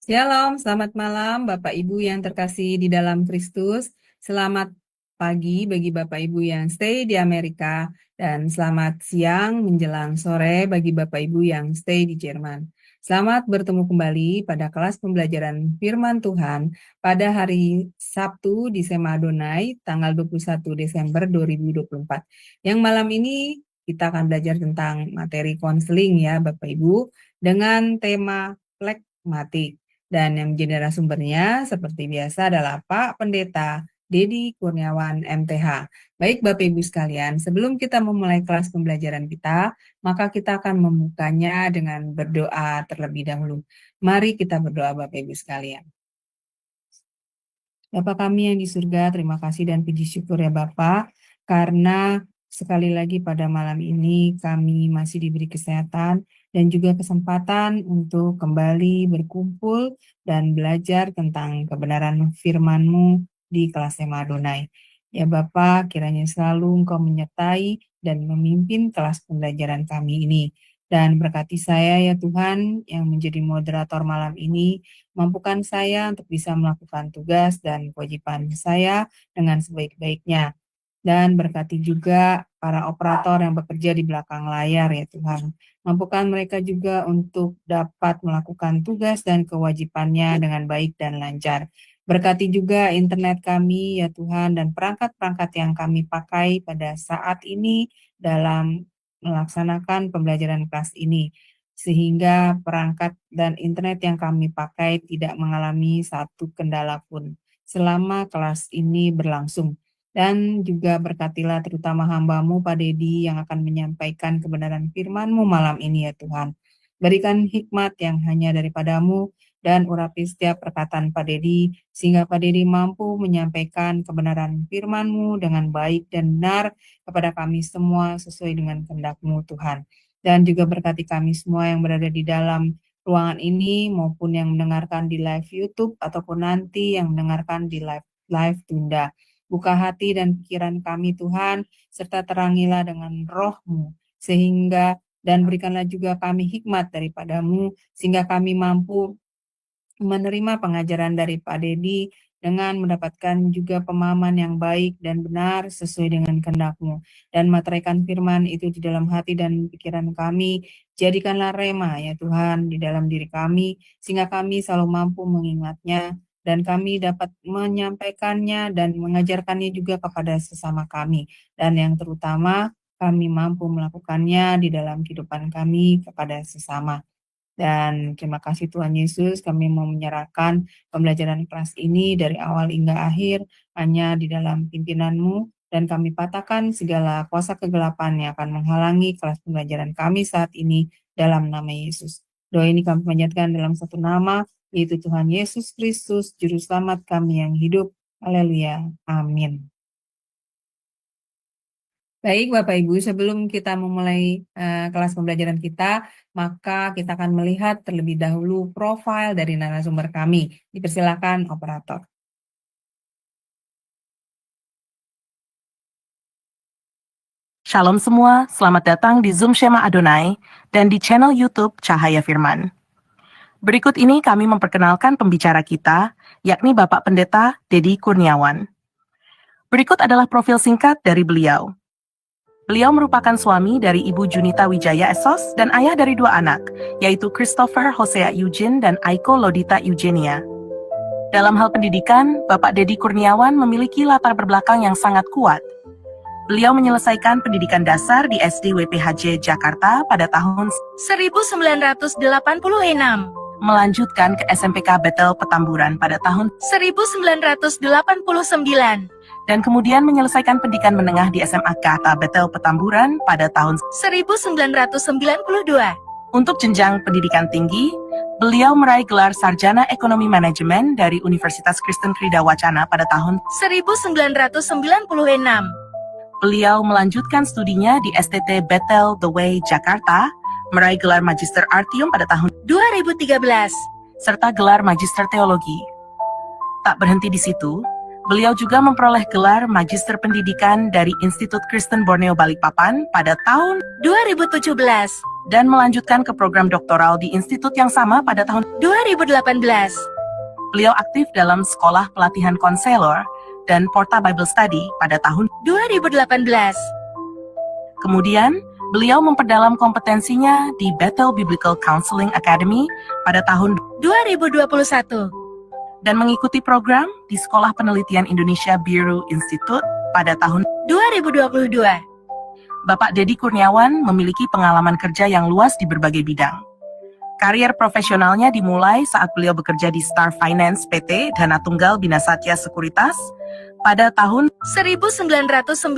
Shalom, selamat malam Bapak Ibu yang terkasih di dalam Kristus. Selamat pagi bagi Bapak Ibu yang stay di Amerika dan selamat siang menjelang sore bagi Bapak Ibu yang stay di Jerman. Selamat bertemu kembali pada kelas pembelajaran firman Tuhan pada hari Sabtu di Sema Adonai tanggal 21 Desember 2024. Yang malam ini kita akan belajar tentang materi konseling ya Bapak Ibu dengan tema plekmatik. Dan yang menjadi narasumbernya seperti biasa adalah Pak Pendeta Dedi Kurniawan MTH. Baik Bapak Ibu sekalian, sebelum kita memulai kelas pembelajaran kita, maka kita akan membukanya dengan berdoa terlebih dahulu. Mari kita berdoa Bapak Ibu sekalian. Bapa kami yang di surga, terima kasih dan puji syukur ya Bapak, karena sekali lagi pada malam ini kami masih diberi kesehatan dan juga kesempatan untuk kembali berkumpul dan belajar tentang kebenaran firman-Mu di kelas Sema Adonai. Ya Bapak, kiranya selalu Engkau menyertai dan memimpin kelas pembelajaran kami ini. Dan berkati saya ya Tuhan yang menjadi moderator malam ini, mampukan saya untuk bisa melakukan tugas dan kewajiban saya dengan sebaik-baiknya. Dan berkati juga para operator yang bekerja di belakang layar ya Tuhan. Mampukan mereka juga untuk dapat melakukan tugas dan kewajibannya dengan baik dan lancar. Berkati juga internet kami ya Tuhan dan perangkat-perangkat yang kami pakai pada saat ini dalam melaksanakan pembelajaran kelas ini, sehingga perangkat dan internet yang kami pakai tidak mengalami satu kendala pun selama kelas ini berlangsung. Dan juga berkatilah terutama hamba-Mu Pak Dedi yang akan menyampaikan kebenaran firman-Mu malam ini ya Tuhan. Berikan hikmat yang hanya daripada-Mu dan urapi setiap perkataan Pak Dedi, sehingga Pak Dedi mampu menyampaikan kebenaran firman-Mu dengan baik dan benar kepada kami semua sesuai dengan kehendak-Mu Tuhan. Dan juga berkati kami semua yang berada di dalam ruangan ini maupun yang mendengarkan di live YouTube ataupun nanti yang mendengarkan di live tunda. Buka hati dan pikiran kami Tuhan, serta terangilah dengan roh-Mu, sehingga dan berikanlah juga kami hikmat daripada-Mu, sehingga kami mampu menerima pengajaran dari Pak Dedi dengan mendapatkan juga pemahaman yang baik dan benar sesuai dengan kehendak-Mu. Dan materaikan firman itu di dalam hati dan pikiran kami, jadikanlah rema ya Tuhan di dalam diri kami, sehingga kami selalu mampu mengingatnya, dan kami dapat menyampaikannya dan mengajarkannya juga kepada sesama kami. Dan yang terutama, kami mampu melakukannya di dalam kehidupan kami kepada sesama. Dan terima kasih Tuhan Yesus, kami mau menyerahkan pembelajaran kelas ini dari awal hingga akhir hanya di dalam pimpinan-Mu, dan kami patahkan segala kuasa kegelapan yang akan menghalangi kelas pembelajaran kami saat ini dalam nama Yesus. Doa ini kami panjatkan dalam satu nama, yaitu Tuhan Yesus Kristus, Juru Selamat kami yang hidup. Haleluya. Amin. Baik Bapak Ibu, sebelum kita memulai kelas pembelajaran kita, maka kita akan melihat terlebih dahulu profil dari narasumber kami. Dipersilakan operator. Shalom semua, selamat datang di Zoom Sema Adonai dan di channel YouTube Cahaya Firman. Berikut ini kami memperkenalkan pembicara kita, yakni Bapak Pendeta Dedi Kurniawan. Berikut adalah profil singkat dari beliau. Beliau merupakan suami dari Ibu Junita Wijaya Esos dan ayah dari 2 anak, yaitu Christopher Hosea Eugene dan Aiko Lodita Eugenia. Dalam hal pendidikan, Bapak Dedi Kurniawan memiliki latar belakang yang sangat kuat. Beliau menyelesaikan pendidikan dasar di SD WPHJ Jakarta pada tahun 1986, melanjutkan ke SMPK Bethel Petamburan pada tahun 1989, dan kemudian menyelesaikan pendidikan menengah di SMA Kata Bethel Petamburan pada tahun 1992, Untuk jenjang pendidikan tinggi, beliau meraih gelar Sarjana Ekonomi Manajemen dari Universitas Kristen Krida Wacana pada tahun 1996, Beliau melanjutkan studinya di STT Bethel The Way Jakarta, meraih gelar Magister Artium pada tahun 2013, serta gelar Magister Teologi. Tak berhenti di situ, beliau juga memperoleh gelar Magister Pendidikan dari Institut Kristen Borneo Balikpapan pada tahun 2017, dan melanjutkan ke program doktoral di institut yang sama pada tahun 2018. Beliau aktif dalam sekolah pelatihan konselor dan Porta Bible Study pada tahun 2018. Kemudian, beliau memperdalam kompetensinya di Bethel Biblical Counseling Academy pada tahun 2021. dan mengikuti program di Sekolah Penelitian Indonesia Biru Institute pada tahun 2022. Bapak Dedi Kurniawan memiliki pengalaman kerja yang luas di berbagai bidang. Karier profesionalnya dimulai saat beliau bekerja di Star Finance PT Dana Tunggal Bina Satya Sekuritas pada tahun 1996.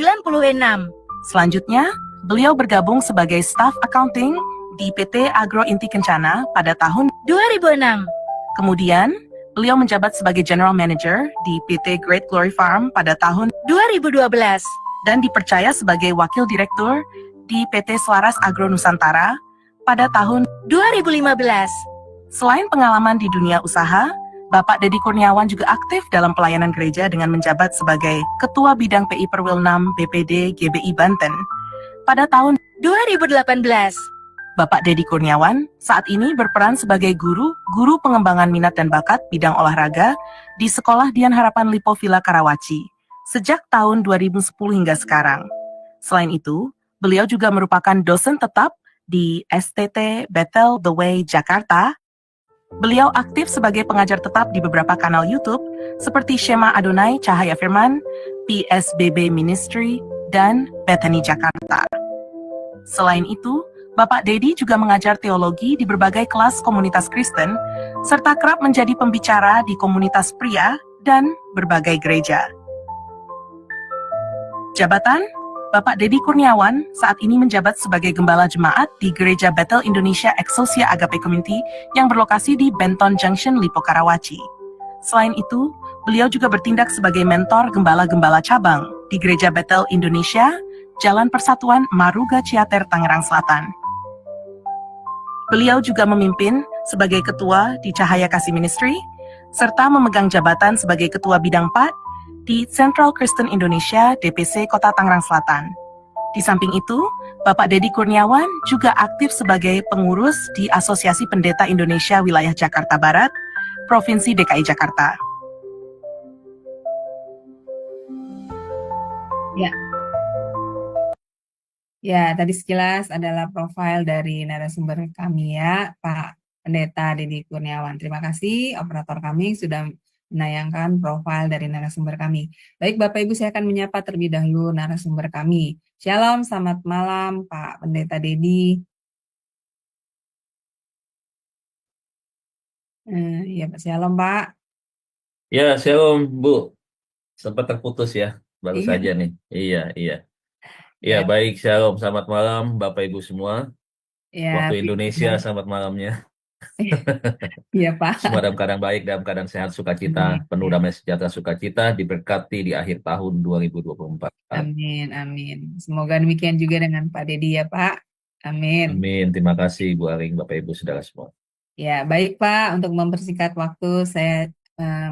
selanjutnya. Beliau bergabung sebagai staf accounting di PT Agro Inti Kencana pada tahun 2006. kemudian. Beliau menjabat sebagai General Manager di PT Great Glory Farm pada tahun 2012. dan dipercaya sebagai Wakil Direktur di PT Selaras Agro Nusantara pada tahun 2015. Selain pengalaman di dunia usaha, Bapak Dedi Kurniawan juga aktif dalam pelayanan gereja dengan menjabat sebagai Ketua Bidang PI Perwil 6 BPD GBI Banten pada tahun 2018. Bapak Dedi Kurniawan saat ini berperan sebagai guru pengembangan minat dan bakat bidang olahraga di Sekolah Dian Harapan Lipo Villa Karawaci sejak tahun 2010 hingga sekarang. Selain itu, beliau juga merupakan dosen tetap di STT Bethel The Way Jakarta. Beliau aktif sebagai pengajar tetap di beberapa kanal YouTube seperti Shema Adonai Cahaya Firman, PSBB Ministry, dan Bethany Jakarta. Selain itu, Bapak Dedi juga mengajar teologi di berbagai kelas komunitas Kristen, serta kerap menjadi pembicara di komunitas pria dan berbagai gereja. Jabatan, Bapak Dedi Kurniawan saat ini menjabat sebagai Gembala Jemaat di Gereja Bethel Indonesia Exousia Agape Community yang berlokasi di Benton Junction, Lipo Karawaci. Selain itu, beliau juga bertindak sebagai mentor gembala-gembala cabang di Gereja Bethel Indonesia, Jalan Persatuan Maruga Ciater, Tangerang Selatan. Beliau juga memimpin sebagai ketua di Cahaya Kasih Ministry, serta memegang jabatan sebagai ketua bidang PAD di Central Kristen Indonesia DPC Kota Tangerang Selatan. Di samping itu, Bapak Dedi Kurniawan juga aktif sebagai pengurus di Asosiasi Pendeta Indonesia Wilayah Jakarta Barat, Provinsi DKI Jakarta. Ya. Ya, tadi sekilas adalah profil dari narasumber kami ya, Pak Pendeta Dedi Kurniawan. Terima kasih operator kami sudah menayangkan profil dari narasumber kami. Baik Bapak Ibu, saya akan menyapa terlebih dahulu narasumber kami. Shalom, selamat malam Pak Pendeta Dedi. Ya, Shalom Pak. Ya, shalom Bu. Sempat terputus ya, baru Iya. saja nih. Iya. Ya, Ya. baik, shalom. Selamat malam Bapak Ibu semua. Ya, Waktu Indonesia, selamat malamnya. Iya Pak. Semua dalam keadaan baik, dalam keadaan sehat, sukacita, penuh damai sejahtera, sukacita, diberkati di akhir tahun 2024. Amin. Semoga demikian juga dengan Pak Dedi ya Pak. Amin. Amin. Terima kasih Bu Aling, Bapak Ibu, saudara semua. Ya, baik Pak. Untuk mempersingkat waktu, saya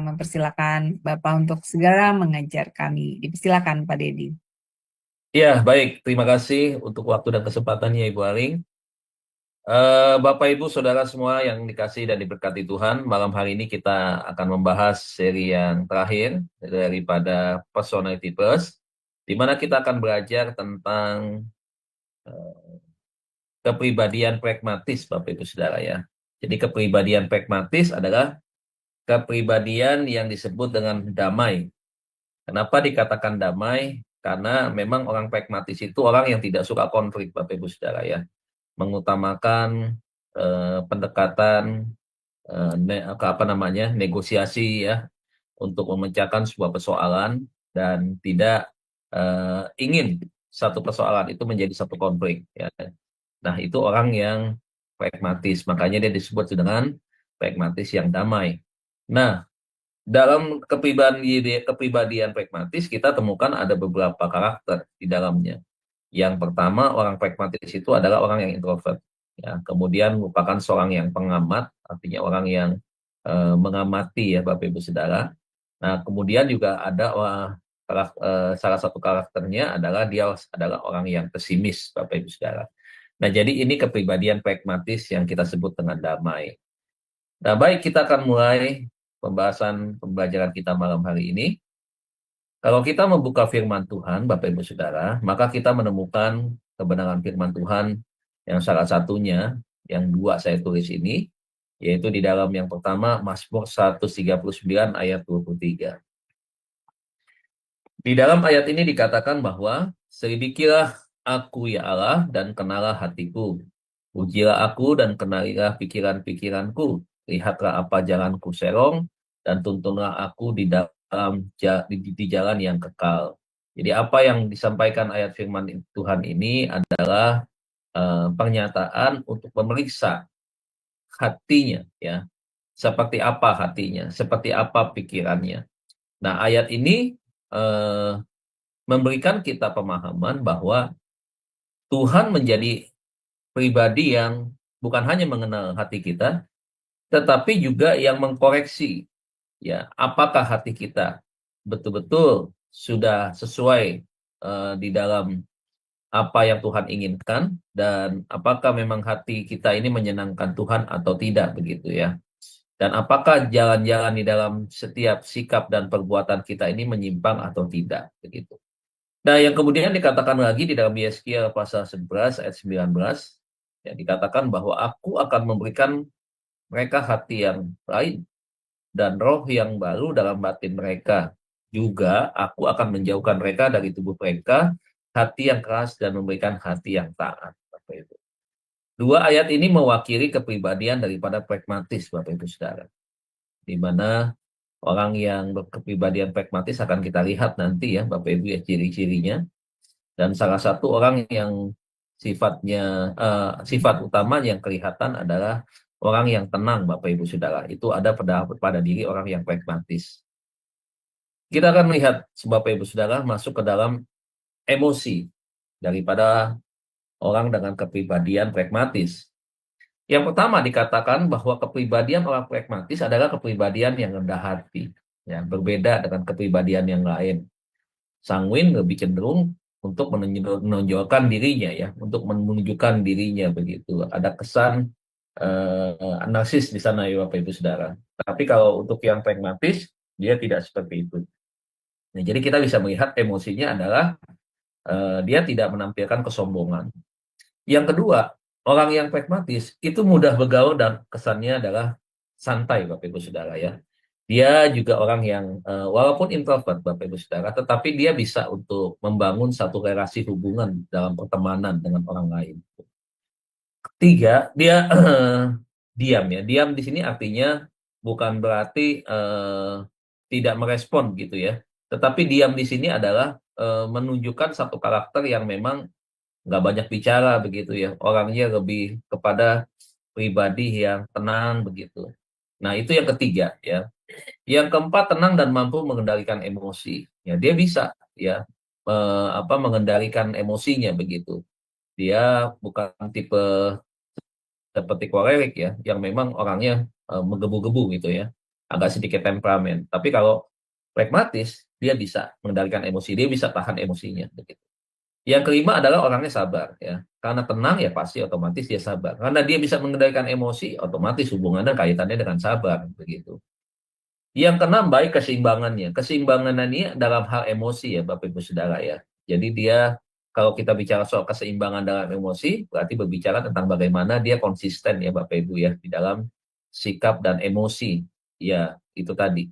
mempersilakan Bapak untuk segera mengajar kami. Dipersilakan Pak Dedi. Ya, baik. Terima kasih untuk waktu dan kesempatannya Ibu Aling. Bapak Ibu Saudara semua yang dikasih dan diberkati Tuhan, malam hari ini kita akan membahas seri yang terakhir daripada Personality Plus, di mana kita akan belajar tentang kepribadian pragmatis Bapak Ibu Saudara ya. Jadi kepribadian pragmatis adalah kepribadian yang disebut dengan damai. Kenapa dikatakan damai? Karena memang orang pragmatis itu orang yang tidak suka konflik Bapak Ibu Saudara ya. Mengutamakan pendekatan negosiasi ya untuk memecahkan sebuah persoalan dan tidak ingin satu persoalan itu menjadi satu konflik ya. Nah, itu orang yang pragmatis, makanya dia disebut dengan pragmatis yang damai. Nah, dalam kepribadian pragmatis kita temukan ada beberapa karakter di dalamnya. Yang pertama, orang pragmatis itu adalah orang yang introvert. Ya, kemudian merupakan seorang yang pengamat, artinya orang yang mengamati ya Bapak Ibu Saudara. Nah, kemudian juga ada salah satu karakternya adalah dia adalah orang yang pesimis Bapak Ibu Saudara. Nah, jadi ini kepribadian pragmatis yang kita sebut dengan damai. Nah, baik, kita akan mulai pembelajaran kita malam hari ini. Kalau kita membuka firman Tuhan, Bapak Ibu Saudara, maka kita menemukan kebenaran firman Tuhan yang salah satunya, yang dua saya tulis ini, yaitu di dalam yang pertama, Mazmur 139 ayat 23. Di dalam ayat ini dikatakan bahwa, selidikilah aku ya Allah dan kenalah hatiku. Ujilah aku dan kenalilah pikiran-pikiranku. Lihatlah apa jalanku serong dan tuntunlah aku di dalam di jalan yang kekal. Jadi apa yang disampaikan ayat firman Tuhan ini adalah pernyataan untuk memeriksa hatinya, ya. Seperti apa hatinya, seperti apa pikirannya. Nah, ayat ini eh, memberikan kita pemahaman bahwa Tuhan menjadi pribadi yang bukan hanya mengenal hati kita, tetapi juga yang mengkoreksi, ya, apakah hati kita betul-betul sudah sesuai di dalam apa yang Tuhan inginkan, dan apakah memang hati kita ini menyenangkan Tuhan atau tidak, begitu ya. Dan apakah jalan-jalan di dalam setiap sikap dan perbuatan kita ini menyimpang atau tidak, begitu. Nah, yang kemudian dikatakan lagi di dalam Yeskiel pasal 11 ayat 19, ya, dikatakan bahwa aku akan memberikan mereka hati yang lain dan roh yang baru dalam batin mereka. Juga aku akan menjauhkan mereka dari tubuh mereka, hati yang keras dan memberikan hati yang taat. Bapak Ibu. Dua ayat ini mewakili kepribadian daripada pragmatis, Bapak Ibu Saudara. Di mana orang yang berkepribadian pragmatis akan kita lihat nanti, ya Bapak Ibu, ya, ciri-cirinya. Dan salah satu orang yang sifatnya sifat utama yang kelihatan adalah orang yang tenang, Bapak Ibu Saudara. Itu ada pada diri orang yang pragmatis. Kita akan melihat Bapak Ibu Saudara masuk ke dalam emosi daripada orang dengan kepribadian pragmatis. Yang pertama dikatakan bahwa kepribadian orang pragmatis adalah kepribadian yang rendah hati, ya, berbeda dengan kepribadian yang lain. Sanguin lebih cenderung untuk menonjolkan dirinya, ya, untuk menunjukkan dirinya, begitu. Ada kesan narsis di sana, ya Bapak Ibu Saudara. Tapi kalau untuk yang pragmatis, dia tidak seperti itu. Nah, jadi kita bisa melihat emosinya adalah dia tidak menampilkan kesombongan. Yang kedua, orang yang pragmatis itu mudah bergaul dan kesannya adalah santai, Bapak Ibu Saudara, ya. Dia juga orang yang walaupun introvert, Bapak Ibu Saudara, tetapi dia bisa untuk membangun satu relasi hubungan dalam pertemanan dengan orang lain. Ketiga, dia diam, ya. Diam di sini artinya bukan berarti tidak merespon, gitu ya. Tetapi diam di sini adalah menunjukkan satu karakter yang memang nggak banyak bicara, begitu ya. Orangnya lebih kepada pribadi yang tenang, begitu. Nah, itu yang ketiga, ya. Yang keempat, tenang dan mampu mengendalikan emosi. Ya, dia bisa, ya, mengendalikan emosinya, begitu. Dia bukan tipe seperti kolerik, ya, yang memang orangnya menggebu-gebu, gitu ya. Agak sedikit temperamen. Tapi kalau pragmatis, dia bisa mengendalikan emosi, dia bisa tahan emosinya, begitu. Yang kelima adalah orangnya sabar, ya. Karena tenang, ya pasti otomatis dia sabar. Karena dia bisa mengendalikan emosi, otomatis hubungannya kaitannya dengan sabar, begitu. Yang keenam, baik keseimbangannya. Keseimbangannya dalam hal emosi, ya Bapak Ibu Saudara, ya. Jadi dia, kalau kita bicara soal keseimbangan dalam emosi, berarti berbicara tentang bagaimana dia konsisten, ya Bapak Ibu, ya, di dalam sikap dan emosi. Ya, itu tadi.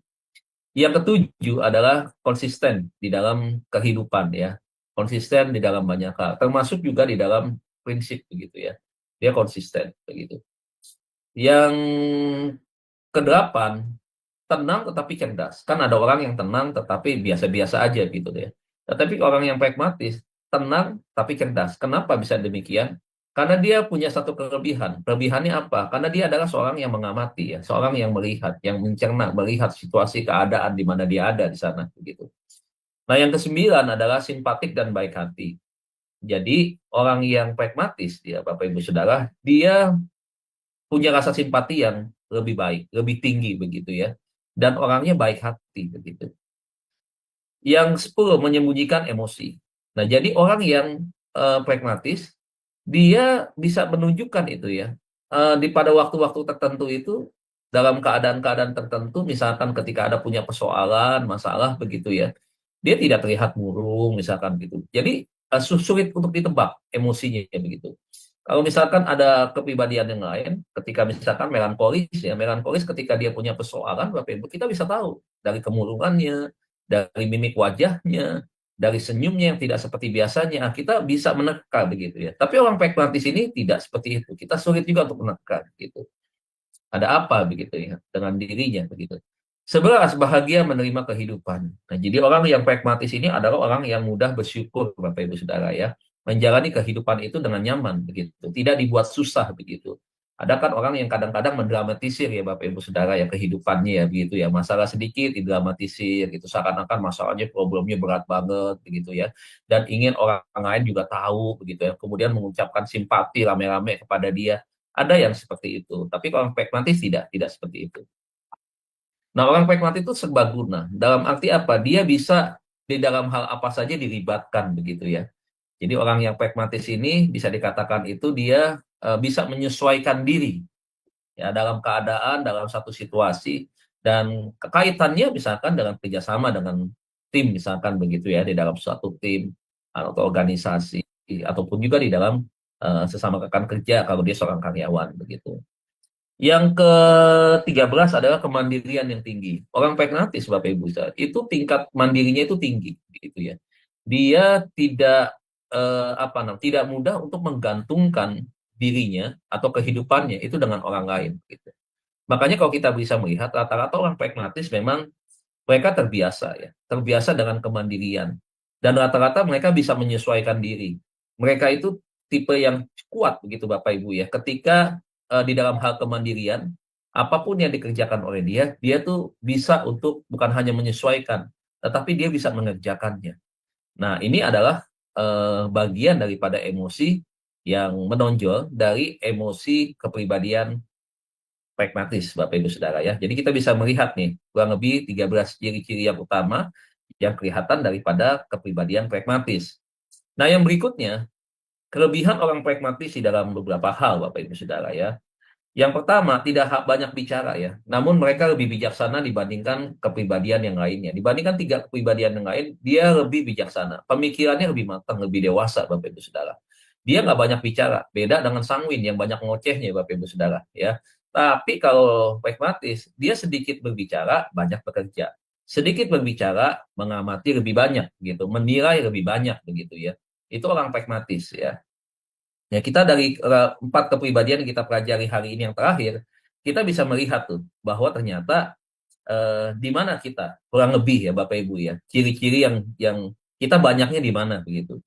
Yang ketujuh adalah konsisten di dalam kehidupan, ya. Konsisten di dalam banyak hal, termasuk juga di dalam prinsip, begitu ya. Dia konsisten, begitu. Yang kedelapan, tenang tetapi cerdas. Kan ada orang yang tenang tetapi biasa-biasa aja, gitu ya. Tetapi orang yang pragmatis, tenang tapi cerdas. Kenapa bisa demikian? Karena dia punya satu kelebihan. Kelebihannya apa? Karena dia adalah seorang yang mengamati, ya, seorang yang melihat, yang mencerna, melihat situasi keadaan di mana dia ada di sana, begitu. Nah, yang kesembilan adalah simpatik dan baik hati. Jadi orang yang pragmatis, ya Bapak Ibu Saudara, dia punya rasa simpati yang lebih baik, lebih tinggi, begitu ya. Dan orangnya baik hati, begitu. Yang 10, menyembunyikan emosi. Nah, jadi orang yang pragmatis, dia bisa menunjukkan itu ya. Di pada waktu-waktu tertentu itu dalam keadaan-keadaan tertentu misalkan ketika ada punya persoalan, masalah begitu ya. Dia tidak terlihat murung misalkan gitu. Jadi sulit untuk ditebak emosinya begitu. Kalau misalkan ada kepribadian yang lain, ketika misalkan melankolis ya, melankolis ketika dia punya persoalan, Bapak Ibu, kita bisa tahu dari kemurungannya, dari mimik wajahnya, dari senyumnya yang tidak seperti biasanya, kita bisa menerka begitu ya. Tapi orang pragmatis ini tidak seperti itu. Kita sulit juga untuk menerka gitu. Ada apa begitu ya dengan dirinya begitu. 11 bahagia menerima kehidupan. Nah, jadi orang yang pragmatis ini adalah orang yang mudah bersyukur Bapak Ibu Saudara ya. Menjalani kehidupan itu dengan nyaman begitu, tidak dibuat susah begitu. Ada kan orang yang kadang-kadang mendramatisir ya Bapak Ibu Saudara ya kehidupannya ya begitu ya. Masalah sedikit didramatisir gitu seakan-akan masalahnya problemnya berat banget begitu ya. Dan ingin orang lain juga tahu begitu ya. Kemudian mengucapkan simpati rame-rame kepada dia. Ada yang seperti itu, tapi kalau orang pragmatis tidak seperti itu. Nah, orang pragmatis itu serbaguna. Dalam arti apa? Dia bisa di dalam hal apa saja dilibatkan begitu ya. Jadi orang yang pragmatis ini bisa dikatakan itu dia bisa menyesuaikan diri ya dalam keadaan, dalam satu situasi dan kaitannya misalkan dengan kerjasama dengan tim misalkan begitu ya di dalam suatu tim atau organisasi ataupun juga di dalam sesama rekan kerja kalau dia seorang karyawan begitu. Yang ke-13 adalah kemandirian yang tinggi. Orang pragmatis Bapak Ibu, itu tingkat mandirinya itu tinggi gitu ya. Dia tidak tidak mudah untuk menggantungkan dirinya atau kehidupannya itu dengan orang lain gitu. Makanya kalau kita bisa melihat rata-rata orang pragmatis memang mereka terbiasa ya, terbiasa dengan kemandirian dan rata-rata mereka bisa menyesuaikan diri. Mereka itu tipe yang kuat begitu Bapak Ibu ya. Ketika di dalam hal kemandirian, apapun yang dikerjakan oleh dia, dia tuh bisa untuk bukan hanya menyesuaikan, tetapi dia bisa mengerjakannya. Nah, ini adalah bagian daripada emosi yang menonjol dari emosi kepribadian pragmatis, Bapak Ibu Saudara ya. Jadi kita bisa melihat nih, kurang lebih 13 ciri-ciri yang utama yang kelihatan daripada kepribadian pragmatis. Nah, yang berikutnya, kelebihan orang pragmatis di dalam beberapa hal, Bapak Ibu Saudara ya. Yang pertama, tidak banyak bicara ya, namun mereka lebih bijaksana dibandingkan kepribadian yang lainnya. Dibandingkan 3 kepribadian yang lain, dia lebih bijaksana. Pemikirannya lebih matang, lebih dewasa, Bapak Ibu Saudara. Dia nggak banyak bicara, beda dengan sanguin yang banyak ngocehnya, Bapak Ibu Saudara. Ya. Tapi kalau pragmatis, dia sedikit berbicara, banyak bekerja. Sedikit berbicara, mengamati lebih banyak, gitu, menilai lebih banyak, begitu ya. Itu orang pragmatis ya. Ya, kita dari 4 kepribadian yang kita pelajari hari ini yang terakhir, kita bisa melihat tuh bahwa ternyata di mana kita kurang lebih ya Bapak Ibu ya, ciri-ciri yang kita banyaknya di mana begitu.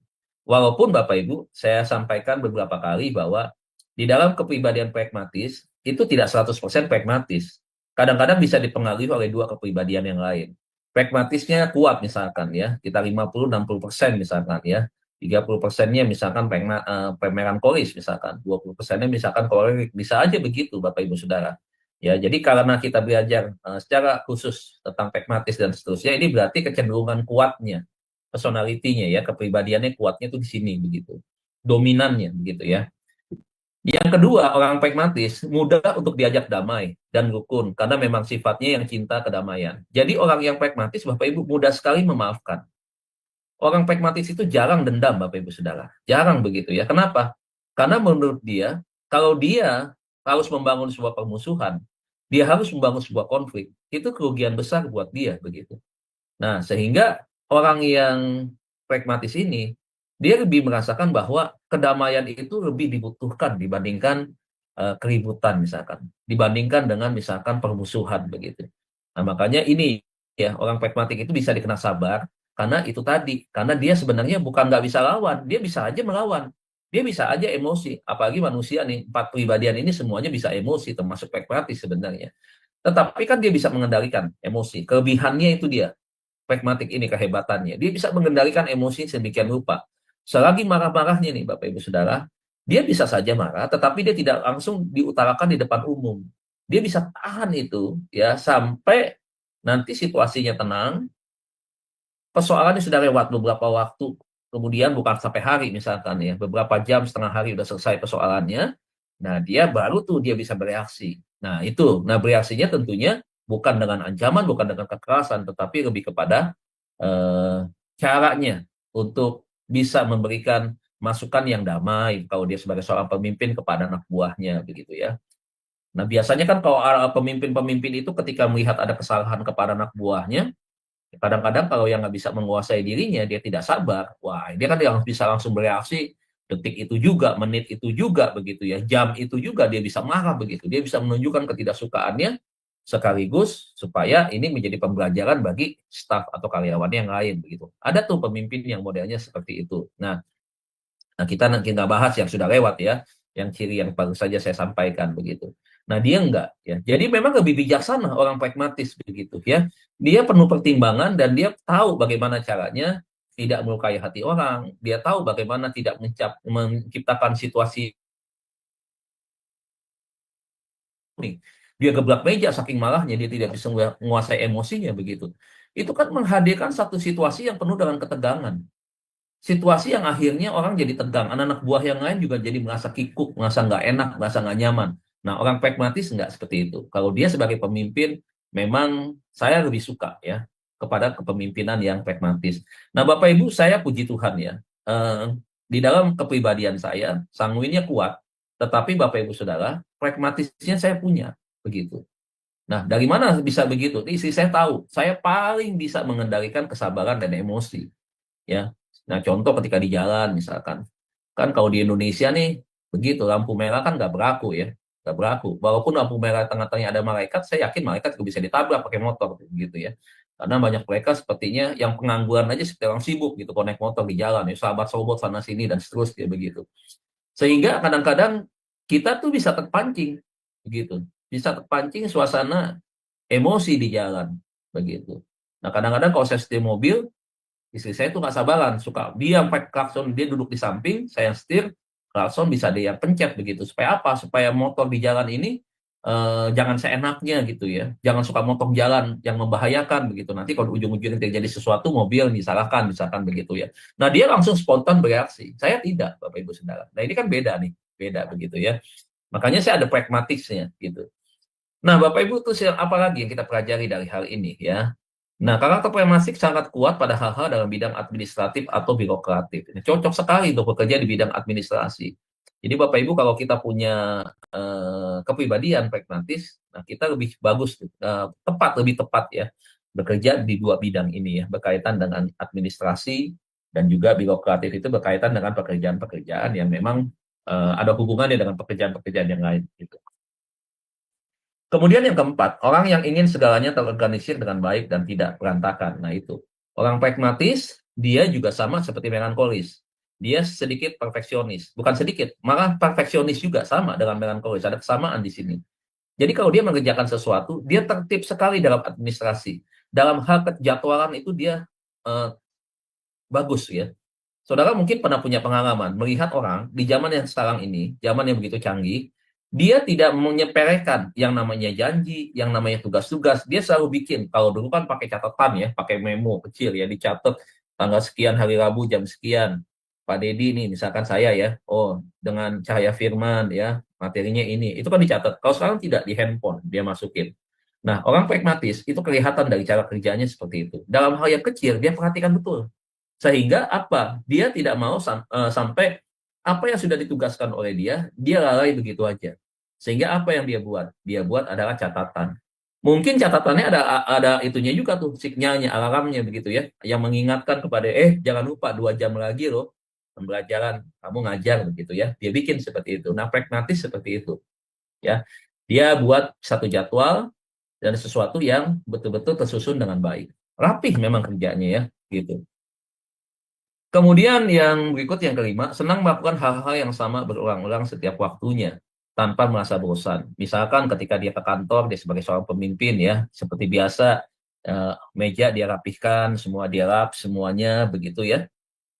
Walaupun Bapak Ibu, saya sampaikan beberapa kali bahwa di dalam kepribadian pragmatis itu tidak 100% pragmatis. Kadang-kadang bisa dipengaruhi oleh 2 kepribadian yang lain. Pragmatisnya kuat misalkan ya, kita 50-60% misalkan ya. 30%-nya misalkan melankolis misalkan, 20%-nya misalkan kolerik, bisa aja begitu Bapak Ibu Saudara. Ya, jadi karena kita belajar secara khusus tentang pragmatis dan seterusnya, ini berarti kecenderungan kuatnya, personalitinya ya, kepribadiannya kuatnya itu di sini begitu. Dominannya begitu ya. Yang kedua, orang pragmatis mudah untuk diajak damai dan rukun karena memang sifatnya yang cinta kedamaian. Jadi orang yang pragmatis Bapak Ibu mudah sekali memaafkan. Orang pragmatis itu jarang dendam, Bapak Ibu Saudara. Jarang begitu ya. Kenapa? Karena menurut dia, kalau dia harus membangun sebuah permusuhan, dia harus membangun sebuah konflik. Itu kerugian besar buat dia begitu. Nah, sehingga orang yang pragmatis ini, dia lebih merasakan bahwa kedamaian itu lebih dibutuhkan dibandingkan keributan misalkan. Dibandingkan dengan misalkan permusuhan begitu. Nah, makanya ini ya, orang pragmatik itu bisa dikenal sabar, karena itu tadi, karena dia sebenarnya bukan nggak bisa lawan, dia bisa aja melawan. Dia bisa aja emosi, apalagi manusia nih, 4 pribadian ini semuanya bisa emosi, termasuk pragmatis sebenarnya. Tetapi kan dia bisa mengendalikan emosi. Kelebihannya itu dia, pragmatik ini kehebatannya. Dia bisa mengendalikan emosi sedemikian rupa. Selagi marah-marahnya nih Bapak Ibu Saudara, dia bisa saja marah, tetapi dia tidak langsung diutarakan di depan umum. Dia bisa tahan itu ya sampai nanti situasinya tenang, persoalannya sudah lewat beberapa waktu, kemudian bukan sampai hari misalkan ya, beberapa jam, setengah hari udah selesai persoalannya, nah dia baru tuh dia bisa bereaksi. Nah itu, nah bereaksinya tentunya bukan dengan ancaman, bukan dengan kekerasan, tetapi lebih kepada eh, caranya untuk bisa memberikan masukan yang damai kalau dia sebagai seorang pemimpin kepada anak buahnya begitu ya. Nah biasanya kan kalau pemimpin-pemimpin itu ketika melihat ada kesalahan kepada anak buahnya, kadang-kadang kalau yang nggak bisa menguasai dirinya, dia tidak sabar. Wah, dia kan yang bisa langsung bereaksi detik itu juga, menit itu juga begitu ya, jam itu juga dia bisa marah begitu. Dia bisa menunjukkan ketidaksukaannya sekaligus supaya ini menjadi pembelajaran bagi staf atau karyawan yang lain begitu. Ada tuh pemimpin yang modelnya seperti itu. Nah, kita nanti nggak bahas yang sudah lewat ya, yang ciri yang baru saja saya sampaikan begitu. Nah, dia enggak ya. Jadi memang lebih bijaksana orang pragmatis begitu ya. Dia penuh pertimbangan dan dia tahu bagaimana caranya tidak melukai hati orang. Dia tahu bagaimana tidak menciptakan situasi nih. Dia geblak meja saking marahnya dia tidak bisa menguasai emosinya begitu. Itu kan menghadirkan satu situasi yang penuh dengan ketegangan. Situasi yang akhirnya orang jadi tegang, anak-anak buah yang lain juga jadi merasa kikuk, merasa nggak enak, merasa nggak nyaman. Nah, orang pragmatis nggak seperti itu. Kalau dia sebagai pemimpin, memang saya lebih suka ya kepada kepemimpinan yang pragmatis. Nah, Bapak Ibu, saya puji Tuhan ya, di dalam kepribadian saya, sanguinnya kuat, tetapi Bapak Ibu Saudara, pragmatisnya saya punya, begitu. Nah, dari mana bisa begitu? Istri saya tahu, saya paling bisa mengendalikan kesabaran dan emosi ya. Nah, contoh ketika di jalan misalkan, kan kalau di Indonesia nih begitu lampu merah kan nggak berlaku ya, nggak berlaku. Walaupun lampu merah tengah-tengahnya ada malaikat, saya yakin malaikat juga bisa ditabrak pakai motor gitu ya. Karena banyak mereka sepertinya yang pengangguran aja seperti orang sibuk gitu, konek motor di jalan, ya sahabat sobot sana sini dan seterusnya begitu. Sehingga kadang-kadang kita tuh bisa terpancing begitu, bisa terpancing suasana emosi di jalan begitu. Nah kadang-kadang kalau saya setir mobil, istri saya tuh nggak sabaran, suka dia sampai klakson, dia duduk di samping, saya yang setir, klakson bisa dia pencet begitu. Supaya apa? Supaya motor di jalan ini jangan seenaknya gitu ya. Jangan suka motor jalan yang membahayakan begitu. Nanti kalau ujung-ujungnya terjadi sesuatu, mobil disalahkan, misalkan begitu ya. Nah dia langsung spontan bereaksi. Saya tidak, Bapak Ibu Saudara. Nah ini kan beda nih, beda begitu ya. Makanya saya ada pragmatisnya gitu. Nah, Bapak Ibu tuh apa lagi yang kita pelajari dari hal ini ya? Nah, karakter pragmatik sangat kuat pada hal-hal dalam bidang administratif atau birokratif. Ini cocok sekali untuk bekerja di bidang administrasi. Jadi Bapak Ibu kalau kita punya kepribadian pragmatis, nah kita lebih bagus, lebih tepat ya bekerja di dua bidang ini ya, berkaitan dengan administrasi dan juga birokratif itu berkaitan dengan pekerjaan-pekerjaan yang memang ada hubungannya dengan pekerjaan-pekerjaan yang lain gitu. Kemudian yang keempat, orang yang ingin segalanya terorganisir dengan baik dan tidak berantakan. Nah itu, orang pragmatis, dia juga sama seperti melankolis. Dia sedikit perfeksionis. Bukan sedikit, malah perfeksionis juga sama dengan melankolis. Ada kesamaan di sini. Jadi kalau dia mengerjakan sesuatu, dia tertib sekali dalam administrasi. Dalam hal kejadwalan itu dia bagus ya. Saudara mungkin pernah punya pengalaman melihat orang di zaman yang sekarang ini, zaman yang begitu canggih, dia tidak menyepelekan yang namanya janji, yang namanya tugas-tugas. Dia selalu bikin. Kalau dulu kan pakai catatan ya, pakai memo kecil ya, dicatat tanggal sekian hari Rabu jam sekian. Pak Dedi nih, misalkan saya ya, oh dengan Cahaya Firman ya, materinya ini. Itu kan dicatat. Kalau sekarang tidak, di handphone dia masukin. Nah, orang pragmatis itu kelihatan dari cara kerjanya seperti itu. Dalam hal yang kecil, dia perhatikan betul. Sehingga apa? Dia tidak mau sampai apa yang sudah ditugaskan oleh dia lalai begitu aja. Sehingga apa yang dia buat? Dia buat adalah catatan. Mungkin catatannya ada itunya juga tuh, signalnya, alarmnya begitu ya, yang mengingatkan kepada jangan lupa 2 jam lagi loh pembelajaran kamu ngajar begitu ya. Dia bikin seperti itu. Nah, pragmatis seperti itu ya. Dia buat satu jadwal dan sesuatu yang betul-betul tersusun dengan baik. Rapih memang kerjanya ya, gitu. Kemudian yang berikut yang kelima, senang melakukan hal-hal yang sama berulang-ulang setiap waktunya tanpa merasa bosan. Misalkan ketika dia ke kantor, dia sebagai seorang pemimpin ya, seperti biasa meja dia rapihkan, semua dia lap, semuanya begitu ya.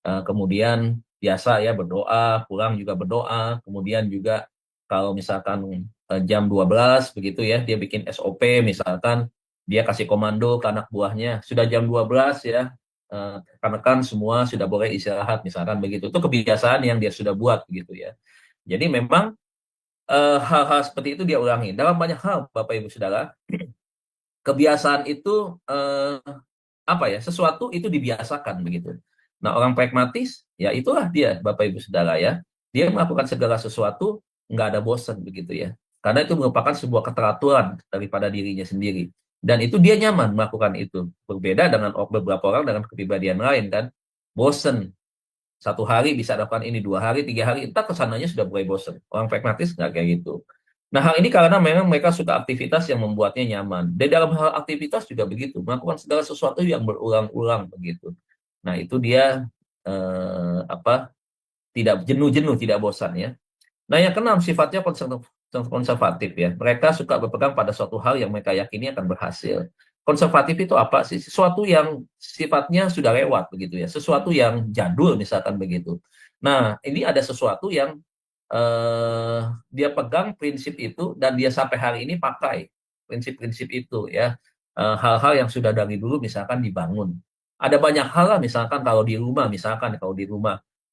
Kemudian biasa ya berdoa, pulang juga berdoa. Kemudian juga kalau misalkan jam 12 begitu ya, dia bikin SOP misalkan, dia kasih komando ke anak buahnya, sudah jam 12 ya, rekan-rekan semua sudah boleh istirahat misalkan begitu. Itu kebiasaan yang dia sudah buat gitu ya. Jadi memang hal-hal seperti itu dia ulangi. Dalam banyak hal Bapak Ibu Saudara, kebiasaan itu apa ya? Sesuatu itu dibiasakan begitu. Nah, orang pragmatis ya itulah dia Bapak Ibu Saudara ya. Dia melakukan segala sesuatu nggak ada bosan begitu ya. Karena itu merupakan sebuah keteraturan daripada dirinya sendiri. Dan itu dia nyaman melakukan itu. Berbeda dengan beberapa orang dengan kepribadian lain kan. Bosen. Satu hari bisa lakukan ini, 2 hari, 3 hari, entah kesananya sudah mulai bosen. Orang pragmatis nggak kayak gitu. Nah, hal ini karena memang mereka suka aktivitas yang membuatnya nyaman. Dan dalam hal aktivitas juga begitu, melakukan segala sesuatu yang berulang-ulang begitu. Nah, itu dia tidak jenuh-jenuh, tidak bosan ya. Nah, yang keenam sifatnya konservatif ya. Mereka suka berpegang pada suatu hal yang mereka yakini akan berhasil. Konservatif itu apa sih? Sesuatu yang sifatnya sudah lewat begitu ya. Sesuatu yang jadul misalkan begitu. Nah, ini ada sesuatu yang dia pegang prinsip itu dan dia sampai hari ini pakai prinsip-prinsip itu ya. Hal-hal yang sudah dari dulu misalkan dibangun. Ada banyak hal lah misalkan kalau di rumah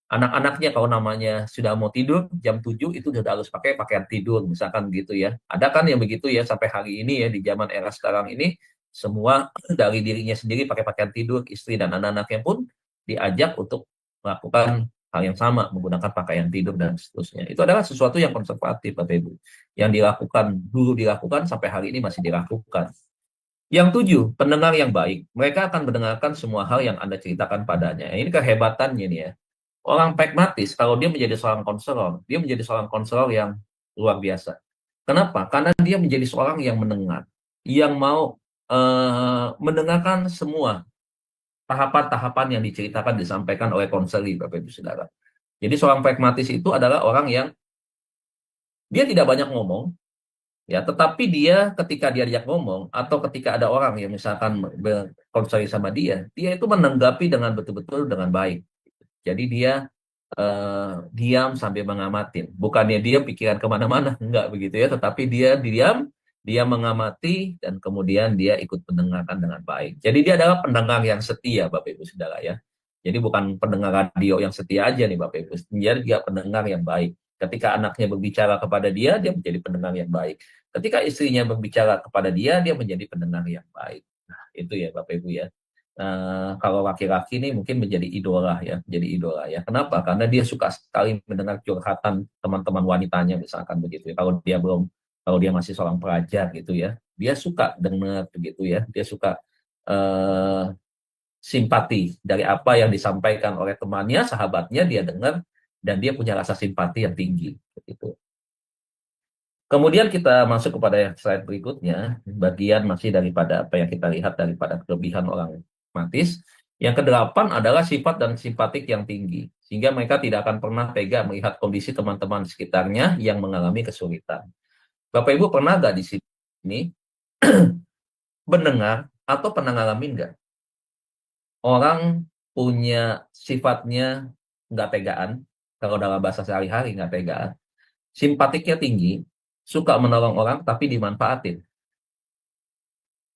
anak-anaknya kalau namanya sudah mau tidur jam 7 itu sudah harus pakai pakaian tidur misalkan gitu ya. Ada kan yang begitu ya sampai hari ini ya di zaman era sekarang ini semua dari dirinya sendiri pakai pakaian tidur, istri dan anak-anaknya pun diajak untuk melakukan hal yang sama menggunakan pakaian tidur dan seterusnya. Itu adalah sesuatu yang konservatif Bapak Ibu. Yang dulu dilakukan sampai hari ini masih dilakukan. Yang 7, pendengar yang baik. Mereka akan mendengarkan semua hal yang Anda ceritakan padanya. Ini kehebatannya nih ya. Orang pragmatis, kalau dia menjadi seorang konselor, dia menjadi seorang konselor yang luar biasa. Kenapa? Karena dia menjadi seorang yang mendengar, yang mau mendengarkan semua tahapan-tahapan yang diceritakan, disampaikan oleh konseli, Bapak Ibu Saudara. Jadi seorang pragmatis itu adalah orang yang dia tidak banyak ngomong, ya, tetapi dia ketika dia diajak ngomong atau ketika ada orang yang misalkan berkonseli sama dia itu menanggapi dengan betul-betul dengan baik. Jadi dia diam sambil mengamatin. Bukannya dia pikiran kemana-mana, enggak begitu ya. Tetapi dia diam, dia mengamati, dan kemudian dia ikut mendengarkan dengan baik. Jadi dia adalah pendengar yang setia, Bapak Ibu Saudara ya. Jadi bukan pendengar radio yang setia aja nih Bapak Ibu. Dia pendengar yang baik. Ketika anaknya berbicara kepada dia menjadi pendengar yang baik. Ketika istrinya berbicara kepada dia menjadi pendengar yang baik. Nah, itu ya Bapak Ibu ya. Kalau laki-laki ini mungkin menjadi idola ya. Kenapa? Karena dia suka sekali mendengar curhatan teman-teman wanitanya misalkan begitu ya. Kalau dia masih seorang pelajar gitu ya, dia suka dengar begitu ya. Dia suka simpati dari apa yang disampaikan oleh temannya, sahabatnya dia dengar dan dia punya rasa simpati yang tinggi begitu. Kemudian kita masuk kepada slide berikutnya, bagian masih daripada apa yang kita lihat daripada kelebihan orang pragmatis. Yang kedelapan adalah sifat dan simpatik yang tinggi, sehingga mereka tidak akan pernah tega melihat kondisi teman-teman sekitarnya yang mengalami kesulitan. Bapak Ibu pernah nggak di sini mendengar atau pernah ngalamin nggak orang punya sifatnya nggak tegaan, kalau dalam bahasa sehari-hari nggak tegaan, simpatiknya tinggi, suka menolong orang tapi dimanfaatin.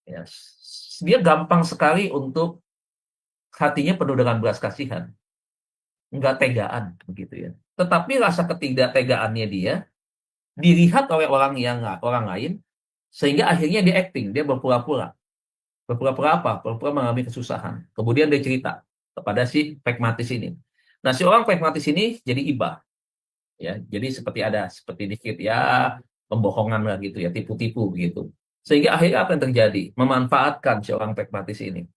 Ya, dia gampang sekali untuk hatinya penuh dengan belas kasihan, nggak tegaan begitu ya. Tetapi rasa ketidaktegaannya dia dilihat oleh orang lain, sehingga akhirnya dia acting, dia berpura-pura. Berpura-pura apa? Berpura mengalami kesusahan. Kemudian dia cerita kepada si pragmatis ini. Nah, si orang pragmatis ini jadi iba. Ya, jadi seperti dikit ya pembohongan lah gitu ya, tipu-tipu begitu. Sehingga akhirnya apa yang terjadi? Memanfaatkan si orang pragmatis ini.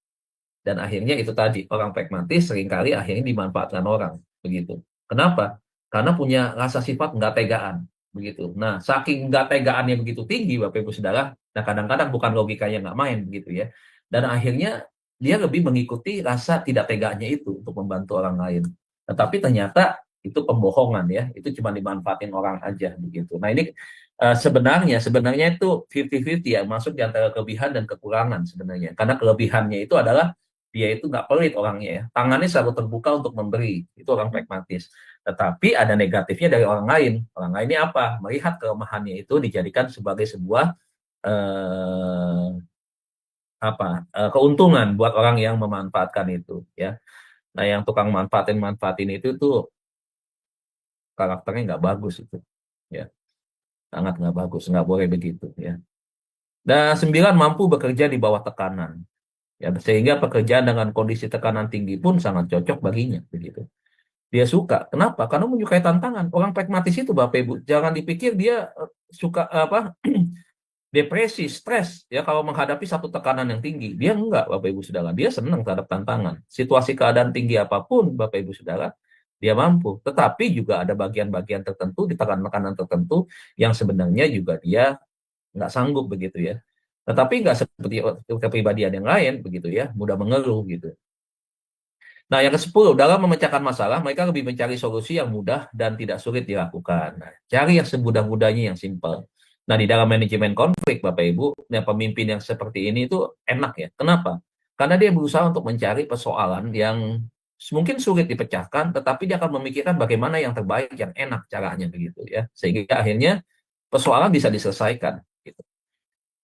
Dan akhirnya itu tadi, orang pragmatis seringkali akhirnya dimanfaatkan orang begitu. Kenapa? Karena punya rasa sifat nggak tegaan begitu. Nah, saking nggak tegaannya begitu tinggi Bapak Ibu Saudara, nah kadang-kadang bukan logikanya nggak main begitu ya. Dan akhirnya dia lebih mengikuti rasa tidak tegaannya itu untuk membantu orang lain. Tetapi ternyata itu pembohongan ya, itu cuma dimanfaatin orang aja begitu. Nah ini sebenarnya itu 50-50 ya, masuk di antara kelebihan dan kekurangan sebenarnya. Karena kelebihannya itu adalah dia itu nggak pelit orangnya ya, tangannya selalu terbuka untuk memberi, itu orang pragmatis. Tetapi ada negatifnya dari orang lain. Orang lain ini apa? Melihat kelemahannya itu dijadikan sebagai sebuah keuntungan buat orang yang memanfaatkan itu, ya. Nah, yang tukang manfaatin itu tuh karakternya nggak bagus itu, ya. Sangat nggak bagus, nggak boleh begitu, ya. Dan 9, mampu bekerja di bawah tekanan, ya, sehingga pekerjaan dengan kondisi tekanan tinggi pun sangat cocok baginya, begitu. Dia suka. Kenapa? Karena menyukai tantangan. Orang pragmatis itu, Bapak Ibu, jangan dipikir dia suka depresi, stres, ya, kalau menghadapi satu tekanan yang tinggi. Dia enggak, Bapak Ibu Saudara. Dia senang terhadap tantangan. Situasi keadaan tinggi apapun, Bapak Ibu Saudara, dia mampu. Tetapi juga ada bagian-bagian tertentu di tekanan-tekanan tertentu yang sebenarnya juga dia nggak sanggup, begitu ya. Tetapi nggak seperti kepribadian yang lain, begitu ya, mudah mengeluh gitu. Nah, yang ke-10, dalam memecahkan masalah, mereka lebih mencari solusi yang mudah dan tidak sulit dilakukan. Nah, cari yang semudah-mudahnya, yang simple. Nah, di dalam manajemen konflik, Bapak Ibu, nah, pemimpin yang seperti ini itu enak ya. Kenapa? Karena dia berusaha untuk mencari persoalan yang mungkin sulit dipecahkan, tetapi dia akan memikirkan bagaimana yang terbaik, yang enak caranya, begitu ya. Sehingga akhirnya persoalan bisa diselesaikan. Gitu.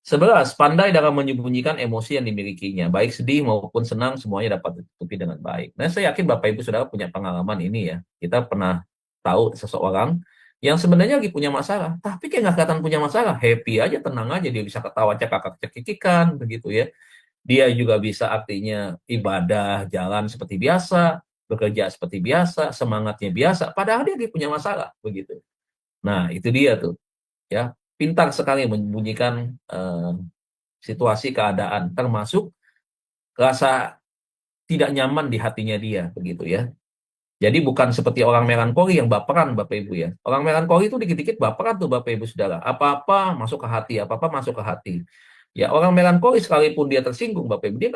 11, pandai dalam menyembunyikan emosi yang dimilikinya, baik sedih maupun senang, semuanya dapat ditutupi dengan baik. Nah, saya yakin Bapak Ibu Saudara punya pengalaman ini ya. Kita pernah tahu seseorang yang sebenarnya lagi punya masalah, tapi kayak nggak kelihatan punya masalah, happy aja, tenang aja, dia bisa ketawa cekakak cekikikan, begitu ya. Dia juga bisa artinya ibadah, jalan seperti biasa, bekerja seperti biasa, semangatnya biasa, padahal dia punya masalah, begitu. Nah, itu dia tuh, ya. Pintar sekali menyembunyikan situasi keadaan, termasuk rasa tidak nyaman di hatinya dia, begitu ya. Jadi bukan seperti orang melankoli yang baperan, Bapak Ibu ya. Orang melankoli itu dikit-dikit baperan tuh, Bapak Ibu Saudara. Apa-apa masuk ke hati, apa-apa masuk ke hati. Ya, orang melankoli sekalipun dia tersinggung, Bapak Ibu, dia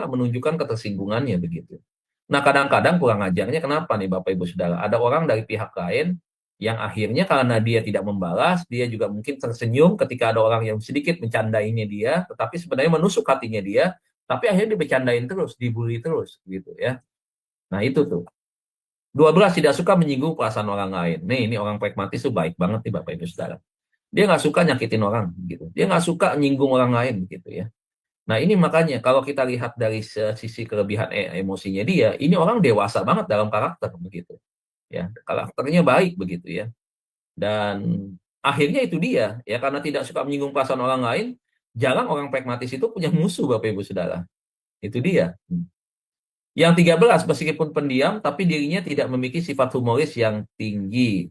nggak menunjukkan ketersinggungannya, begitu. Nah, kadang-kadang kurang ajarnya kenapa nih, Bapak Ibu Saudara? Ada orang dari pihak lain yang akhirnya karena dia tidak membalas, dia juga mungkin tersenyum ketika ada orang yang sedikit mencandainya dia, tetapi sebenarnya menusuk hatinya dia, tapi akhirnya dibecandain terus, dibully terus, gitu ya. Nah, itu tuh. 12, tidak suka menyinggung perasaan orang lain. Nih, ini orang pragmatis tuh baik banget nih, Bapak Ibu Saudara. Dia nggak suka nyakitin orang, gitu. Dia nggak suka nyinggung orang lain, gitu ya. Nah, ini makanya kalau kita lihat dari sisi kelebihan emosinya dia, ini orang dewasa banget dalam karakter, begitu. Ya, karakternya baik, begitu ya. Dan akhirnya itu dia, ya, karena tidak suka menyinggung perasaan orang lain, jarang orang pragmatis itu punya musuh, Bapak Ibu Saudara. Itu dia. Yang 13, meskipun pendiam, tapi dirinya tidak memiliki sifat humoris yang tinggi.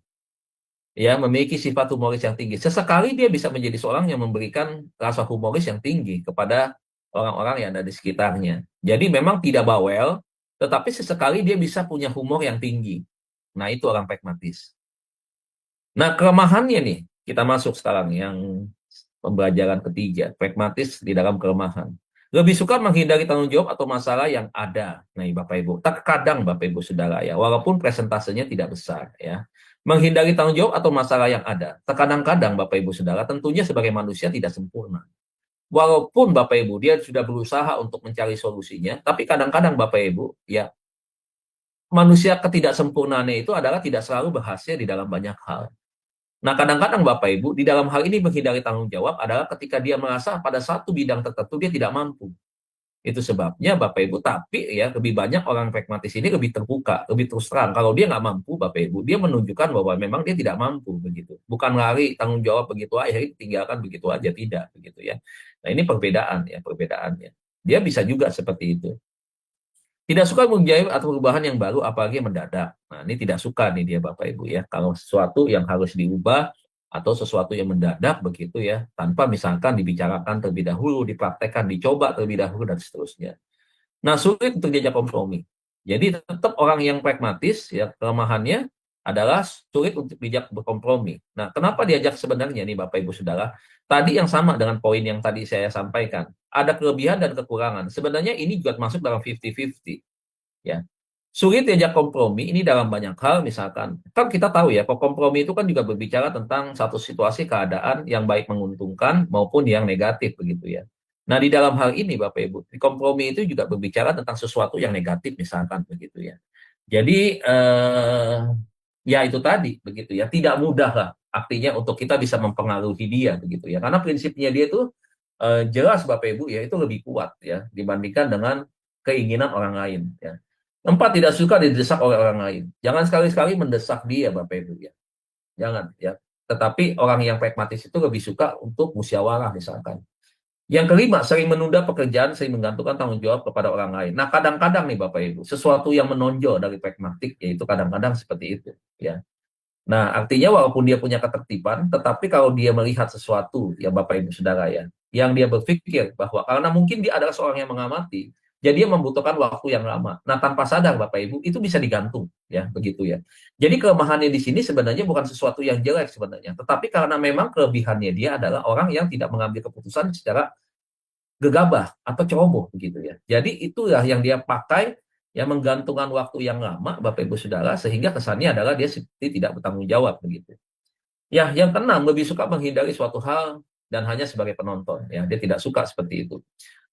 Ya, memiliki sifat humoris yang tinggi. Sesekali dia bisa menjadi seorang yang memberikan rasa humoris yang tinggi kepada orang-orang yang ada di sekitarnya. Jadi memang tidak bawel, tetapi sesekali dia bisa punya humor yang tinggi. Nah, itu orang pragmatis. Nah, kelemahannya nih, kita masuk sekarang yang pembelajaran ketiga, pragmatis di dalam kelemahan. Lebih suka menghindari tanggung jawab atau masalah yang ada. Nah, Bapak Ibu, terkadang Bapak Ibu Saudara ya, walaupun presentasenya tidak besar ya, menghindari tanggung jawab atau masalah yang ada. Terkadang-kadang Bapak Ibu Saudara tentunya sebagai manusia tidak sempurna. Walaupun Bapak Ibu dia sudah berusaha untuk mencari solusinya, tapi kadang-kadang Bapak Ibu ya, manusia ketidaksempurnaannya itu adalah tidak selalu berhasil di dalam banyak hal. Nah, kadang-kadang Bapak Ibu, di dalam hal ini menghindari tanggung jawab adalah ketika dia merasa pada satu bidang tertentu dia tidak mampu. Itu sebabnya Bapak Ibu, tapi ya lebih banyak orang pragmatis ini lebih terbuka, lebih terus terang. Kalau dia nggak mampu, Bapak Ibu, dia menunjukkan bahwa memang dia tidak mampu, begitu. Bukan lari tanggung jawab begitu aja, tinggalkan begitu aja, tidak, begitu ya. Nah, ini perbedaan ya, perbedaannya. Dia bisa juga seperti itu. Tidak suka menjahit atau perubahan yang baru, apalagi mendadak. Nah, ini tidak suka nih dia Bapak Ibu ya. Kalau sesuatu yang harus diubah atau sesuatu yang mendadak begitu ya, tanpa misalkan dibicarakan terlebih dahulu, dipraktekkan, dicoba terlebih dahulu dan seterusnya. Nah, sulit untuk diajak kompromi. Jadi tetap orang yang pragmatis ya, kelemahannya adalah sulit untuk diajak berkompromi. Nah, kenapa diajak sebenarnya nih Bapak Ibu Saudara? Tadi yang sama dengan poin yang tadi saya sampaikan. Ada kelebihan dan kekurangan. Sebenarnya ini juga masuk dalam 50-50. Ya. Sulit diajak kompromi ini dalam banyak hal, misalkan. Kan kita tahu ya, kompromi itu kan juga berbicara tentang satu situasi keadaan yang baik menguntungkan maupun yang negatif begitu ya. Nah, di dalam hal ini Bapak Ibu, kompromi itu juga berbicara tentang sesuatu yang negatif misalkan begitu ya. Jadi ya itu tadi begitu ya, tidak mudah lah artinya untuk kita bisa mempengaruhi dia begitu ya. Karena prinsipnya dia itu jelas Bapak Ibu ya itu lebih kuat ya dibandingkan dengan keinginan orang lain ya. 4, tidak suka didesak oleh orang lain. Jangan sekali-sekali mendesak dia Bapak Ibu ya. Jangan ya. Tetapi orang yang pragmatis itu lebih suka untuk musyawarah misalkan. Yang kelima, sering menunda pekerjaan, sering menggantungkan tanggung jawab kepada orang lain. Nah, kadang-kadang nih Bapak Ibu, sesuatu yang menonjol dari pragmatik yaitu kadang-kadang seperti itu ya. Nah, artinya walaupun dia punya ketertiban, tetapi kalau dia melihat sesuatu, ya Bapak Ibu Saudara ya, yang dia berpikir bahwa karena mungkin dia adalah seorang yang mengamati, jadi dia membutuhkan waktu yang lama. Nah, tanpa sadar Bapak Ibu, itu bisa digantung, ya, begitu ya. Jadi kelemahannya di sini sebenarnya bukan sesuatu yang jelek sebenarnya, tetapi karena memang kelebihannya dia adalah orang yang tidak mengambil keputusan secara gegabah atau ceroboh begitu ya. Jadi itulah yang dia pakai yang menggantungkan waktu yang lama Bapak Ibu Saudara sehingga kesannya adalah dia seperti tidak bertanggung jawab begitu. Ya, yang keenam lebih suka menghindari suatu hal dan hanya sebagai penonton ya. Dia tidak suka seperti itu.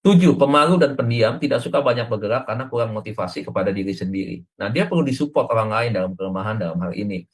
7, pemalu dan pendiam, tidak suka banyak bergerak karena kurang motivasi kepada diri sendiri. Nah, dia perlu disupport orang lain dalam kelemahan dalam hal ini.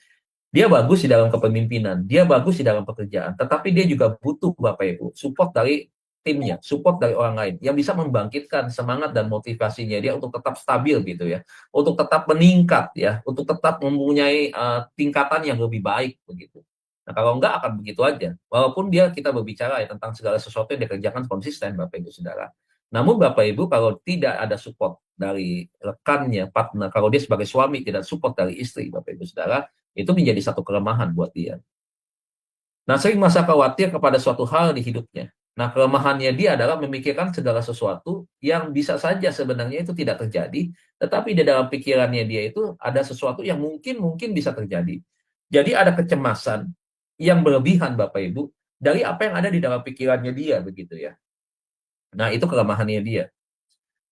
Dia bagus di dalam kepemimpinan, dia bagus di dalam pekerjaan, tetapi dia juga butuh Bapak Ibu, support dari timnya, support dari orang lain yang bisa membangkitkan semangat dan motivasinya dia untuk tetap stabil gitu ya, untuk tetap meningkat ya, untuk tetap mempunyai tingkatan yang lebih baik begitu. Nah, kalau enggak akan begitu aja. Walaupun kita berbicara ya tentang segala sesuatu yang dikerjakan konsisten Bapak Ibu Saudara. Namun Bapak Ibu kalau tidak ada support dari rekannya, partner, kalau dia sebagai suami tidak support dari istri Bapak Ibu Saudara, itu menjadi satu kelemahan buat dia. Nah, sering merasa khawatir kepada suatu hal di hidupnya. Nah, kelemahannya dia adalah memikirkan segala sesuatu yang bisa saja sebenarnya itu tidak terjadi, tetapi di dalam pikirannya dia itu ada sesuatu yang mungkin bisa terjadi. Jadi ada kecemasan yang berlebihan Bapak Ibu dari apa yang ada di dalam pikirannya dia begitu ya. Nah, itu kelemahannya dia.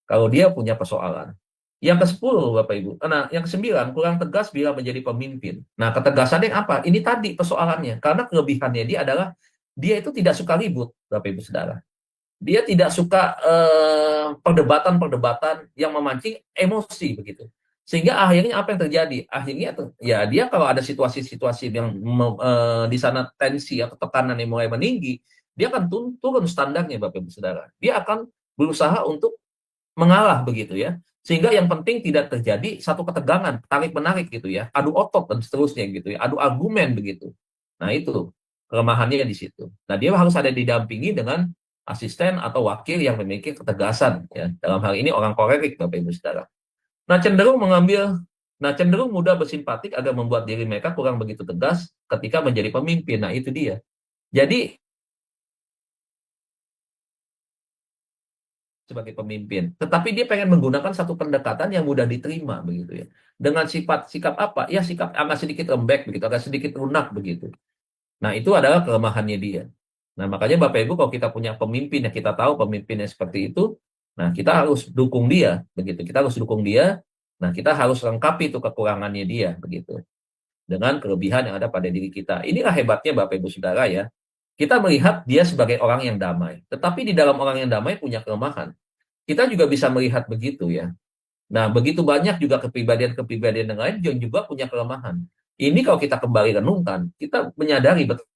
Kalau dia punya persoalan. Yang ke-10 Bapak Ibu. Nah, yang ke-9 kurang tegas bila menjadi pemimpin. Nah, ketegasannya apa? Ini tadi persoalannya. Karena kelebihannya dia adalah dia itu tidak suka ribut, Bapak Ibu Saudara. Dia tidak suka perdebatan-perdebatan yang memancing emosi begitu. Sehingga akhirnya apa yang terjadi? Akhirnya ya dia kalau ada situasi-situasi yang di sana tensi atau tekanan yang mulai meninggi, dia akan turun standarnya Bapak Ibu Saudara. Dia akan berusaha untuk mengalah begitu ya. Sehingga yang penting tidak terjadi satu ketegangan, tarik-menarik gitu ya, adu otot dan seterusnya gitu ya, adu argumen begitu. Nah, itu kelemahannya di situ. Nah, dia harus ada didampingi dengan asisten atau wakil yang memiliki ketegasan ya. Dalam hal ini orang kolerik Bapak Ibu Saudara. Nah, cenderung mudah bersimpatik agar membuat diri mereka kurang begitu tegas ketika menjadi pemimpin. Nah, itu dia. Jadi sebagai pemimpin. Tetapi dia pengen menggunakan satu pendekatan yang mudah diterima begitu ya. Dengan sikap apa? Ya sikap agak sedikit lembek begitu, agak sedikit lunak begitu. Nah, itu adalah kelemahannya dia. Nah, makanya Bapak Ibu kalau kita punya pemimpin yang kita tahu pemimpinnya seperti itu, nah kita harus dukung dia begitu. Kita harus dukung dia. Nah, kita harus lengkapi itu kekurangannya dia begitu. Dengan kelebihan yang ada pada diri kita. Inilah hebatnya Bapak Ibu Saudara ya. Kita melihat dia sebagai orang yang damai. Tetapi di dalam orang yang damai punya kelemahan. Kita juga bisa melihat begitu ya. Nah, begitu banyak juga kepribadian-kepribadian yang lain yang juga punya kelemahan. Ini kalau kita kembali renungkan, kita menyadari betul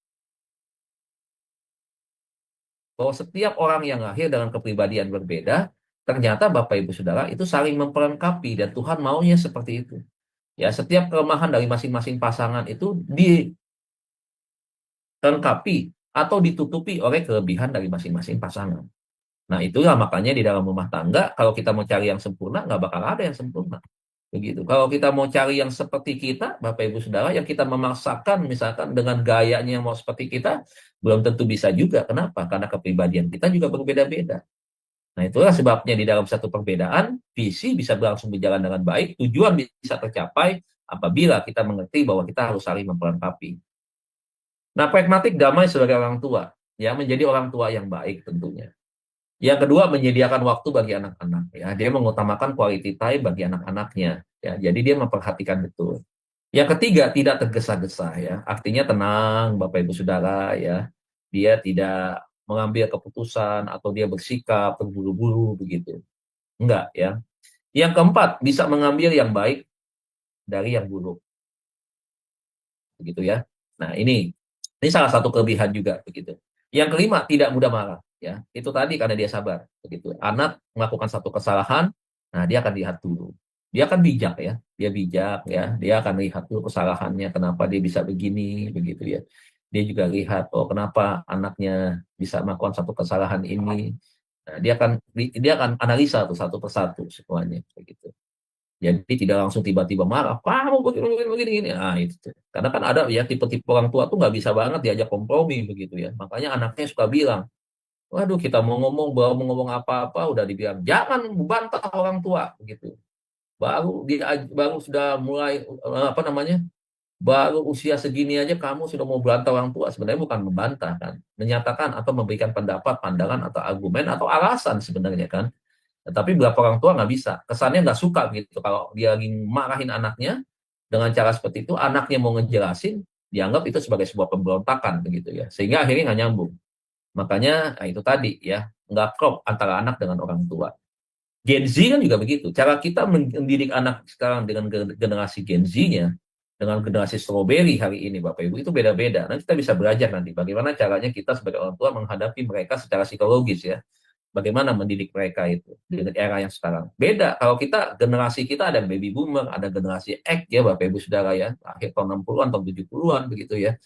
bahwa setiap orang yang lahir dengan kepribadian berbeda, ternyata Bapak Ibu Saudara itu saling memperlengkapi dan Tuhan maunya seperti itu. Ya, setiap kelemahan dari masing-masing pasangan itu dilengkapi atau ditutupi oleh kelebihan dari masing-masing pasangan. Nah, itulah makanya di dalam rumah tangga, kalau kita mau cari yang sempurna, nggak bakal ada yang sempurna. Begitu. Kalau kita mau cari yang seperti kita, Bapak Ibu Saudara, yang kita memaksakan misalkan dengan gayanya yang mau seperti kita, belum tentu bisa juga. Kenapa? Karena kepribadian kita juga berbeda-beda. Nah, itulah sebabnya di dalam satu perbedaan, visi bisa berlangsung berjalan dengan baik, tujuan bisa tercapai apabila kita mengerti bahwa kita harus saling memperlengkapi. Nah, pragmatik damai sebagai orang tua, ya menjadi orang tua yang baik tentunya. Yang kedua, menyediakan waktu bagi anak-anak. Ya, dia mengutamakan quality time bagi anak-anaknya. Ya, jadi dia memperhatikan betul. Yang ketiga, tidak tergesa-gesa. Ya, artinya tenang, Bapak Ibu Saudara. Ya, dia tidak mengambil keputusan atau dia bersikap terburu-buru begitu. Enggak, ya. Yang keempat, bisa mengambil yang baik dari yang buruk. Begitu ya. Nah, ini salah satu kelebihan juga begitu. Yang kelima, tidak mudah marah. ya. Itu tadi karena dia sabar, begitu. Anak melakukan satu kesalahan, nah dia akan lihat dulu. Dia akan bijak ya, dia bijak ya, dia akan lihat dulu kesalahannya, kenapa dia bisa begini, begitu ya. Dia juga lihat, oh kenapa anaknya bisa melakukan satu kesalahan ini. Nah, dia akan analisa tuh satu persatu semuanya, begitu. Jadi tidak langsung tiba-tiba marah, kamu begini, begini, begini, gini. Nah, itu tuh. Karena kan ada ya tipe-tipe orang tua tuh nggak bisa banget diajak kompromi begitu ya. Makanya anaknya suka bilang, waduh kita mau ngomong apa-apa udah dibilang jangan membantah orang tua begitu. Baru sudah mulai apa namanya? Baru usia segini aja kamu sudah mau bantah orang tua. Sebenarnya bukan membantah kan, menyatakan atau memberikan pendapat, pandangan atau argumen atau alasan sebenarnya kan. Tetapi beberapa orang tua nggak bisa, kesannya nggak suka gitu kalau dia lagi marahin anaknya dengan cara seperti itu, anaknya mau ngejelasin, dianggap itu sebagai sebuah pemberontakan begitu ya, sehingga akhirnya nggak nyambung. Makanya nah itu tadi ya, nggak klop antara anak dengan orang tua. Gen Z kan juga begitu. Cara kita mendidik anak sekarang dengan generasi Gen Z-nya, dengan generasi strawberry hari ini Bapak Ibu, itu beda-beda. Nanti kita bisa belajar nanti bagaimana caranya kita sebagai orang tua menghadapi mereka secara psikologis ya. Bagaimana mendidik mereka itu dengan era yang sekarang. Beda kalau kita, generasi kita ada baby boomer, ada generasi X ya Bapak Ibu Saudara ya, akhir tahun 60-an tahun 70-an begitu ya.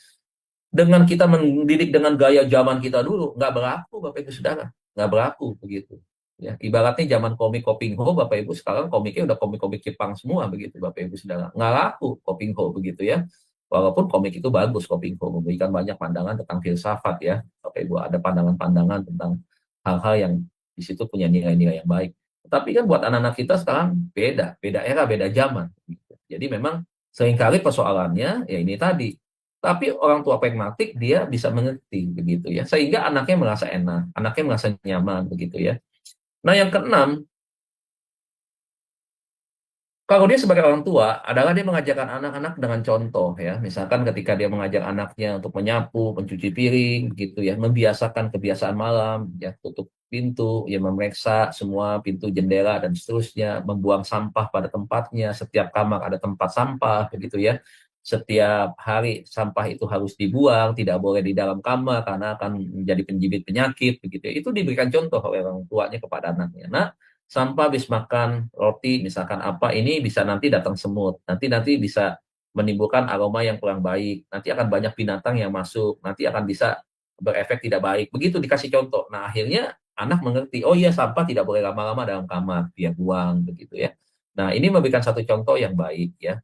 Dengan kita mendidik dengan gaya zaman kita dulu, nggak berlaku Bapak Ibu Saudara, nggak berlaku begitu. Ya, ibaratnya zaman komik Kopingho, Bapak Ibu sekarang komiknya udah komik-komik Jepang semua begitu Bapak Ibu Saudara. Nggak laku Kopingho begitu ya. Walaupun komik itu bagus Kopingho, memberikan banyak pandangan tentang filsafat ya. Bapak Ibu ada pandangan-pandangan tentang hal-hal yang di situ punya nilai-nilai yang baik. Tapi kan buat anak-anak kita sekarang beda, beda era, beda zaman. Gitu. Jadi memang seringkali persoalannya ya ini tadi. Tapi orang tua pragmatik dia bisa mengerti begitu ya, sehingga anaknya merasa enak, anaknya merasa nyaman begitu ya. Nah yang keenam, kalau dia sebagai orang tua adalah dia mengajarkan anak-anak dengan contoh ya. Misalkan ketika dia mengajak anaknya untuk menyapu, mencuci piring gitu ya, membiasakan kebiasaan malam, ya tutup pintu, ya memeriksa semua pintu jendela dan seterusnya, membuang sampah pada tempatnya, setiap kamar ada tempat sampah begitu ya. Setiap hari sampah itu harus dibuang, tidak boleh di dalam kamar karena akan menjadi penjibit penyakit begitu ya. Itu diberikan contoh oleh orang tuanya kepada anaknya. Nah, sampah habis makan roti misalkan apa ini bisa nanti datang semut, nanti bisa menimbulkan aroma yang kurang baik, nanti akan banyak binatang yang masuk, nanti akan bisa berefek tidak baik, begitu dikasih contoh. Nah akhirnya anak mengerti, oh iya sampah tidak boleh lama-lama dalam kamar, dia buang begitu ya. Nah ini memberikan satu contoh yang baik ya.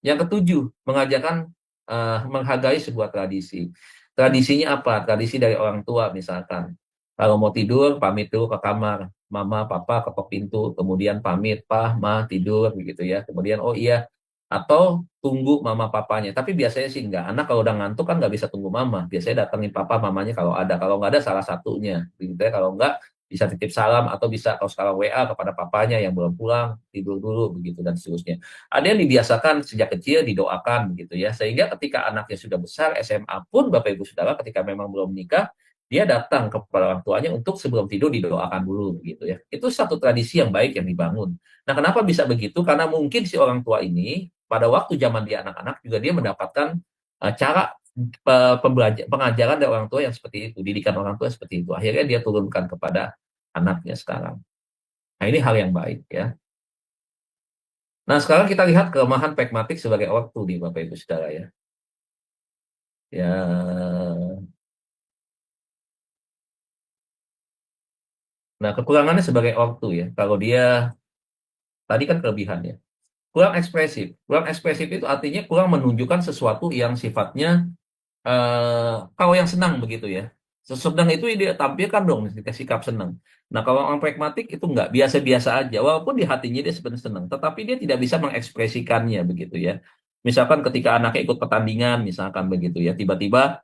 Yang ketujuh, mengajarkan menghargai sebuah tradisi. Tradisinya apa? Tradisi dari orang tua misalkan. Kalau mau tidur, pamit dulu ke kamar. Mama, papa ketok pintu, kemudian pamit, pa, ma, tidur, begitu ya. Kemudian, oh iya, atau tunggu mama papanya. Tapi biasanya sih enggak. Anak kalau udah ngantuk kan nggak bisa tunggu mama. Biasanya datengin papa, mamanya kalau ada. Kalau nggak ada, salah satunya. Gitu ya. Kalau nggak, bisa titip salam, atau bisa kalau sekarang WA kepada papanya yang belum pulang, tidur dulu, begitu, dan seterusnya. Ada yang dibiasakan sejak kecil didoakan begitu ya, sehingga ketika anaknya sudah besar SMA pun Bapak Ibu Saudara ketika memang belum menikah, dia datang kepada orang tuanya untuk sebelum tidur didoakan dulu begitu ya. Itu satu tradisi yang baik yang dibangun. Nah, kenapa bisa begitu? Karena mungkin si orang tua ini pada waktu zaman dia anak-anak juga dia mendapatkan cara pengajaran dari orang tua yang seperti itu, didikan orang tua seperti itu. Akhirnya dia turunkan kepada anaknya sekarang. Nah, ini hal yang baik ya. Nah, sekarang kita lihat kelemahan pragmatik sebagai ortu nih Bapak Ibu Saudara ya. Ya, nah kekurangannya sebagai ortu ya. Kalau dia tadi kan kelebihannya. Kurang ekspresif. Kurang ekspresif itu artinya kurang menunjukkan sesuatu yang sifatnya kalau yang senang begitu ya. Sedang itu dia tampilkan dong sikap senang. Nah, kalau orang pragmatik itu enggak, biasa-biasa aja. Walaupun di hatinya dia sebenarnya senang, tetapi dia tidak bisa mengekspresikannya begitu ya. Misalkan ketika anaknya ikut pertandingan, misalkan begitu ya, tiba-tiba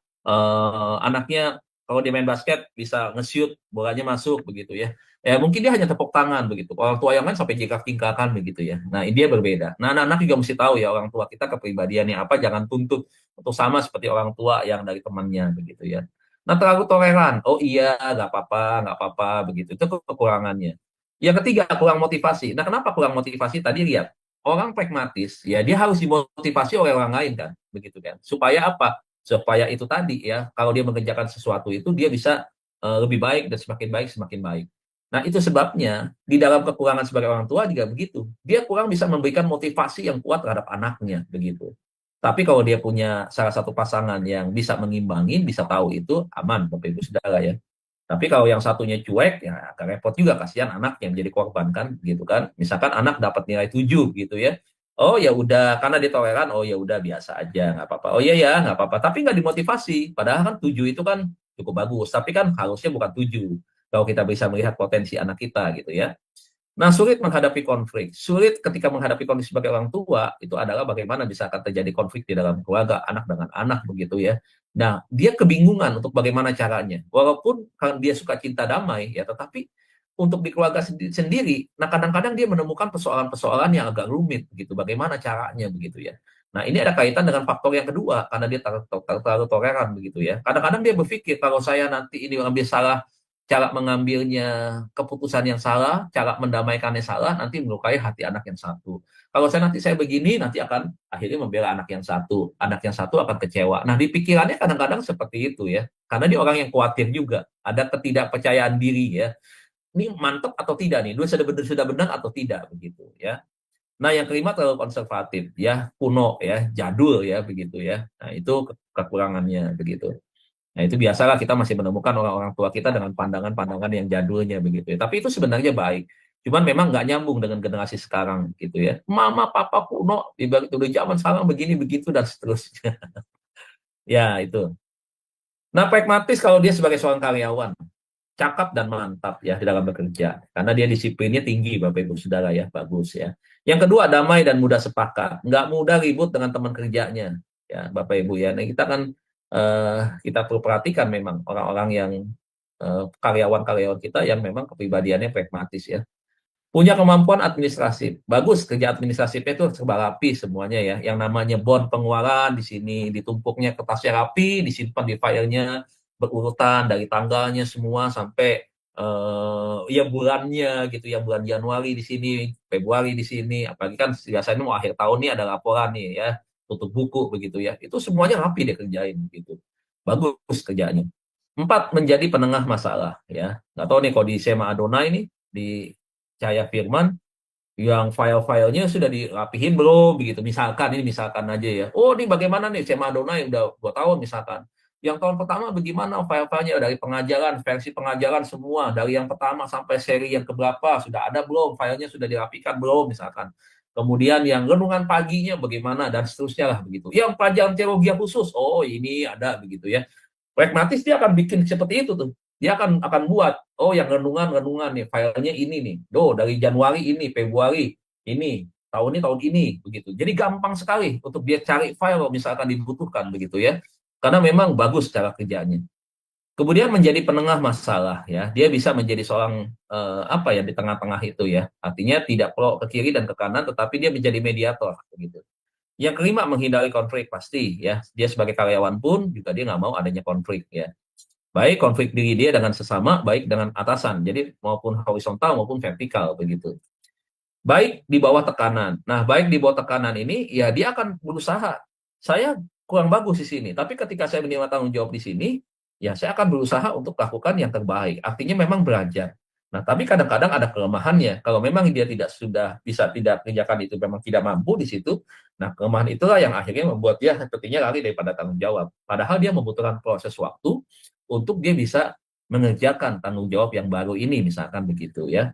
anaknya kalau dia main basket bisa nge-shoot, bolanya masuk begitu ya. Ya mungkin dia hanya tepuk tangan begitu. Orang tua yang lain sampai jingkrak-jingkrakan begitu ya. Nah, ini dia berbeda. Nah, anak-anak juga mesti tahu ya orang tua kita kepribadiannya apa, jangan tuntut untuk sama seperti orang tua yang dari temannya begitu ya. Nah terlalu toleran, oh iya nggak apa-apa begitu, itu kekurangannya. Yang ketiga kurang motivasi. Nah kenapa kurang motivasi? Tadi lihat orang pragmatis ya dia harus dimotivasi oleh orang lain kan, begitu kan? Supaya apa? Supaya itu tadi ya kalau dia mengerjakan sesuatu itu dia bisa lebih baik dan semakin baik semakin baik. Nah, itu sebabnya di dalam kekurangan sebagai orang tua juga begitu. Dia kurang bisa memberikan motivasi yang kuat terhadap anaknya begitu. Tapi kalau dia punya salah satu pasangan yang bisa mengimbangi, bisa tahu itu aman Bapak Ibu Saudara ya. Tapi kalau yang satunya cuek, ya agak repot juga, kasihan anak yang menjadi korban kan, gitu kan. Misalkan anak dapat nilai 7 gitu ya. Oh ya udah, karena dia toleran, oh ya udah biasa aja, nggak apa-apa. Oh iya ya, nggak apa-apa. Tapi nggak dimotivasi. Padahal kan 7 itu kan cukup bagus. Tapi kan harusnya bukan 7. Kalau kita bisa melihat potensi anak kita gitu ya. Nah, sulit menghadapi konflik. Sulit ketika menghadapi konflik sebagai orang tua, itu adalah bagaimana bisa akan terjadi konflik di dalam keluarga, anak dengan anak begitu ya. Nah, dia kebingungan untuk bagaimana caranya. Walaupun kan dia suka cinta damai ya, tetapi untuk di keluarga sendiri, nah kadang-kadang dia menemukan persoalan-persoalan yang agak rumit begitu. Bagaimana caranya begitu ya. Nah, ini ada kaitan dengan faktor yang kedua, karena dia terlalu toleran begitu ya. Kadang-kadang dia berpikir kalau saya nanti ini ambil salah, cara mengambilnya keputusan yang salah, cara mendamaikannya salah, nanti melukai hati anak yang satu. Kalau saya begini, nanti akan akhirnya membela anak yang satu akan kecewa. Nah, di pikirannya kadang-kadang seperti itu ya, karena dia orang yang khawatir juga, ada ketidakpercayaan diri ya. Ini mantap atau tidak nih, dia sudah benar atau tidak begitu ya. Nah, yang kelima terlalu konservatif ya, kuno ya, jadul ya begitu ya. Nah, itu kekurangannya begitu. Nah, itu biasalah kita masih menemukan orang-orang tua kita dengan pandangan-pandangan yang jadulnya begitu ya. Tapi itu sebenarnya baik. Cuman memang nggak nyambung dengan generasi sekarang gitu ya. Mama, papa kuno, ibarat udah zaman sekarang begini begitu dan seterusnya. Ya, itu. Nah, pragmatis kalau dia sebagai seorang karyawan, cakap dan mantap ya di dalam bekerja. Karena dia disiplinnya tinggi, Bapak Ibu Saudara ya, bagus ya. Yang kedua, damai dan mudah sepakat. Nggak mudah ribut dengan teman kerjanya, ya Bapak Ibu ya. Nah, kita kan kita perlu perhatikan memang orang-orang yang karyawan-karyawan kita yang memang kepribadiannya pragmatis ya. Punya kemampuan administrasi. Bagus, kerja administrasinya itu serba rapi semuanya ya. Yang namanya bond pengeluaran di sini, ditumpuknya kertasnya rapi, disimpan di filenya, berurutan dari tanggalnya semua sampai ya bulannya gitu ya, bulan Januari di sini, Februari di sini, apalagi kan biasanya mau akhir tahun nih ada laporan nih ya, tutup buku begitu ya. Itu semuanya rapi dia kerjain gitu. Bagus kerjanya. 4, menjadi penengah masalah ya. Nggak tahu nih kalau di SMA Adonai ini di Cahaya Firman yang file-filenya sudah dirapihin belum begitu, misalkan aja ya, oh ini bagaimana nih SMA Adonai udah 2 tahun misalkan, yang tahun pertama bagaimana file-filenya dari pengajaran, versi pengajaran semua dari yang pertama sampai seri yang keberapa sudah ada belum, filenya sudah dirapikan belum misalkan, kemudian yang renungan paginya bagaimana dan seterusnya lah begitu, yang pelajaran teologi khusus, oh ini ada begitu ya. Pragmatis dia akan bikin seperti itu tuh. Dia akan buat, oh yang renungan nih, filenya ini nih. Dari Januari ini, Februari ini, tahun ini begitu. Jadi gampang sekali untuk dia cari file misalkan dibutuhkan begitu ya. Karena memang bagus cara kerjanya. Kemudian menjadi penengah masalah ya. Dia bisa menjadi seorang apa ya di tengah-tengah itu ya. Artinya tidak pro ke kiri dan ke kanan, tetapi dia menjadi mediator begitu. Yang kelima, menghindari konflik pasti ya. Dia sebagai karyawan pun juga dia nggak mau adanya konflik ya. Baik konflik diri dia dengan sesama, baik dengan atasan. Jadi maupun horizontal maupun vertikal begitu. Baik di bawah tekanan. Nah, baik di bawah tekanan ini ya dia akan berusaha. Saya kurang bagus di sini, tapi ketika saya menerima tanggung jawab di sini, ya saya akan berusaha untuk lakukan yang terbaik. Artinya memang belajar. Nah, tapi kadang-kadang ada kelemahannya. Kalau memang dia tidak mengerjakan itu, memang tidak mampu di situ. Nah, kelemahan itulah yang akhirnya membuat dia sepertinya lari daripada tanggung jawab. Padahal dia membutuhkan proses waktu untuk dia bisa mengerjakan tanggung jawab yang baru ini, misalkan begitu ya.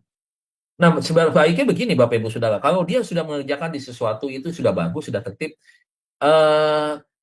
Nah, sebaiknya begini Bapak Ibu Saudara, kalau dia sudah mengerjakan di sesuatu itu sudah bagus, sudah tertib,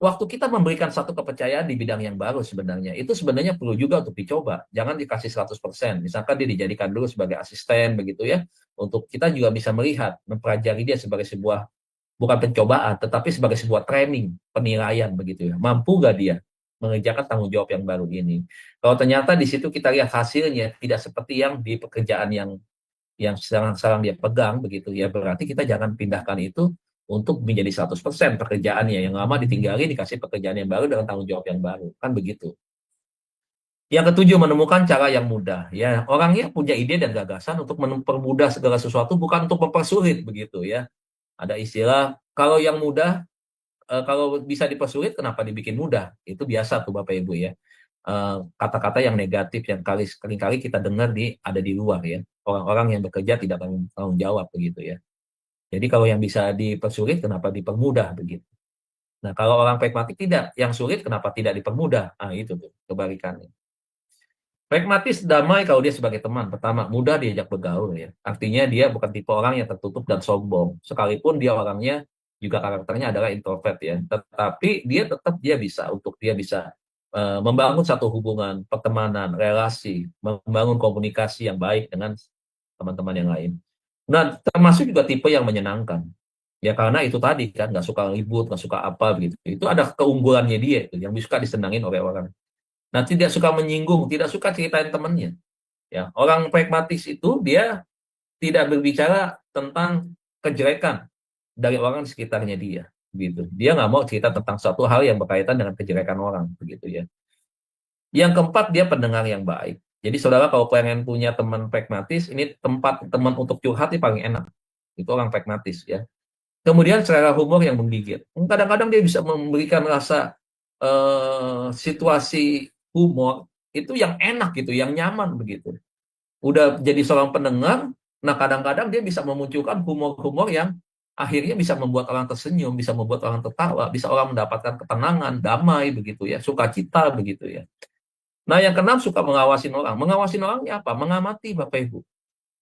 waktu kita memberikan satu kepercayaan di bidang yang baru sebenarnya, itu sebenarnya perlu juga untuk dicoba. Jangan dikasih 100%. Misalkan dia dijadikan dulu sebagai asisten begitu ya, untuk kita juga bisa melihat, mempelajari dia sebagai sebuah, bukan pencobaan, tetapi sebagai sebuah training, penilaian begitu ya. Mampu gak dia mengerjakan tanggung jawab yang baru ini? Kalau ternyata di situ kita lihat hasilnya tidak seperti yang di pekerjaan yang sekarang dia pegang begitu ya, berarti kita jangan pindahkan itu untuk menjadi 100% pekerjaannya, yang lama ditinggali dikasih pekerjaan yang baru dengan tanggung jawab yang baru, kan begitu. Yang ketujuh, menemukan cara yang mudah ya. Orangnya punya ide dan gagasan untuk mempermudah segala sesuatu, bukan untuk mempersulit begitu ya. Ada istilah kalau yang mudah, kalau bisa dipersulit kenapa dibikin mudah, itu biasa tuh Bapak Ibu ya. kata-kata yang negatif yang kali kita dengar ada di luar ya. Orang-orang yang bekerja tidak tanggung jawab begitu ya. Jadi kalau yang bisa dipersulit, kenapa dipermudah begitu? Nah, kalau orang pragmatik tidak, yang sulit kenapa tidak dipermudah? Nah, itu tuh kebalikannya. Pragmatis damai kalau dia sebagai teman. Pertama, mudah diajak bergaul ya. Artinya dia bukan tipe orang yang tertutup dan sombong. Sekalipun dia orangnya juga karakternya adalah introvert ya. Tetapi dia bisa membangun satu hubungan, pertemanan, relasi, membangun komunikasi yang baik dengan teman-teman yang lain. Nah, termasuk juga tipe yang menyenangkan. Ya karena itu tadi kan, nggak suka ribut, nggak suka apa begitu. Itu ada keunggulannya dia itu, yang suka disenangin oleh orang. Nah, tidak suka menyinggung, tidak suka ceritain temannya. Ya, orang pragmatis itu dia tidak berbicara tentang kejelekan dari orang di sekitarnya dia, gitu. Dia nggak mau cerita tentang suatu hal yang berkaitan dengan kejelekan orang, begitu ya. Yang keempat, dia pendengar yang baik. Jadi saudara kalau pengen punya teman pragmatis, ini teman untuk curhat ini paling enak. Itu orang pragmatis ya. Kemudian selera humor yang menggigit. Kadang-kadang dia bisa memberikan rasa situasi humor itu yang enak gitu, yang nyaman begitu. Udah jadi seorang pendengar, nah kadang-kadang dia bisa memunculkan humor-humor yang akhirnya bisa membuat orang tersenyum, bisa membuat orang tertawa, bisa orang mendapatkan ketenangan, damai begitu ya, sukacita begitu ya. Nah yang keenam suka mengawasin orang. Mengawasin orangnya apa? Mengamati Bapak Ibu.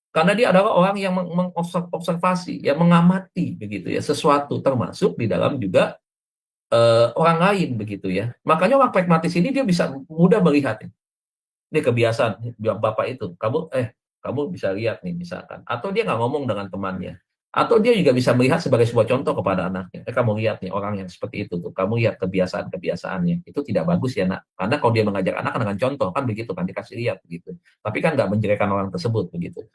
Karena dia adalah orang yang mengobservasi, yang mengamati begitu ya, sesuatu termasuk di dalam juga orang lain begitu ya. Makanya orang pragmatis ini dia bisa mudah melihat. Ini kebiasaan bapak itu. Kamu bisa lihat nih misalkan. Atau dia nggak ngomong dengan temannya. Atau dia juga bisa melihat sebagai sebuah contoh kepada anaknya. Kamu lihat nih orang yang seperti itu tuh. Kamu lihat kebiasaan-kebiasaannya. Itu tidak bagus ya nak. Karena kalau dia mengajak anak dengan contoh kan begitu kan dikasih lihat begitu. Tapi kan nggak menjelekan orang tersebut begitu.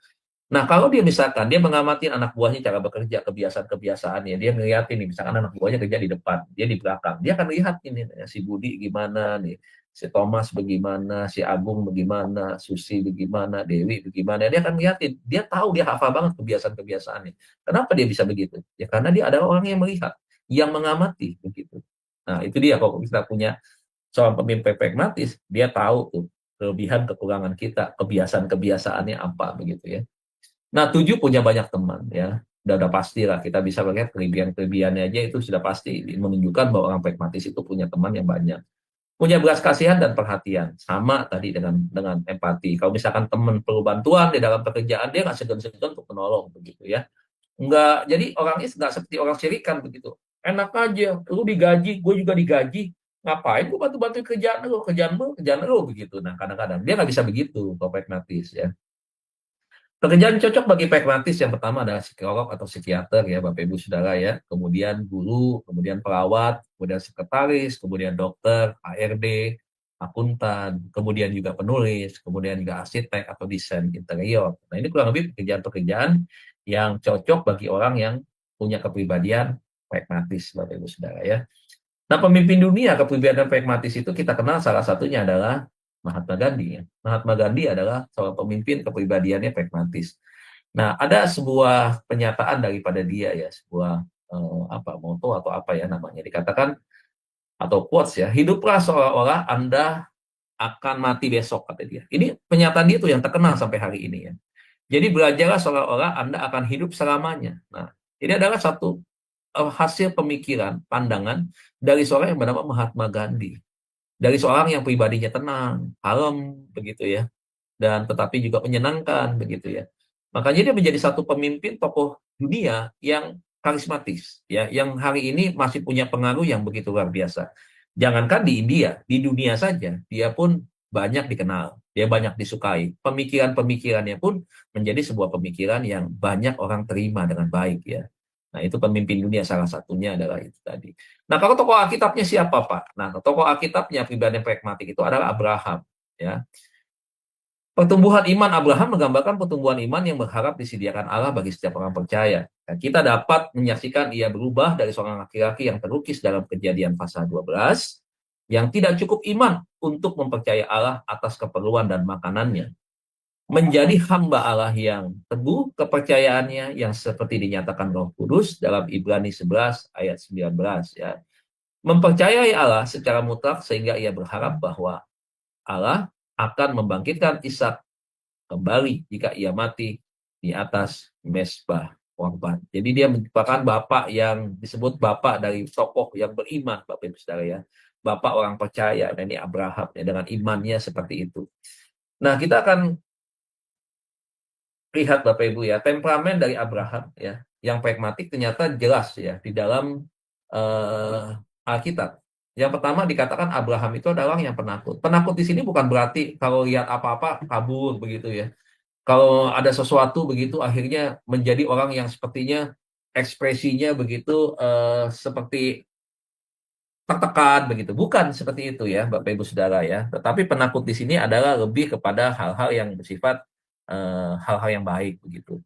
Nah, kalau dia misalkan dia mengamati anak buahnya cara bekerja, kebiasaan-kebiasaannya, dia ngeliatin nih, misalkan anak buahnya kerja di depan, dia di belakang, dia akan lihat ini si Budi gimana nih, si Thomas bagaimana, si Agung bagaimana, Susi bagaimana, Dewi bagaimana, dia akan lihatin, dia tahu, dia hafal banget kebiasaan-kebiasaannya. Kenapa dia bisa begitu? Ya karena dia adalah orang yang melihat, yang mengamati begitu. Nah, itu dia kalau kita punya seorang pemimpin pragmatis, dia tahu tuh kelebihan kekurangan kita, kebiasaan-kebiasaannya apa begitu ya. Nah, 7 punya banyak teman ya. Udah pasti lah kita bisa melihat kelebihan-kelebihannya aja itu sudah pasti menunjukkan bahwa orang pragmatis itu punya teman yang banyak. Punya belas kasihan dan perhatian. Sama tadi dengan empati. Kalau misalkan teman perlu bantuan di dalam pekerjaan, dia nggak segan-segan untuk menolong begitu ya. Enggak, jadi orangnya nggak seperti orang syirikan begitu. Enak aja, lu digaji, gue juga digaji. Ngapain gue bantu-bantu kerjaan lu begitu. Nah, kadang-kadang dia nggak bisa begitu kalau pragmatis ya. Pekerjaan cocok bagi pragmatis yang pertama adalah psikolog atau psikiater ya Bapak Ibu Saudara ya, kemudian guru, kemudian perawat, kemudian sekretaris, kemudian dokter, HRD, akuntan, kemudian juga penulis, kemudian juga arsitek atau desain interior. Nah ini kurang lebih pekerjaan-pekerjaan yang cocok bagi orang yang punya kepribadian pragmatis Bapak Ibu Saudara ya. Nah pemimpin dunia kepribadian pragmatis itu kita kenal salah satunya adalah Mahatma Gandhi ya. Mahatma Gandhi adalah seorang pemimpin kepribadiannya pragmatis. Nah, ada sebuah pernyataan daripada dia ya, sebuah moto atau apa ya namanya dikatakan atau quotes ya, hiduplah seolah-olah Anda akan mati besok kata dia. Ini pernyataan dia tuh yang terkenal sampai hari ini ya. Jadi belajarlah seolah-olah Anda akan hidup selamanya. Nah, ini adalah satu hasil pemikiran, pandangan dari seorang yang bernama Mahatma Gandhi. Dari seorang yang pribadinya tenang, kalem, begitu ya, dan tetapi juga menyenangkan, begitu ya. Makanya dia menjadi satu pemimpin tokoh dunia yang karismatis, ya, yang hari ini masih punya pengaruh yang begitu luar biasa. Jangankan di India, di dunia saja, dia pun banyak dikenal, dia banyak disukai. Pemikiran-pemikirannya pun menjadi sebuah pemikiran yang banyak orang terima dengan baik, ya. Nah, itu pemimpin dunia salah satunya adalah itu tadi. Nah, kalau tokoh Alkitabnya siapa, Pak? Nah, tokoh Alkitabnya pribadi yang pragmatik itu adalah Abraham, ya. Pertumbuhan iman Abraham menggambarkan pertumbuhan iman yang berharap disediakan Allah bagi setiap orang percaya. Dan kita dapat menyaksikan ia berubah dari seorang laki-laki yang terlukis dalam Kejadian pasal 12, yang tidak cukup iman untuk mempercayai Allah atas keperluan dan makanannya, menjadi hamba Allah yang teguh kepercayaannya yang seperti dinyatakan Roh Kudus dalam Ibrani 11 ayat 19 ya. Mempercayai Allah secara mutlak sehingga ia berharap bahwa Allah akan membangkitkan Ishak kembali jika ia mati di atas mezbah korban. Jadi dia merupakan bapak yang disebut bapak dari tokoh yang beriman, Bapak Ibu Saudara ya. Bapak orang percaya, dan ini Abraham ya, dengan imannya seperti itu. Nah, kita akan lihat Bapak Ibu ya, temperamen dari Abraham ya, yang pragmatik ternyata jelas ya di dalam Alkitab. Yang pertama dikatakan Abraham itu adalah yang penakut. Penakut di sini bukan berarti kalau lihat apa-apa kabur begitu ya. Kalau ada sesuatu begitu akhirnya menjadi orang yang sepertinya ekspresinya begitu seperti tertekan begitu. Bukan seperti itu ya Bapak Ibu Saudara ya. Tetapi penakut di sini adalah lebih kepada hal-hal yang bersifat hal-hal yang baik begitu.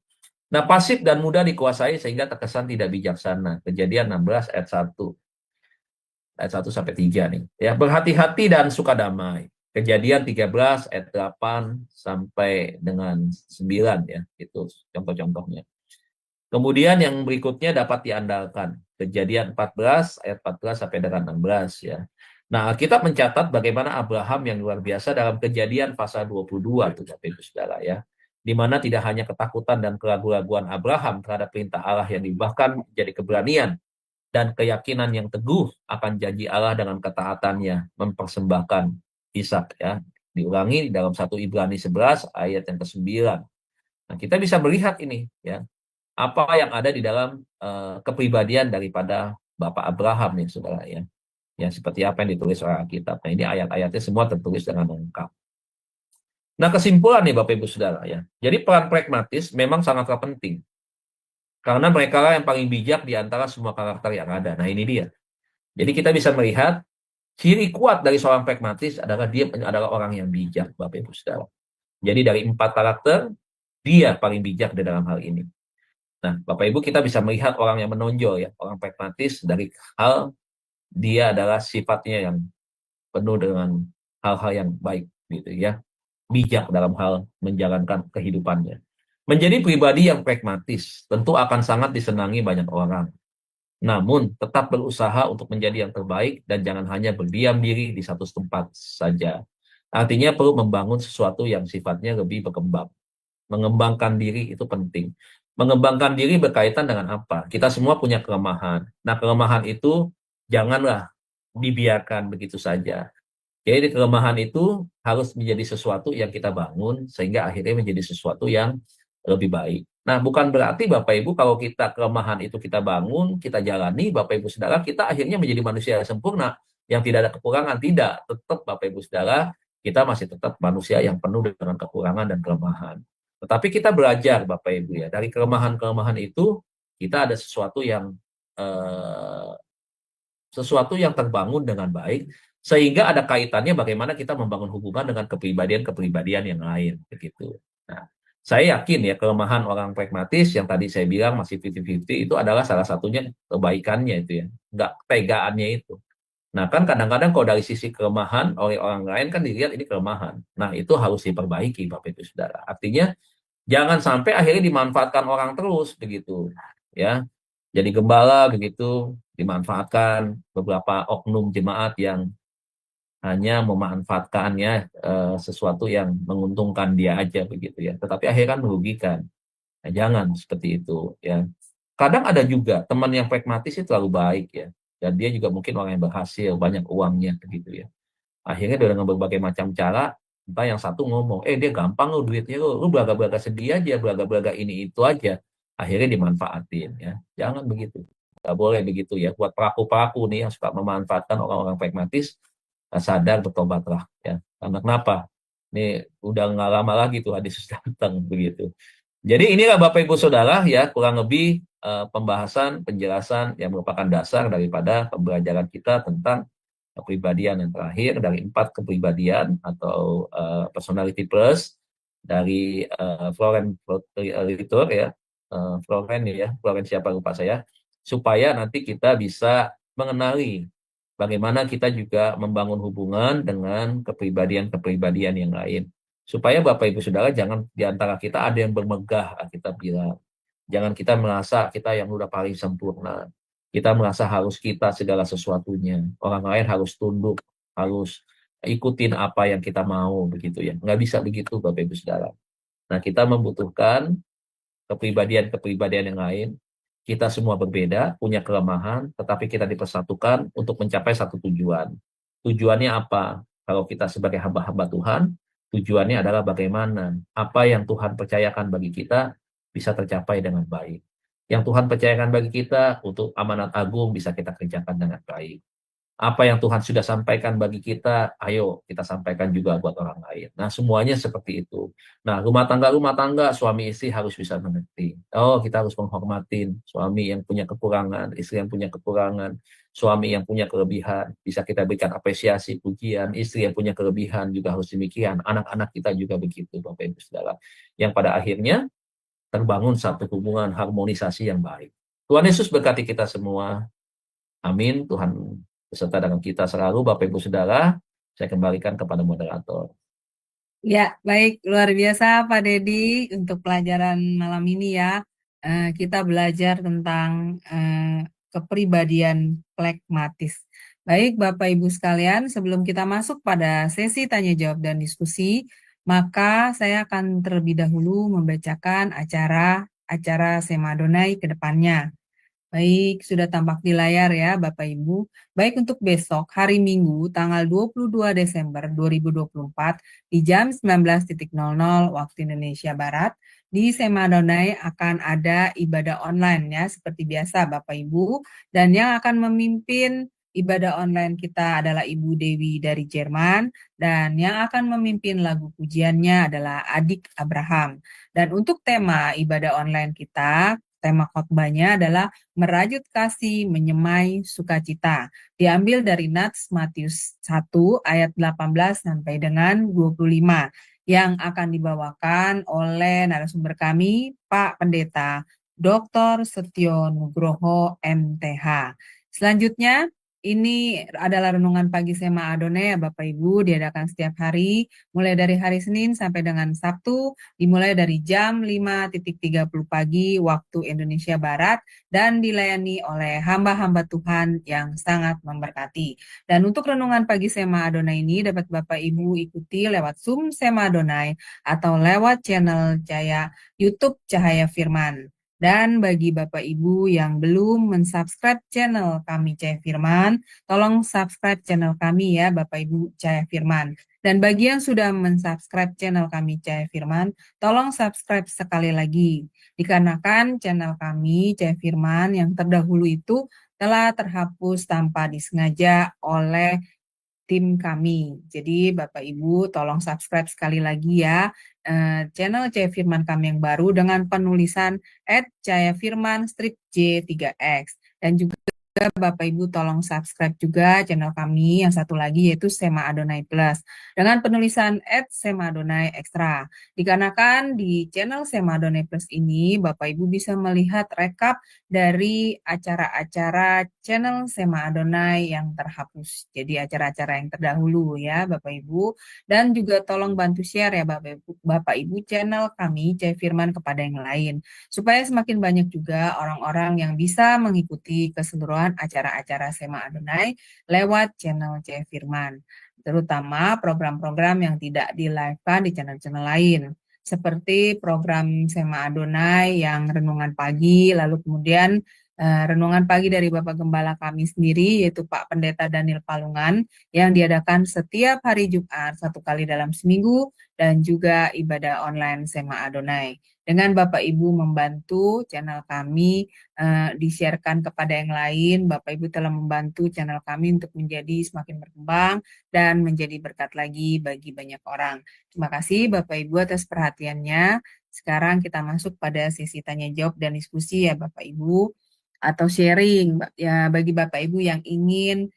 Nah, pasif dan mudah dikuasai sehingga terkesan tidak bijaksana. Kejadian 16 ayat 1. Ayat 1 sampai 3 nih. Ya, berhati-hati dan suka damai. Kejadian 13 ayat 8 sampai dengan 9 ya. Itu contoh-contohnya. Kemudian yang berikutnya dapat diandalkan. Kejadian 14 ayat 14 sampai dengan 16 ya. Nah, kita mencatat bagaimana Abraham yang luar biasa dalam Kejadian pasal 22 tuh Bapak Ibu Saudara ya. Di mana tidak hanya ketakutan dan keraguan-raguan Abraham terhadap perintah Allah yang bahkan jadi keberanian dan keyakinan yang teguh akan janji Allah dengan ketaatannya mempersembahkan Ishak ya. Diulangi dalam 1 Ibrani 11 ayat yang ke-9. Nah, kita bisa melihat ini ya, apa yang ada di dalam kepribadian daripada Bapak Abraham nih Saudara ya. Ya seperti apa yang ditulis oleh Alkitab. Nah, ini ayat-ayatnya semua tertulis dengan lengkap. Nah, kesimpulan nih Bapak Ibu Saudara ya. Jadi peran pragmatis memang sangatlah penting. Karena mereka lah yang paling bijak di antara semua karakter yang ada. Nah, ini dia. Jadi kita bisa melihat ciri kuat dari seorang pragmatis adalah dia adalah orang yang bijak, Bapak Ibu Saudara. Jadi dari 4 karakter, dia paling bijak di dalam hal ini. Nah, Bapak Ibu kita bisa melihat orang yang menonjol ya, orang pragmatis dari hal dia adalah sifatnya yang penuh dengan hal-hal yang baik gitu ya. Bijak dalam hal menjalankan kehidupannya. Menjadi pribadi yang pragmatis tentu akan sangat disenangi banyak orang. Namun, tetap berusaha untuk menjadi yang terbaik dan jangan hanya berdiam diri di satu tempat saja. Artinya perlu membangun sesuatu yang sifatnya lebih berkembang. Mengembangkan diri itu penting. Mengembangkan diri berkaitan dengan apa? Kita semua punya kelemahan. Nah, kelemahan itu janganlah dibiarkan begitu saja. Jadi kelemahan itu harus menjadi sesuatu yang kita bangun sehingga akhirnya menjadi sesuatu yang lebih baik. Nah, bukan berarti Bapak Ibu kalau kita kelemahan itu kita bangun, kita jalani, Bapak Ibu Saudara, kita akhirnya menjadi manusia yang sempurna, yang tidak ada kekurangan. Tidak, tetap Bapak Ibu Saudara, kita masih tetap manusia yang penuh dengan kekurangan dan kelemahan. Tetapi kita belajar Bapak Ibu ya, dari kelemahan-kelemahan itu kita ada sesuatu yang terbangun dengan baik, sehingga ada kaitannya bagaimana kita membangun hubungan dengan kepribadian-kepribadian yang lain begitu. Nah, saya yakin ya kelemahan orang pragmatis yang tadi saya bilang masih 50-50 itu adalah salah satunya kebaikannya itu ya, nggak tegaannya itu. Nah, kan kadang-kadang kalau dari sisi kelemahan oleh orang lain kan dilihat ini kelemahan. Nah, itu harus diperbaiki Bapak Ibu Saudara. Artinya jangan sampai akhirnya dimanfaatkan orang terus begitu ya. Jadi gembala begitu dimanfaatkan beberapa oknum jemaat yang hanya memanfaatkannya sesuatu yang menguntungkan dia aja begitu ya. Tetapi akhirnya kan merugikan. Nah, jangan seperti itu ya. Kadang ada juga teman yang pragmatis itu terlalu baik ya. Dan dia juga mungkin orang yang berhasil, banyak uangnya begitu ya. Akhirnya dengan berbagai macam cara, entah yang satu ngomong, dia gampang lo duitnya lo belaga-belaga sedih aja, belaga-belaga ini itu aja. Akhirnya dimanfaatin ya. Jangan begitu. Nggak boleh begitu ya. Buat pelaku-pelaku nih yang suka memanfaatkan orang-orang pragmatis, sadar bertobatlah ya. Karena kenapa? Ini udah nggak lama lagi tuh hadis datang begitu. Jadi inilah Bapak Ibu Saudara ya kurang lebih pembahasan, penjelasan yang merupakan dasar daripada pembelajaran kita tentang kepribadian yang terakhir dari 4 kepribadian atau personality plus dari Florence Litur ya, Florence siapa lupa saya, supaya nanti kita bisa mengenali bagaimana kita juga membangun hubungan dengan kepribadian-kepribadian yang lain. Supaya Bapak Ibu Saudara jangan diantara kita ada yang bermegah, kita bilang. Jangan kita merasa kita yang udah paling sempurna. Kita merasa harus kita segala sesuatunya. Orang lain harus tunduk, harus ikutin apa yang kita mau begitu ya. Nggak bisa begitu Bapak Ibu Saudara. Nah, kita membutuhkan kepribadian-kepribadian yang lain. Kita semua berbeda, punya kelemahan, tetapi kita dipersatukan untuk mencapai satu tujuan. Tujuannya apa? Kalau kita sebagai hamba-hamba Tuhan, tujuannya adalah bagaimana apa yang Tuhan percayakan bagi kita bisa tercapai dengan baik. Yang Tuhan percayakan bagi kita untuk amanat agung bisa kita kerjakan dengan baik. Apa yang Tuhan sudah sampaikan bagi kita, ayo kita sampaikan juga buat orang lain. Nah, semuanya seperti itu. Nah, rumah tangga, suami istri harus bisa mengerti. Oh, kita harus menghormatin suami yang punya kekurangan, istri yang punya kekurangan, suami yang punya kelebihan. Bisa kita berikan apresiasi, pujian, istri yang punya kelebihan juga harus demikian. Anak-anak kita juga begitu, Bapak Ibu Saudara. Yang pada akhirnya terbangun satu hubungan harmonisasi yang baik. Tuhan Yesus berkati kita semua. Amin. Tuhan beserta dengan kita selalu, Bapak Ibu Saudara. Saya kembalikan kepada moderator. Ya, baik. Luar biasa Pak Dedi untuk pelajaran malam ini ya. Kita belajar tentang kepribadian plekmatis. Baik Bapak Ibu sekalian, sebelum kita masuk pada sesi tanya jawab dan diskusi, maka saya akan terlebih dahulu membacakan acara Sema Adonai ke depannya. Baik, sudah tampak di layar ya Bapak Ibu. Baik untuk besok, hari Minggu, tanggal 22 Desember 2024, di jam 19.00 waktu Indonesia Barat, di Sema Adonai akan ada ibadah online ya, seperti biasa Bapak Ibu. Dan yang akan memimpin ibadah online kita adalah Ibu Dewi dari Jerman, dan yang akan memimpin lagu pujiannya adalah Adik Abraham. Dan untuk tema ibadah online kita, tema khotbahnya adalah merajut kasih, menyemai sukacita. Diambil dari Nats Matius 1 ayat 18 sampai dengan 25 yang akan dibawakan oleh narasumber kami, Pak Pendeta Dr. Setio Nugroho MTH. Selanjutnya, ini adalah renungan pagi Sema Adonai ya Bapak Ibu, diadakan setiap hari, mulai dari hari Senin sampai dengan Sabtu, dimulai dari jam 5.30 pagi waktu Indonesia Barat, dan dilayani oleh hamba-hamba Tuhan yang sangat memberkati. Dan untuk renungan pagi Sema Adonai ini dapat Bapak Ibu ikuti lewat Zoom Sema Adonai atau lewat channel YouTube Cahaya Firman. Dan bagi Bapak Ibu yang belum mensubscribe channel kami Cahaya Firman, tolong subscribe channel kami ya Bapak Ibu Cahaya Firman. Dan bagi yang sudah mensubscribe channel kami Cahaya Firman, tolong subscribe sekali lagi. Dikarenakan channel kami Cahaya Firman yang terdahulu itu telah terhapus tanpa disengaja oleh tim kami. Jadi Bapak Ibu tolong subscribe sekali lagi ya channel Cahaya Firman kami yang baru dengan penulisan @cahayafirman_J3X. Dan juga Bapak Ibu tolong subscribe juga channel kami yang satu lagi yaitu Sema Adonai Plus dengan penulisan @Sema Adonai Extra. Dikarenakan di channel Sema Adonai Plus ini Bapak Ibu bisa melihat rekap dari acara-acara channel Sema Adonai yang terhapus. Jadi acara-acara yang terdahulu ya Bapak Ibu. Dan juga tolong bantu share ya Bapak Ibu channel kami Cahaya Firman kepada yang lain. Supaya semakin banyak juga orang-orang yang bisa mengikuti keseluruhan acara-acara Sema Adonai lewat channel Cahaya Firman. Terutama program-program yang tidak di-live-kan di channel-channel lain. Seperti program Sema Adonai yang renungan pagi, lalu kemudian renungan pagi dari Bapak Gembala kami sendiri, yaitu Pak Pendeta Daniel Palungan, yang diadakan setiap hari Jumat, 1 kali dalam seminggu, dan juga ibadah online Sema Adonai. Dengan Bapak Ibu membantu channel kami di-sharekan kepada yang lain, Bapak Ibu telah membantu channel kami untuk menjadi semakin berkembang dan menjadi berkat lagi bagi banyak orang. Terima kasih Bapak Ibu atas perhatiannya. Sekarang kita masuk pada sesi tanya jawab dan diskusi ya Bapak Ibu, atau sharing ya bagi Bapak Ibu yang ingin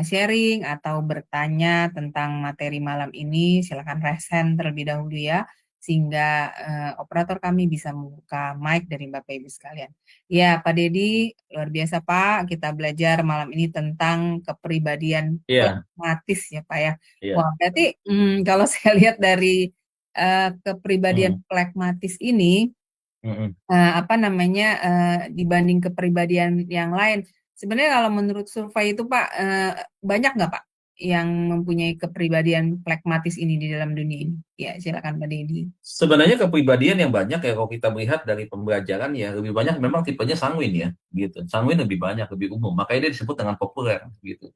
sharing atau bertanya tentang materi malam ini, silakan raise hand terlebih dahulu ya, sehingga operator kami bisa membuka mic dari Bapak Ibu sekalian. Ya, Pak Dedi, luar biasa Pak, kita belajar malam ini tentang kepribadian Iya, plekmatis ya Pak ya. iya. Wah, berarti kalau saya lihat dari kepribadian Mm, plekmatis ini, mm, dibanding kepribadian yang lain, sebenarnya kalau menurut survei itu Pak, banyak nggak Pak yang mempunyai kepribadian pragmatis ini di dalam dunia ini? Ya, silakan Pak Deddy. Sebenarnya kepribadian yang banyak ya kalau kita melihat dari pembelajaran ya lebih banyak memang tipenya sanguin ya gitu. Sanguin lebih banyak, lebih umum. Makanya dia disebut dengan populer gitu.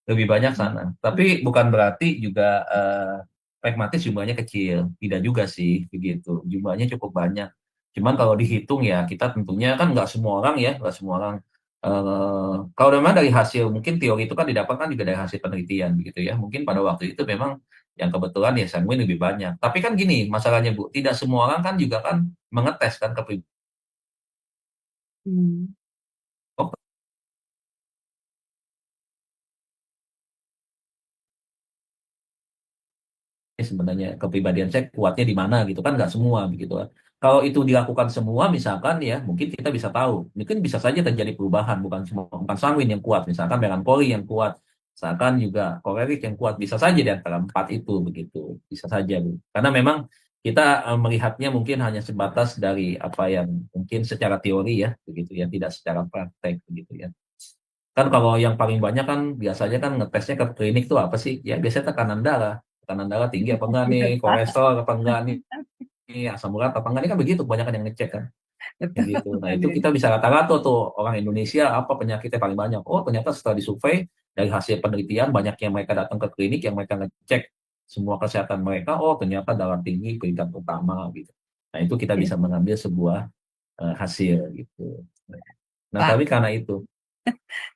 Lebih banyak sana. Tapi bukan berarti juga pragmatis jumlahnya kecil. Tidak juga sih begitu. Jumlahnya cukup banyak. Cuman kalau dihitung ya kita tentunya kan nggak semua orang ya, nggak semua orang. Kalau memang dari hasil mungkin teori itu kan didapatkan juga dari hasil penelitian begitu ya. Mungkin pada waktu itu memang yang kebetulan ya sanguin lebih banyak. Tapi kan gini masalahnya Bu, tidak semua orang kan juga kan mengetes kan kepribadian. Hmm. Sebenarnya kepribadian saya kuatnya di mana gitu kan nggak semua begitu kan. Kalau itu dilakukan semua misalkan ya mungkin kita bisa tahu mungkin bisa saja terjadi perubahan bukan sanguin yang kuat misalkan melankoli yang kuat misalkan juga kolerik yang kuat bisa saja di antara empat itu begitu bisa saja Bu. Karena memang kita melihatnya mungkin hanya sebatas dari apa yang mungkin secara teori ya begitu ya tidak secara praktek begitu ya. Kan kalau yang paling banyak kan biasanya kan ngetesnya ke klinik tuh apa sih? Ya biasanya tekanan darah tinggi apa enggak nih, kolesterol apa enggak nih, asam urat apa enggak nih kan begitu kebanyakan yang ngecek kan, Betul, begitu. Nah Pak itu Deddy. kita bisa rata-rata tuh orang Indonesia apa penyakitnya paling banyak. Oh ternyata setelah disurvei dari hasil penelitian banyak yang mereka datang ke klinik yang mereka ngecek semua kesehatan mereka, oh ternyata darah tinggi peringkat utama gitu. Nah itu kita Ya, bisa mengambil sebuah hasil gitu. Nah Pak, tapi karena itu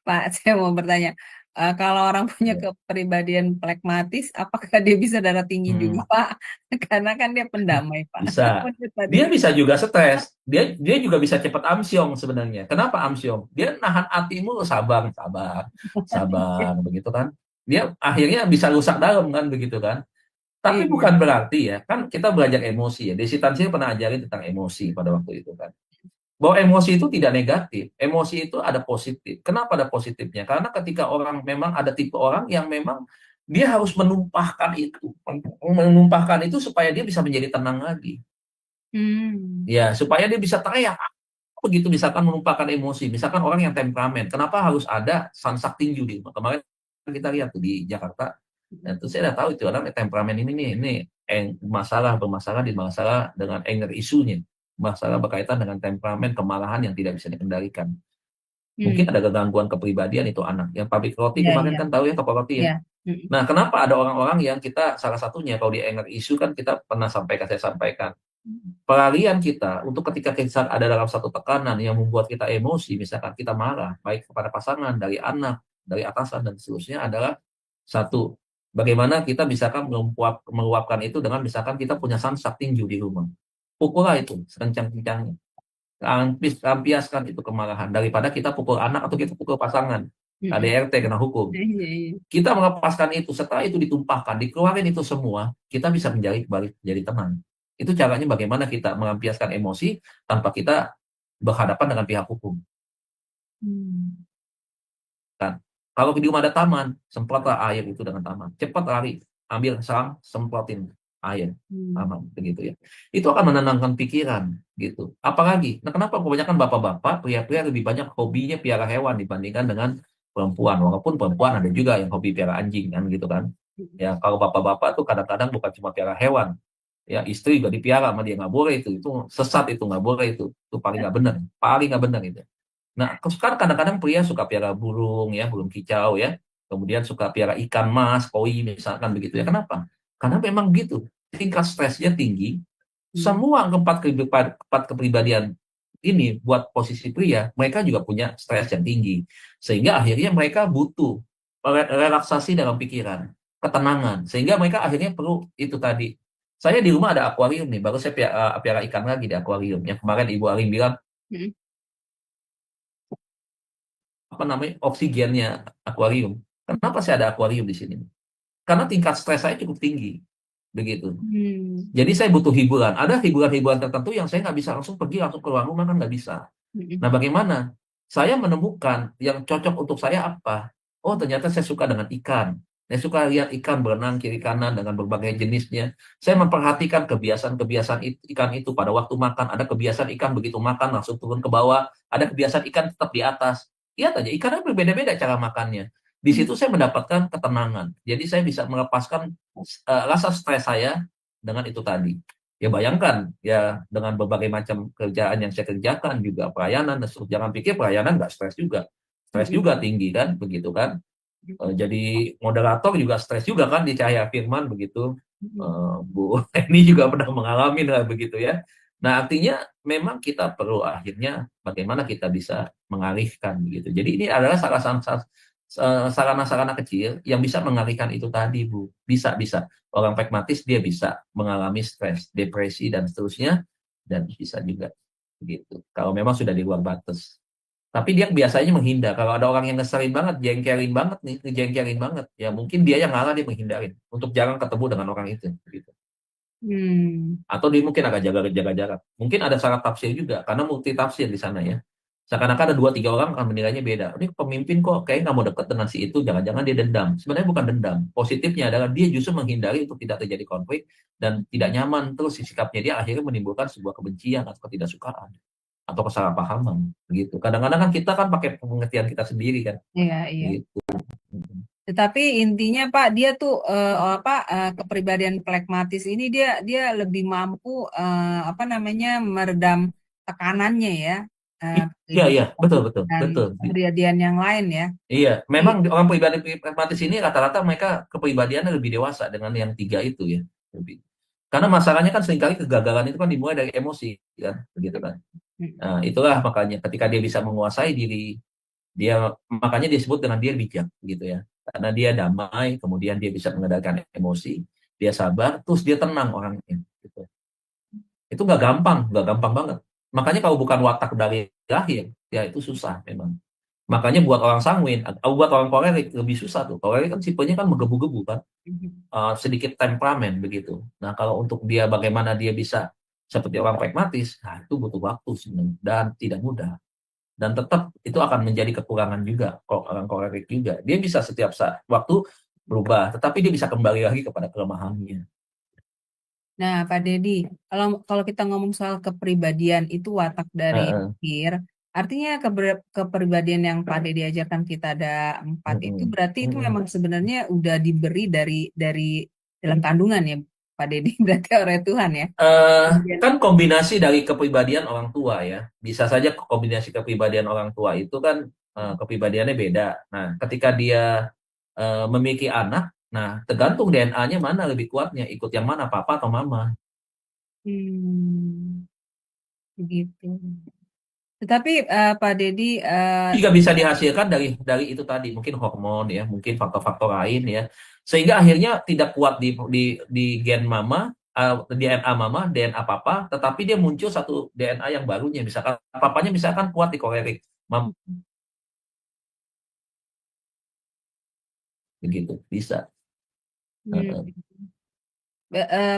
Pak, saya mau bertanya, kalau orang punya ya, kepribadian pragmatis, apakah dia bisa darah tinggi juga, hmm, Pak? Karena kan dia pendamai, Pak. bisa. Menurut Pak Dia Deddy. bisa juga stres. Dia juga bisa cepat amsyong sebenarnya. Kenapa amsyong? Dia nahan hatimu sabar, sabar, sabar begitu kan. Dia akhirnya bisa rusak dalam kan begitu kan. Tapi Iya. bukan berarti ya, kan kita belajar emosi ya. Desi Tansil pernah ajarin tentang emosi pada waktu itu kan. Bahwa emosi itu tidak negatif. Emosi itu ada positif. Kenapa ada positifnya? Karena ketika orang memang ada tipe orang yang memang dia harus menumpahkan itu supaya dia bisa menjadi tenang lagi. Hmm. Ya, supaya dia bisa teriak begitu misalkan menumpahkan emosi. Misalkan orang yang temperamen, kenapa harus ada sansak tinju di rumah? Kemarin kita lihat tuh di Jakarta, dan itu saya udah tahu itu orang temperamen ini bermasalah di masalah dengan anger isunya, masalah berkaitan dengan temperamen kemarahan yang tidak bisa dikendalikan. Mungkin Hmm. ada gangguan kepribadian itu anak. Yang pabrik roti Iya, kemarin iya, kan tahu ya toko roti ya. iya. Hmm. Nah, kenapa ada orang-orang yang kita salah satunya kalau di anger isu kan kita pernah saya sampaikan pelarian kita untuk ketika kita ada dalam satu tekanan yang membuat kita emosi, misalkan kita marah, baik kepada pasangan, dari anak, dari atasan, dan seterusnya adalah satu, bagaimana kita misalkan meluapkan itu dengan misalkan kita punya sansak tinju di rumah. Pukullah itu sekencang-kencangnya. Lampiaskan itu kemarahan daripada kita pukul anak atau kita pukul pasangan. Hmm. KDRT kena hukum. Iya, iya. Kita melepaskan itu, setelah itu ditumpahkan, dikeluarin itu semua, kita bisa menjadi balik jadi tenang. Itu caranya bagaimana kita melampiaskan emosi tanpa kita berhadapan dengan pihak hukum. Hmm. Kan? Kalau di rumah ada taman, semprotlah air itu dengan taman. Cepat lari, ambil selang, semprotin air. Hmm. Aman, begitu ya. Itu akan menenangkan pikiran, gitu. Apalagi, nah kenapa kebanyakan bapak-bapak, pria-pria lebih banyak hobinya piara hewan dibandingkan dengan perempuan. Walaupun perempuan ada juga yang hobi piara anjing, kan gitu kan. Ya, kalau bapak-bapak tuh kadang-kadang bukan cuma piara hewan, ya istri juga dipiara sama dia nggak boleh itu sesat itu nggak boleh itu paling nggak benar itu. Nah, sekarang kadang-kadang pria suka piara burung ya, burung kicau ya. Kemudian suka piara ikan mas, koi misalkan begitu ya. Kenapa? Karena memang gitu. Tingkat stresnya tinggi. Hmm. Semua keempat kepribadian ini buat posisi pria, mereka juga punya stres yang tinggi. Sehingga akhirnya mereka butuh relaksasi dalam pikiran, ketenangan. Sehingga mereka akhirnya perlu itu tadi. Saya di rumah ada akuarium nih, baru saya piara ikan lagi di akuarium. Yang kemarin Ibu Alim bilang, Hmm. apa namanya oksigennya akuarium. Kenapa saya ada akuarium di sini? Karena tingkat stres saya cukup tinggi, begitu. Hmm. Jadi saya butuh hiburan. Ada hiburan-hiburan tertentu yang saya nggak bisa langsung pergi langsung keluar rumah kan nggak bisa. Hmm. Nah bagaimana? Saya menemukan yang cocok untuk saya apa? Oh ternyata saya suka dengan ikan. Saya suka lihat ikan berenang kiri kanan dengan berbagai jenisnya. Saya memperhatikan kebiasaan-kebiasaan ikan itu pada waktu makan. Ada kebiasaan ikan begitu makan langsung turun ke bawah. Ada kebiasaan ikan tetap di atas. Lihat aja, ikannya berbeda-beda cara makannya. Di situ saya mendapatkan ketenangan. Jadi saya bisa melepaskan rasa stres saya dengan itu tadi. Ya bayangkan ya dengan berbagai macam kerjaan yang saya kerjakan juga pelayanan dan jangan pikir pelayanan nggak stres juga. Stres juga tinggi kan begitu kan. Jadi moderator juga stres juga kan di Cahaya Firman begitu. Bu ini juga pernah mengalami lah begitu ya. Nah artinya memang kita perlu akhirnya bagaimana kita bisa mengalihkan begitu. Jadi ini adalah sarana-sarana kecil yang bisa mengalihkan itu tadi Bu. Bisa. Orang pragmatis dia bisa mengalami stres, depresi dan seterusnya dan bisa juga begitu. Kalau memang sudah di luar batas. Tapi dia biasanya menghindar. Kalau ada orang yang ngeselin banget, ngejengkelin banget, ya mungkin dia yang ngalah dia menghindarin untuk jangan ketemu dengan orang itu gitu. Atau dia mungkin agak jaga jarak. Mungkin ada salah tafsir juga karena multi tafsir di sana ya. Seakan-akan ada 2-3 orang akan menilainya beda. Ini pemimpin kok kayak nggak mau dekat dengan si itu, jangan-jangan dia dendam. Sebenarnya bukan dendam. Positifnya adalah dia justru menghindari untuk tidak terjadi konflik dan tidak nyaman. Terus sikapnya dia akhirnya menimbulkan sebuah kebencian atau ketidaksukaan atau kesalahpahaman gitu. Kadang-kadang kan kita kan pakai pengertian kita sendiri kan. Iya. Gitu. Tetapi intinya Pak, dia tuh kepribadian pragmatis ini dia lebih mampu meredam tekanannya ya. Iya, betul. Dan kepribadian yang lain ya. Iya, memang orang pribadi pragmatis ini rata-rata mereka kepribadiannya lebih dewasa dengan yang 3 itu ya. Karena masalahnya kan seringkali kegagalan itu kan dimulai dari emosi kan, begitu kan. Nah, itulah makanya ketika dia bisa menguasai diri dia, makanya disebut dengan dia bijak gitu ya. Karena dia damai, kemudian dia bisa mengendalikan emosi, dia sabar, terus dia tenang orangnya gitu. Itu nggak gampang banget. Makanya kalau bukan watak dari lahir, ya itu susah memang. Makanya buat orang sanguin, buat orang kolerik lebih susah tuh. Kolerik kan tipenya kan menggebu-gebu kan, sedikit temperamen begitu. Nah kalau untuk dia bagaimana dia bisa seperti orang pragmatis, nah itu butuh waktu sebenarnya dan tidak mudah. Dan tetap itu akan menjadi kekurangan juga kalau orang kolerik juga. Dia bisa setiap saat waktu berubah, tetapi dia bisa kembali lagi kepada kelemahannya. Nah, Pak Dedi, kalau kita ngomong soal kepribadian itu watak dari lahir, artinya kepribadian yang Pak Dedi ajarkan kita ada 4 itu berarti itu memang sebenarnya udah diberi dari dalam kandungan ya, Pak Dedi, berarti oleh Tuhan ya. Kan kombinasi dari kepribadian orang tua ya. Bisa saja kombinasi kepribadian orang tua itu kan kepribadiannya beda. Nah, ketika dia memiliki anak, nah tergantung DNA-nya mana lebih kuatnya, ikut yang mana, papa atau mama. Begitu. Tetapi Pak Dedi, Juga bisa dihasilkan dari itu tadi, mungkin hormon ya, mungkin faktor-faktor lain ya, sehingga akhirnya tidak kuat di gen mama, DNA mama, DNA papa, tetapi dia muncul satu DNA yang barunya, misalkan papanya misalkan kuat di kolerik, begitu bisa.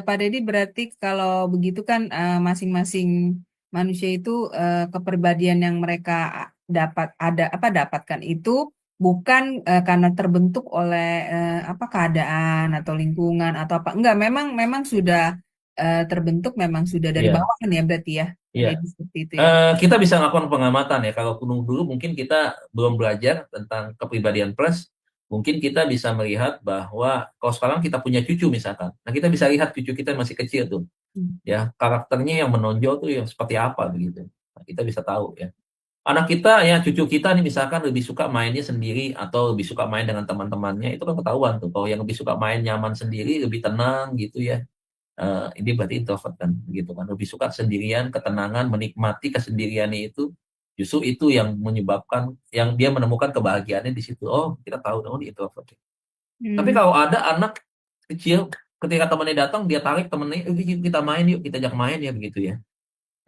Pak Dedi berarti kalau begitu kan masing-masing manusia itu kepribadian yang mereka dapatkan itu bukan karena terbentuk oleh keadaan atau lingkungan atau apa, enggak, memang sudah terbentuk, memang sudah dari Iya. bawah kan ya berarti ya. Iya. Jadi seperti itu ya. Kita bisa melakukan pengamatan ya. Kalau dulu mungkin kita belum belajar tentang kepribadian plus, mungkin kita bisa melihat bahwa kalau sekarang kita punya cucu misalkan, nah kita bisa lihat cucu kita masih kecil tuh, ya karakternya yang menonjol tuh yang seperti apa begitu. Nah, kita bisa tahu ya. Anak kita ya cucu kita nih misalkan lebih suka mainnya sendiri atau lebih suka main dengan teman-temannya, itu kan ketahuan tuh. Kalau yang lebih suka main nyaman sendiri, lebih tenang gitu ya. Ini berarti introvert kan gitu kan, lebih suka sendirian, ketenangan, menikmati kesendiriannya itu, justru itu yang menyebabkan yang dia menemukan kebahagiaannya di situ. Oh kita tahu dong ini introvert. Tapi kalau ada anak kecil ketika temannya datang dia tarik temennya, kita main yuk, kita ajak main ya begitu ya.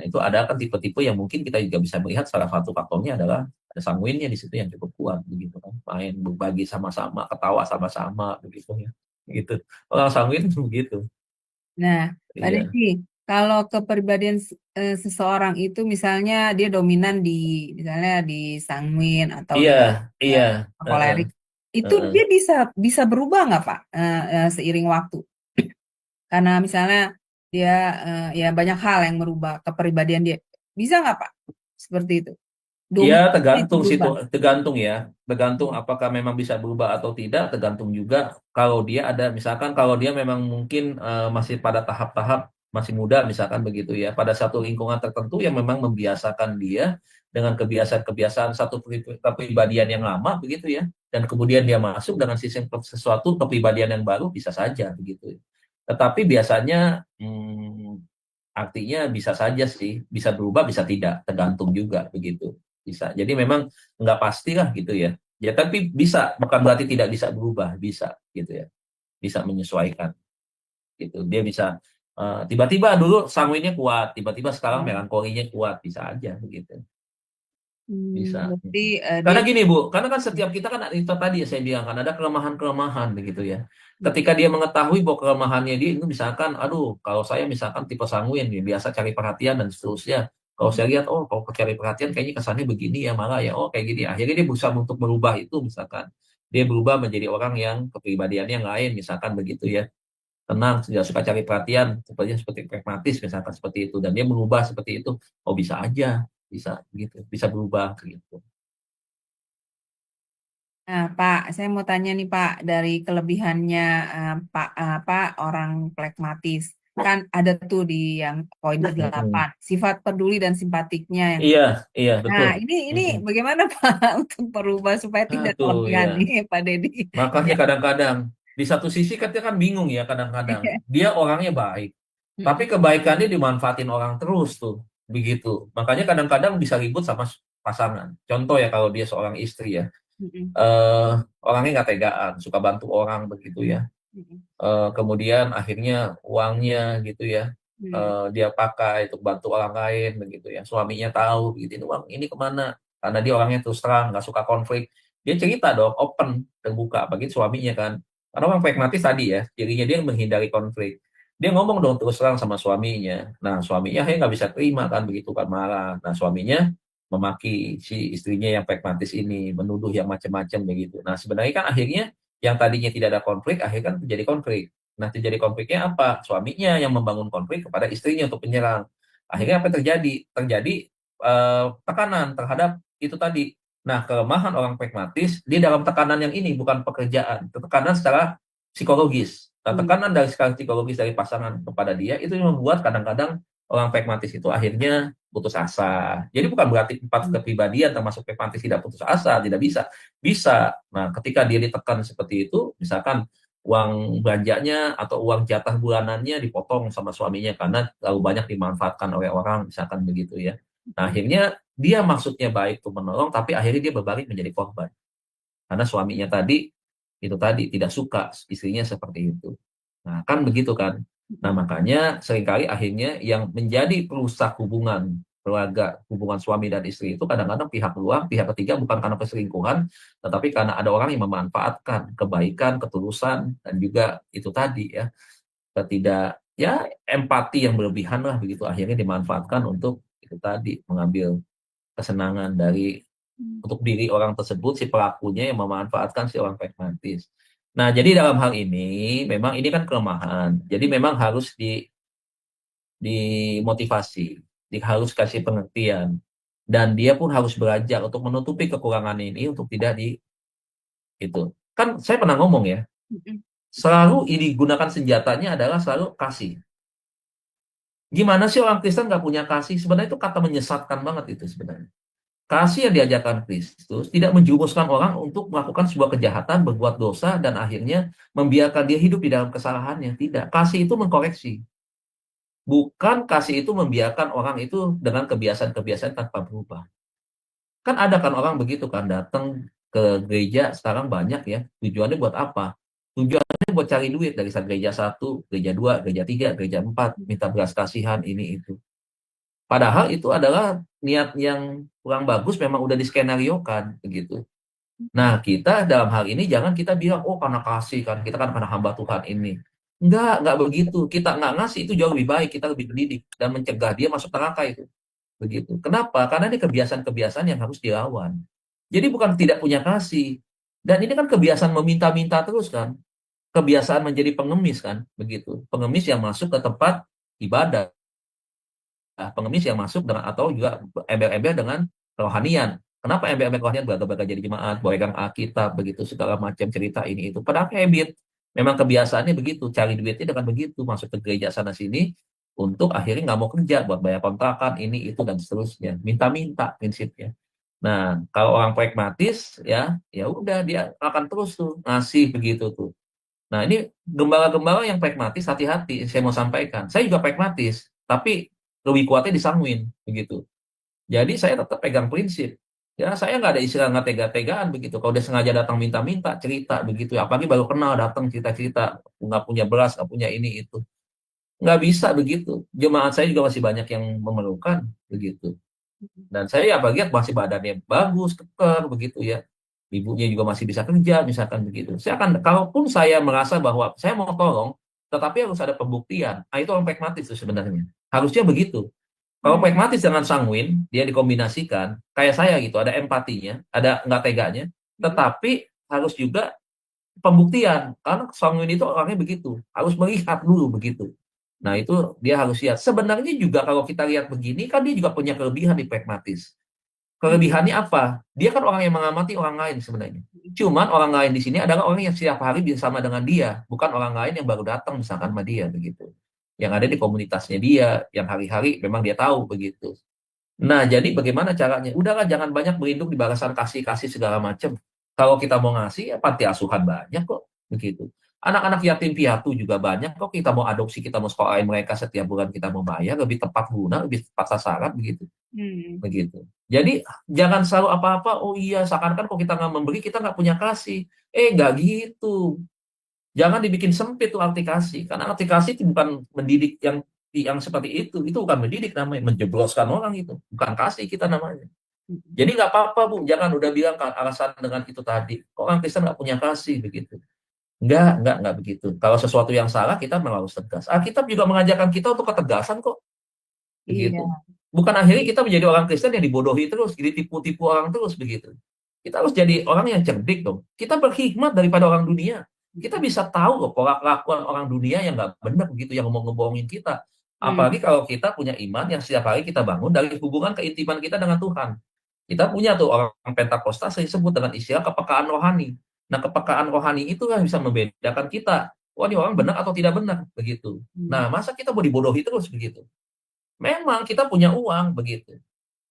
Nah itu ada kan tipe-tipe yang mungkin kita juga bisa melihat salah satu faktornya adalah ada sanguinnya di situ yang cukup kuat begitu kan, main berbagi sama-sama, ketawa sama-sama begitu ya, gitu. Orang sanguin begitu. Nah, Pak Iya. Dedi, kalau kepribadian seseorang itu misalnya dia dominan misalnya di sanguin atau di Iya. kolerik, itu Heeh. dia bisa berubah nggak Pak seiring waktu? Karena misalnya dia ya banyak hal yang merubah kepribadian dia, bisa nggak Pak? Seperti itu. Ya, Dominannya itu berubah. tergantung ya. Tergantung apakah memang bisa berubah atau tidak, tergantung juga kalau dia ada, misalkan kalau dia memang mungkin masih pada tahap-tahap masih muda, misalkan begitu ya, pada satu lingkungan tertentu yang memang membiasakan dia dengan kebiasaan-kebiasaan satu kepribadian yang lama begitu ya, dan kemudian dia masuk dengan sistem sesuatu kepribadian yang baru bisa saja begitu. Tetapi biasanya artinya bisa saja sih, bisa berubah, bisa tidak, tergantung juga begitu. Bisa. Jadi memang nggak pastilah gitu ya. Ya tapi bisa, bukan berarti tidak bisa berubah, bisa gitu ya. Bisa menyesuaikan gitu. Dia bisa tiba-tiba dulu sanguinnya kuat, tiba-tiba sekarang melankolinya kuat, bisa aja begitu. Bisa. Berarti dia Karena gini Bu, karena kan setiap kita kan itu tadi ya saya bilang kan ada kelemahan-kelemahan begitu ya. Ketika dia mengetahui bahwa kelemahannya dia itu misalkan, aduh kalau saya misalkan tipe sanguin ya, biasa cari perhatian dan seterusnya. Kalau saya lihat, oh kalau cari perhatian kayaknya kesannya begini ya malah ya, oh kayak gini. Akhirnya dia berusaha untuk merubah itu misalkan. Dia berubah menjadi orang yang kepribadiannya yang lain misalkan begitu ya. Tenang, tidak suka cari perhatian, seperti pragmatis misalkan seperti itu. Dan dia merubah seperti itu, oh bisa aja, bisa gitu, bisa berubah gitu. Nah, Pak, saya mau tanya nih Pak, dari kelebihannya Pak orang pragmatis. Kan ada tuh di yang poin ke-8, sifat peduli dan simpatiknya yang. Iya, iya Nah, betul. ini bagaimana Pak untuk merubah supaya Nah, tidak tuh kelebihan ya. nih Pak Deddy? Makanya Ya. kadang-kadang di satu sisi kan dia kan bingung ya kadang-kadang. Dia orangnya baik, tapi Mm-mm. kebaikannya dimanfaatin orang terus tuh, begitu. Makanya kadang-kadang bisa ribut sama pasangan. Contoh ya kalau dia seorang istri ya, Mm-mm. eh orangnya nggak tegaan, suka bantu orang begitu ya. Mm-mm. Kemudian akhirnya uangnya gitu ya, Mm-mm. dia pakai untuk bantu orang lain begitu ya. Suaminya tahu gitu, ini uang ini kemana? Karena dia orangnya terus terang, nggak suka konflik. Dia cerita dong, open, terbuka, bagi suaminya kan. Karena orang pragmatis tadi ya, jadinya dia menghindari konflik. Dia ngomong dong terus terang sama suaminya. Nah, suaminya akhirnya nggak bisa terima kan begitu kan, marah. Nah, suaminya memaki si istrinya yang pragmatis ini, menuduh yang macam-macam begitu. Nah, sebenarnya kan akhirnya yang tadinya tidak ada konflik, akhirnya kan terjadi konflik. Nah, terjadi konfliknya apa? Suaminya yang membangun konflik kepada istrinya untuk menyerang. Akhirnya apa yang terjadi? Terjadi tekanan terhadap itu tadi. Nah, kelemahan orang pragmatis di dalam tekanan yang ini bukan pekerjaan, tekanan secara psikologis. Nah, tekanan dari secara psikologis dari pasangan kepada dia itu yang membuat kadang-kadang orang pragmatis itu akhirnya putus asa. Jadi bukan berarti empat kepribadian termasuk pragmatis tidak putus asa, tidak bisa. Bisa. Nah, ketika dia ditekan seperti itu, misalkan uang belanjanya atau uang jatah bulanannya dipotong sama suaminya karena terlalu banyak dimanfaatkan oleh orang, misalkan begitu ya. Nah, akhirnya dia maksudnya baik tuh menolong, tapi akhirnya dia berbalik menjadi korban. Karena suaminya tadi, itu tadi, tidak suka istrinya seperti itu. Nah, kan begitu kan. Nah, makanya seringkali akhirnya yang menjadi perusak hubungan keluarga, hubungan suami dan istri itu kadang-kadang pihak luar, pihak ketiga bukan karena perselingkuhan, tetapi karena ada orang yang memanfaatkan kebaikan, ketulusan, dan juga itu tadi ya, ketidak ya empati yang berlebihan lah begitu akhirnya dimanfaatkan untuk itu tadi mengambil kesenangan dari untuk diri orang tersebut si pelakunya yang memanfaatkan si orang pragmatis. Nah, jadi dalam hal ini memang ini kan kelemahan. Jadi memang harus dimotivasi, harus kasih pengertian dan dia pun harus belajar untuk menutupi kekurangan ini untuk tidak di itu. Kan saya pernah ngomong ya, selalu ini gunakan senjatanya adalah selalu kasih. Gimana sih orang Kristen nggak punya kasih? Sebenarnya itu kata menyesatkan banget itu sebenarnya. Kasih yang diajarkan Kristus tidak menjurumuskan orang untuk melakukan sebuah kejahatan, berbuat dosa, dan akhirnya membiarkan dia hidup di dalam kesalahannya. Tidak. Kasih itu mengkoreksi. Bukan kasih itu membiarkan orang itu dengan kebiasaan-kebiasaan tanpa berubah. Kan ada kan orang begitu kan, datang ke gereja sekarang banyak ya. Tujuannya buat apa? Tujuannya buat cari duit dari saat gereja 1, gereja 2, gereja 3, gereja 4, minta belas kasihan, ini itu. Padahal itu adalah niat yang kurang bagus, memang udah diskenariokan begitu. Nah, kita dalam hal ini jangan kita bilang, oh karena kasih kan, kita kan karena hamba Tuhan ini. Enggak begitu. Kita nggak ngasih itu jauh lebih baik, kita lebih pendidik dan mencegah dia masuk neraka itu. Begitu. Kenapa? Karena ini kebiasaan-kebiasaan yang harus dilawan. Jadi bukan tidak punya kasih. Dan ini kan kebiasaan meminta-minta terus kan. Kebiasaan menjadi pengemis kan, begitu. Pengemis yang masuk ke tempat ibadah, pengemis yang masuk dengan atau juga embel-embel dengan rohanian. Kenapa embel-embel rohanian belaga-belaga jadi jemaat, pegang Alkitab, begitu segala macam cerita ini itu. Padahal habit, memang kebiasaannya begitu, cari duitnya dengan begitu, masuk ke gereja sana sini, untuk akhirnya nggak mau kerja buat bayar kontrakan ini itu dan seterusnya, minta-minta prinsipnya. Nah, kalau orang pragmatis ya, ya udah dia akan terus tuh ngasih begitu tuh. Nah, ini gembala-gembala yang pragmatis hati-hati, saya mau sampaikan. Saya juga pragmatis, tapi lebih kuatnya di sanguin begitu. Jadi saya tetap pegang prinsip. Ya, saya nggak ada istilah nggak tega-tegaan begitu. Kalau dia sengaja datang minta-minta, cerita begitu. Apalagi baru kenal datang cerita-cerita, nggak punya beras, nggak punya ini itu. Nggak bisa begitu. Jemaat saya juga masih banyak yang memerlukan begitu. Dan saya ya bagian masih badannya bagus, keker begitu ya. Ibunya juga masih bisa kerja, misalkan begitu. Saya akan, kalaupun saya merasa bahwa saya mau tolong, tetapi harus ada pembuktian. Nah, itu orang pragmatis itu sebenarnya. Harusnya begitu. Kalau pragmatis dengan sanguin, dia dikombinasikan, kayak saya gitu, ada empatinya, ada nggak teganya, tetapi harus juga pembuktian. Karena sanguin itu orangnya begitu, harus melihat dulu begitu. Nah, itu dia harus lihat. Sebenarnya juga kalau kita lihat begini, kan dia juga punya kelebihan di pragmatis. Kelebihannya apa? Dia kan orang yang mengamati orang lain sebenarnya. Cuman orang lain di sini adalah orang yang setiap hari bersama dengan dia, bukan orang lain yang baru datang misalkan sama dia begitu. Yang ada di komunitasnya dia, yang hari-hari memang dia tahu begitu. Nah, jadi bagaimana caranya? Udahlah, jangan banyak berlindung di balasan kasih-kasih segala macam. Kalau kita mau ngasih, ya panti asuhan banyak kok begitu. Anak-anak yatim piatu juga banyak kok, kita mau adopsi, kita mau sekolahin mereka setiap bulan kita mau bayar, lebih tepat guna, lebih tepat sasaran begitu. Begitu. Jadi jangan selalu apa-apa, oh iya, seakan-akan kok kita nggak memberi, kita nggak punya kasih. Nggak gitu. Jangan dibikin sempit tuh arti kasih, karena arti kasih itu bukan mendidik yang seperti itu bukan mendidik namanya, menjebloskan orang itu, bukan kasih kita namanya. Jadi nggak apa-apa Bu, jangan udah bilang alasan dengan itu tadi, kok orang Kristen nggak punya kasih begitu. Nggak begitu. Kalau sesuatu yang salah kita memang harus tegas. Alkitab juga mengajarkan kita untuk ketegasan kok. Begitu. Iya. Bukan akhirnya kita menjadi orang Kristen yang dibodohi terus, ditipu-tipu orang terus begitu. Kita harus jadi orang yang cerdik dong. Kita berhikmat daripada orang dunia. Kita bisa tahu loh pola kelakuan orang dunia yang nggak benar begitu, yang mau ngebohongin kita. Apalagi kalau kita punya iman yang setiap hari kita bangun dari hubungan keintiman kita dengan Tuhan. Kita punya tuh orang Pentakosta saya sebut dengan istilah kepekaan rohani. Nah, kepekaan rohani itu kan bisa membedakan kita. Wah, ini orang benar atau tidak benar begitu. Nah, masa kita mau dibodohi terus begitu? Memang kita punya uang begitu.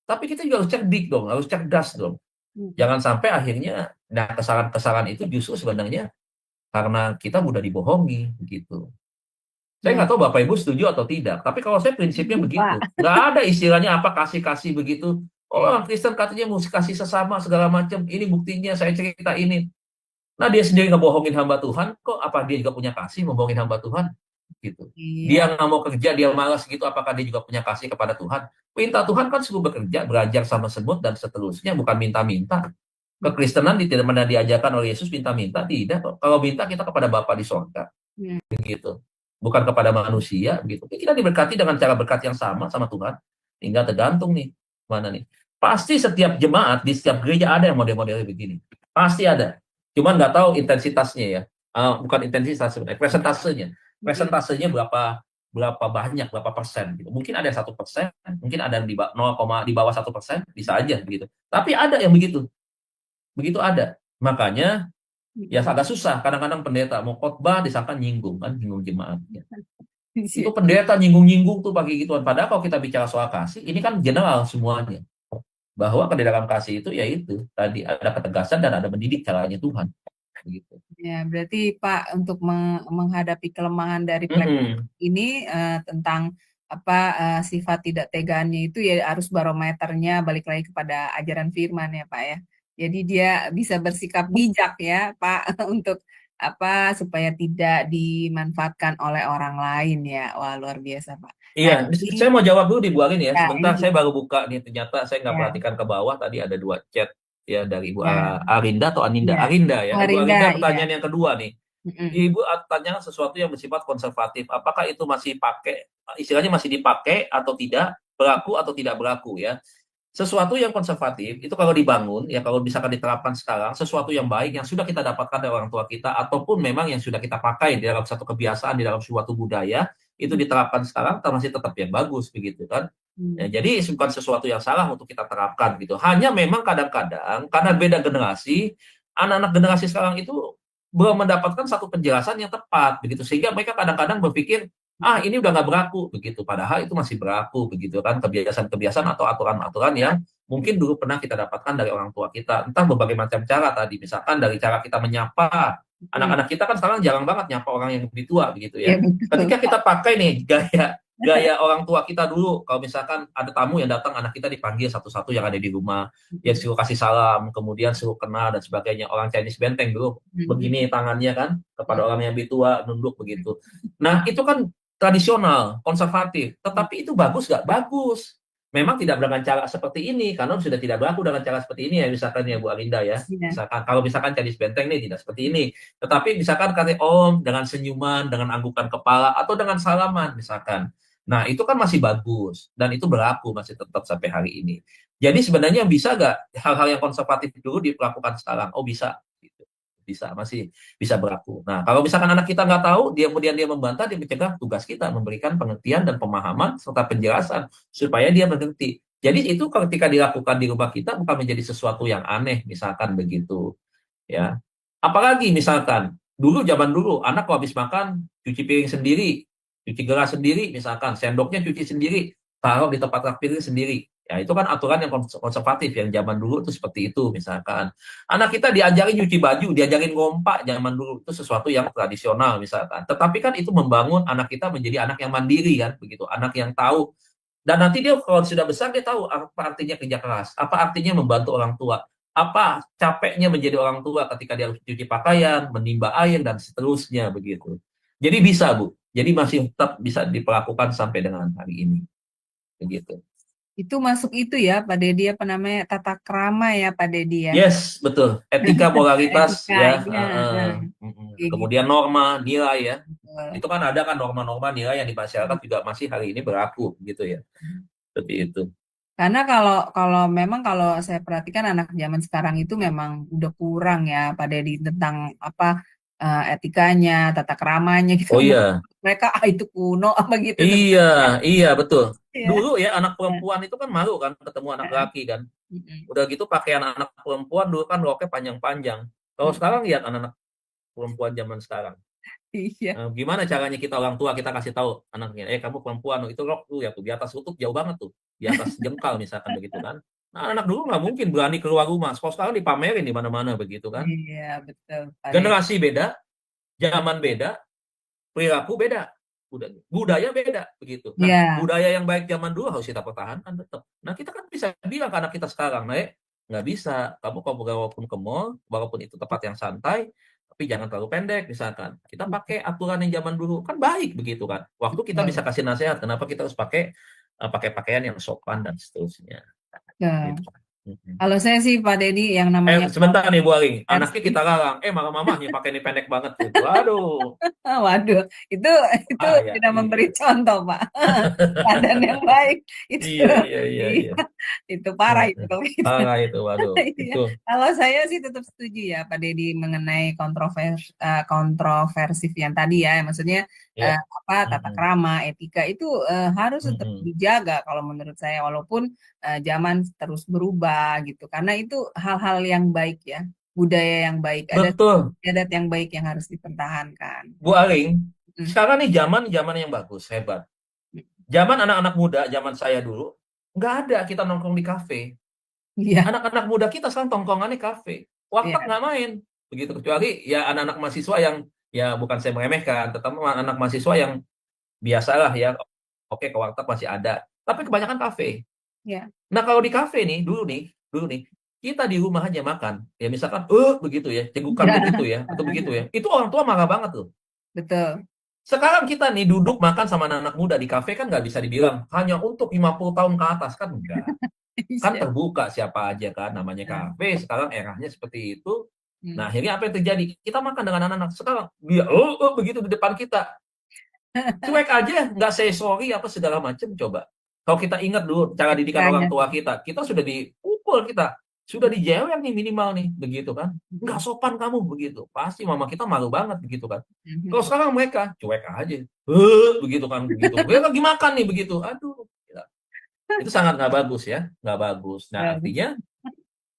Tapi kita juga harus cerdik dong, harus cerdas dong. Jangan sampai akhirnya, nah kesalahan-kesalahan itu justru sebenarnya karena kita mudah dibohongi begitu. Saya nggak tahu Bapak Ibu setuju atau tidak, tapi kalau saya prinsipnya begitu. Nggak ada istilahnya apa kasih-kasih begitu. Oh, orang Kristen katanya mesti kasih sesama segala macam. Ini buktinya saya cerita ini. Nah, dia sendiri ngebohongin hamba Tuhan, kok apa dia juga punya kasih membohongin hamba Tuhan? Gitu. Dia nggak mau kerja, dia malas gitu, apakah dia juga punya kasih kepada Tuhan? Perintah Tuhan kan suruh bekerja, belajar sama semut dan seterusnya, bukan minta-minta. Kekristenan tidak pernah diajarkan oleh Yesus minta-minta, tidak. Kalau minta kita kepada Bapa di sorga, begitu. Bukan kepada manusia, begitu. Kita diberkati dengan cara berkat yang sama Tuhan. Tinggal tergantung nih, mana nih. Pasti setiap jemaat di setiap gereja ada yang model-model begini. Pasti ada. Cuman nggak tahu intensitasnya ya. Bukan intensitas sebenarnya, presentasenya berapa banyak, berapa persen gitu. Mungkin ada 1%, mungkin ada yang di 0, di bawah 1%, bisa aja begitu. Tapi ada yang begitu ada. Makanya ya agak susah. Kadang-kadang pendeta mau khotbah disangka nyinggung jemaatnya. Itu pendeta nyinggung-nyinggung tuh pakai gituan. Padahal kalau kita bicara soal kasih, ini kan general semuanya. Bahwa di dalam kasih itu yaitu tadi ada ketegasan dan ada mendidik caranya Tuhan. Begitu. Ya, berarti Pak untuk menghadapi kelemahan dari ini tentang sifat tidak tegaannya itu ya harus barometernya balik lagi kepada ajaran firman ya Pak ya. Jadi dia bisa bersikap bijak ya Pak untuk supaya tidak dimanfaatkan oleh orang lain ya. Wah, luar biasa Pak. Iya, saya mau jawab dulu di Bu Alin ya. Sebentar, ini. saya baru buka nih, ternyata saya nggak perhatikan ke bawah, tadi ada 2 chat ya dari Ibu Arinda atau Aninda? Arinda ya. Ibu Arinda pertanyaan yang kedua nih. Ibu tanya sesuatu yang bersifat konservatif. Apakah itu masih pakai, istilahnya masih dipakai atau tidak, berlaku atau tidak berlaku ya. Sesuatu yang konservatif itu kalau dibangun ya, kalau misalkan diterapkan sekarang, sesuatu yang baik yang sudah kita dapatkan dari orang tua kita ataupun memang yang sudah kita pakai di dalam satu kebiasaan, di dalam suatu budaya, itu diterapkan sekarang masih tetap yang bagus begitu kan. Ya, jadi bukan sesuatu yang salah untuk kita terapkan gitu. Hanya memang kadang-kadang karena beda generasi, anak-anak generasi sekarang itu belum mendapatkan satu penjelasan yang tepat begitu, sehingga mereka kadang-kadang berpikir ini udah nggak berlaku begitu, padahal itu masih berlaku begitu kan, kebiasaan-kebiasaan atau aturan-aturan yang mungkin dulu pernah kita dapatkan dari orang tua kita, entah berbagai macam cara tadi, misalkan dari cara kita menyapa anak-anak kita kan sekarang jarang banget nyapa orang yang lebih tua begitu Iya, ya. betul. Ketika kita pakai nih gaya orang tua kita dulu, kalau misalkan ada tamu yang datang, anak kita dipanggil satu-satu yang ada di rumah, ya suruh kasih salam, kemudian suruh kenal dan sebagainya. Orang Chinese benteng dulu begini tangannya kan kepada orang yang lebih tua, nunduk begitu. Nah itu kan tradisional, konservatif, tetapi itu bagus nggak? Bagus. Memang tidak dengan cara seperti ini, karena sudah tidak berlaku dengan cara seperti ini ya, misalkan ya Bu Alinda ya. Iya. Misalkan kalau misalkan Chinese benteng nih tidak seperti ini, tetapi misalkan kata Om dengan senyuman, dengan anggukan kepala atau dengan salaman misalkan. Nah, itu kan masih bagus dan itu berlaku masih tetap sampai hari ini. Jadi sebenarnya bisa nggak hal-hal yang konservatif dulu dilakukan sekarang? Oh bisa, gitu. Bisa, masih bisa berlaku. Nah, kalau misalkan anak kita nggak tahu, kemudian dia membantah, dia mencegah, tugas kita memberikan pengertian dan pemahaman serta penjelasan supaya dia mengerti. Jadi itu ketika dilakukan di rumah kita bukan menjadi sesuatu yang aneh, misalkan begitu, ya. Apalagi misalkan zaman dulu anak kalau habis makan cuci piring sendiri, cuci gelas sendiri, misalkan sendoknya cuci sendiri, taruh di tempat rak piring sendiri. Ya itu kan aturan yang konservatif yang zaman dulu itu seperti itu misalkan. Anak kita diajarin cuci baju, diajarin ngompak zaman dulu itu sesuatu yang tradisional misalkan. Tetapi kan itu membangun anak kita menjadi anak yang mandiri kan begitu, anak yang tahu. Dan nanti dia kalau sudah besar dia tahu apa artinya kerja keras, apa artinya membantu orang tua, apa capeknya menjadi orang tua ketika dia harus cuci pakaian, menimba air dan seterusnya begitu. Jadi bisa Bu, jadi masih tetap bisa diperlakukan sampai dengan hari ini begitu. Itu masuk itu ya Pak Dedi, apa namanya, tata krama ya Pak Dedi ya. Yes, betul. Etika, moralitas Etika, ya. iya. Kayak Kemudian norma, nilai ya. gitu. Itu kan ada kan norma-norma nilai yang di masyarakat juga masih hari ini berlaku gitu ya. Seperti itu. Karena kalau memang kalau saya perhatikan anak zaman sekarang itu memang udah kurang ya Pak Dedi tentang apa etikanya, tata keramanya gitu. Oh iya. Mereka itu kuno apa gitu. Iya, betul. Iya. Dulu ya anak perempuan itu kan malu kan ketemu anak laki kan. Udah gitu pakaian anak perempuan dulu kan roknya panjang-panjang. Kalau sekarang lihat anak-anak perempuan zaman sekarang. Iya. Gimana caranya kita orang tua kita kasih tahu anaknya, kamu perempuan itu rok tuh ya tuh di atas lutut jauh banget tuh, di atas jengkal misalkan begitu kan. Nah, anak dulu nggak mungkin berani keluar rumah. Sekarang dipamerin di mana-mana begitu kan. Iya, betul Pak Dedi. Generasi beda, zaman beda, perilaku beda, budaya beda begitu. Nah, Iya. budaya yang baik zaman dulu harus kita pertahankan tetap. Nah, kita kan bisa bilang ke anak kita sekarang, nggak bisa. Kamu kalau walaupun ke mall, walaupun itu tempat yang santai, tapi jangan terlalu pendek misalkan. Kita pakai aturan yang zaman dulu kan baik begitu kan. Waktu kita bisa kasih nasihat, kenapa kita harus pakai pakaian yang sopan dan seterusnya. Ya. Gitu. Kalau saya sih Pak Dedi yang namanya Sebentar nih Bu Aling, anaknya kita larang, mamanya pakai ini pendek banget gitu. Aduh. Waduh, itu Ya, tidak memberi contoh Pak. Keadaan yang baik itu. Iya. Itu parah itu kalau gitu. Parah itu, waduh. Itu. Kalau saya sih tetap setuju ya Pak Dedi mengenai kontroversif yang tadi ya, maksudnya tata krama, etika itu harus tetap dijaga kalau menurut saya, walaupun zaman terus berubah gitu, karena itu hal-hal yang baik ya, budaya yang baik, Betul. adat yang baik yang harus dipertahankan. Bu Aling, sekarang nih zaman yang bagus, hebat. Zaman anak-anak muda, zaman saya dulu, nggak ada kita nongkrong di kafe. Iya. Anak-anak muda kita sekarang tongkongannya kafe. Warteg nggak main. Begitu, kecuali ya anak-anak mahasiswa yang, ya bukan saya meremehkan, tetapi anak mahasiswa yang biasalah ya, oke ke warteg masih ada. Tapi kebanyakan kafe. Ya. Nah kalau di kafe nih, dulu nih, kita di rumah aja makan, ya misalkan, begitu ya, cegukan begitu ya, atau begitu ya, itu orang tua marah banget tuh. Betul. Sekarang kita nih duduk makan sama anak-anak muda di kafe kan nggak bisa dibilang hanya untuk 50 tahun ke atas, kan enggak. Kan terbuka siapa aja kan, namanya kafe, sekarang eranya seperti itu. Nah akhirnya apa yang terjadi? Kita makan dengan anak-anak, sekarang dia begitu di depan kita. Cuek aja, nggak say sorry apa segala macam, coba. Kalau kita ingat dulu cara didikan orang tua kita sudah dipukul kita. sudah dijewer nih minimal nih, begitu kan. Nggak sopan kamu, begitu. Pasti mama kita malu banget, begitu kan. Kalau sekarang mereka cuek aja, begitu kan, begitu. Gue lagi makan nih, begitu. Aduh, gila. Itu sangat nggak bagus ya, nggak bagus. Nah, Bagus. artinya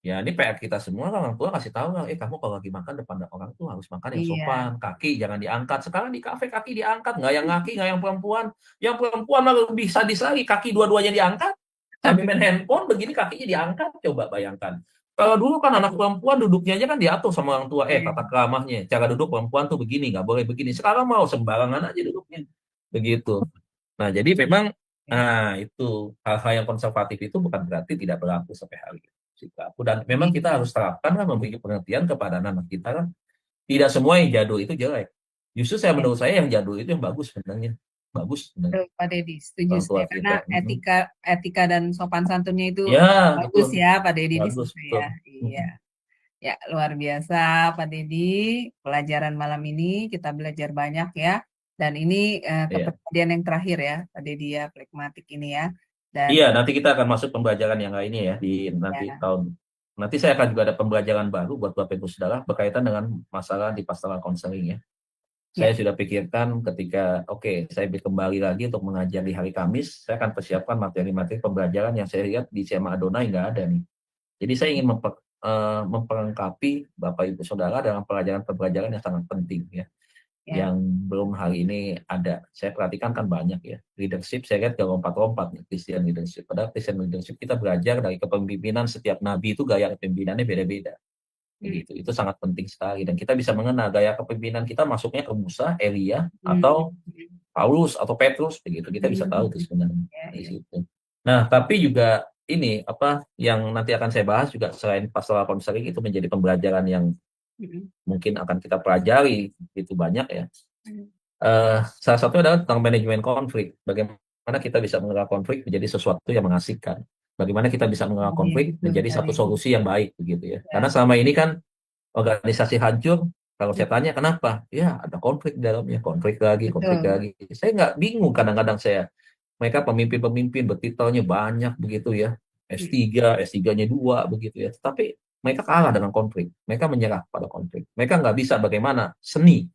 ya ini PR kita semua orang tua kasih tahu lah, kamu kalau lagi makan depan orang tuh harus makan yang Iya. sopan, kaki jangan diangkat. Sekarang di kafe kaki diangkat, nggak yang ngaki, nggak yang perempuan. Yang perempuan malah lebih sadis lagi, kaki dua-duanya diangkat. Sambil main handphone begini kakinya diangkat, coba bayangkan. Kalau dulu kan anak perempuan duduknya aja kan diatur sama orang tua, Iya. tata keramahnya, cara duduk perempuan tuh begini, nggak boleh begini. Sekarang mau sembarangan aja duduknya, begitu. Nah, jadi memang, nah itu hal-hal yang konservatif itu bukan berarti tidak berlaku sampai hari ini. Sikap. Dan memang kita Iya. harus terapkan kan, memberi pengertian kepada anak kita kan. Tidak semua yang jadul itu jelek. Justru Iya. menurut saya yang jadul itu yang bagus sebenarnya. Bagus sebenarnya Betul, Pak Dedi, setuju orang tua saya. Karena kita. Mm-mm. etika dan sopan santunnya itu Ya, bagus betul. ya, Pak Dedi, di Bagus, situ betul. ya. Iya. Mm-mm. Ya, luar biasa, Pak Dedi. Pelajaran malam ini kita belajar banyak ya. Dan ini Iya. kepribadian yang terakhir ya, Pak Dedi ya, pragmatik ini ya. Dan Iya, nanti kita akan masuk pembelajaran yang lainnya ya di nanti ya, tahun. Nanti saya akan juga ada pembelajaran baru buat Bapak Ibu Saudara berkaitan dengan masalah di pastoral counseling ya. Saya ya, sudah pikirkan ketika, oke, saya kembali lagi untuk mengajar di hari Kamis, saya akan persiapkan materi-materi pembelajaran yang saya lihat di SMA Adonai nggak ada nih. Jadi saya ingin memperlengkapi Bapak Ibu Saudara dalam pembelajaran yang sangat penting ya, ya, yang belum hari ini ada. Saya perhatikan kan banyak ya, leadership saya lihat gak lompat-lompat nih, Christian leadership. Padahal Christian leadership kita belajar dari kepemimpinan, setiap nabi itu gaya kepemimpinannya beda-beda. hmm, Begitu. Itu sangat penting sekali dan kita bisa mengenal gaya kepemimpinan kita masuknya ke Musa, Elia, hmm, atau Paulus atau Petrus, begitu kita bisa tahu hmm, tuh sebenarnya ya, di ya, situ. Nah, tapi juga ini apa yang nanti akan saya bahas juga selain pastoral counseling itu menjadi pembelajaran yang hmm, mungkin akan kita pelajari itu banyak ya. hmm. Salah satunya adalah tentang manajemen konflik. Bagaimana kita bisa mengelola konflik menjadi sesuatu yang mengasihkan. Bagaimana kita bisa mengelola Oh, iya, konflik betul menjadi sekali. satu solusi yang baik begitu ya. Karena Ya, selama ini kan organisasi hancur, kalau hmm, saya tanya kenapa? Ya ada konflik di dalamnya, konflik lagi, konflik betul. lagi. Saya nggak bingung kadang-kadang saya. Mereka pemimpin-pemimpin bertitelnya banyak begitu ya. Hmm, S3, S3-nya 2 begitu ya. Tapi mereka kalah dengan konflik. Mereka menyerah pada konflik. Mereka nggak bisa bagaimana seni.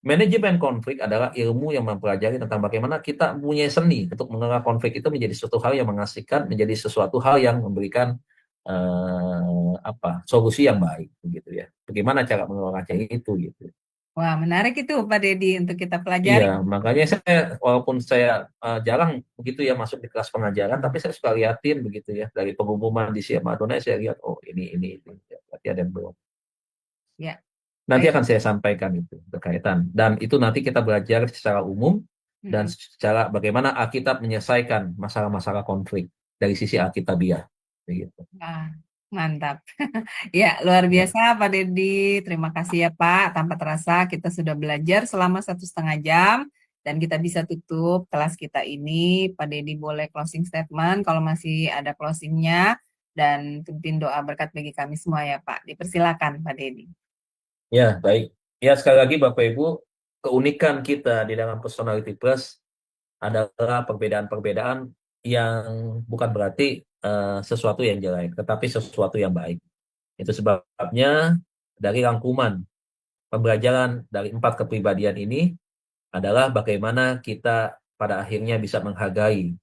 Manajemen konflik adalah ilmu yang mempelajari tentang bagaimana kita punya seni untuk mengelola konflik itu menjadi sesuatu hal yang mengasihkan, menjadi sesuatu hal yang memberikan solusi yang baik begitu ya. Bagaimana cara mengelolanya itu gitu. Wah, menarik itu Pak Dedi untuk kita Iya, pelajari. makanya saya walaupun saya jarang begitu ya masuk di kelas pengajaran, tapi saya suka liatin begitu ya dari pengumuman di SMA Adonai saya lihat oh ini ya, berarti ada yang belum. Ya, Nanti baik. akan saya sampaikan itu berkaitan dan itu nanti kita belajar secara umum dan Hmm. secara bagaimana Alkitab menyelesaikan masalah-masalah konflik dari sisi Alkitabiah begitu. Ah, mantap. Ya, luar Ya. biasa Pak Dedi. Terima kasih ya Pak. Tanpa terasa kita sudah belajar selama 1,5 jam dan kita bisa tutup kelas kita ini. Pak Dedi boleh closing statement kalau masih ada closingnya dan pimpin doa berkat bagi kami semua ya Pak. Dipersilakan Pak Dedi. Ya, baik. Ya, sekali lagi Bapak Ibu, keunikan kita di dalam Personality Plus adalah perbedaan-perbedaan yang bukan berarti sesuatu yang jelek, tetapi sesuatu yang baik. Itu sebabnya dari rangkuman pembelajaran dari 4 kepribadian ini adalah bagaimana kita pada akhirnya bisa menghargai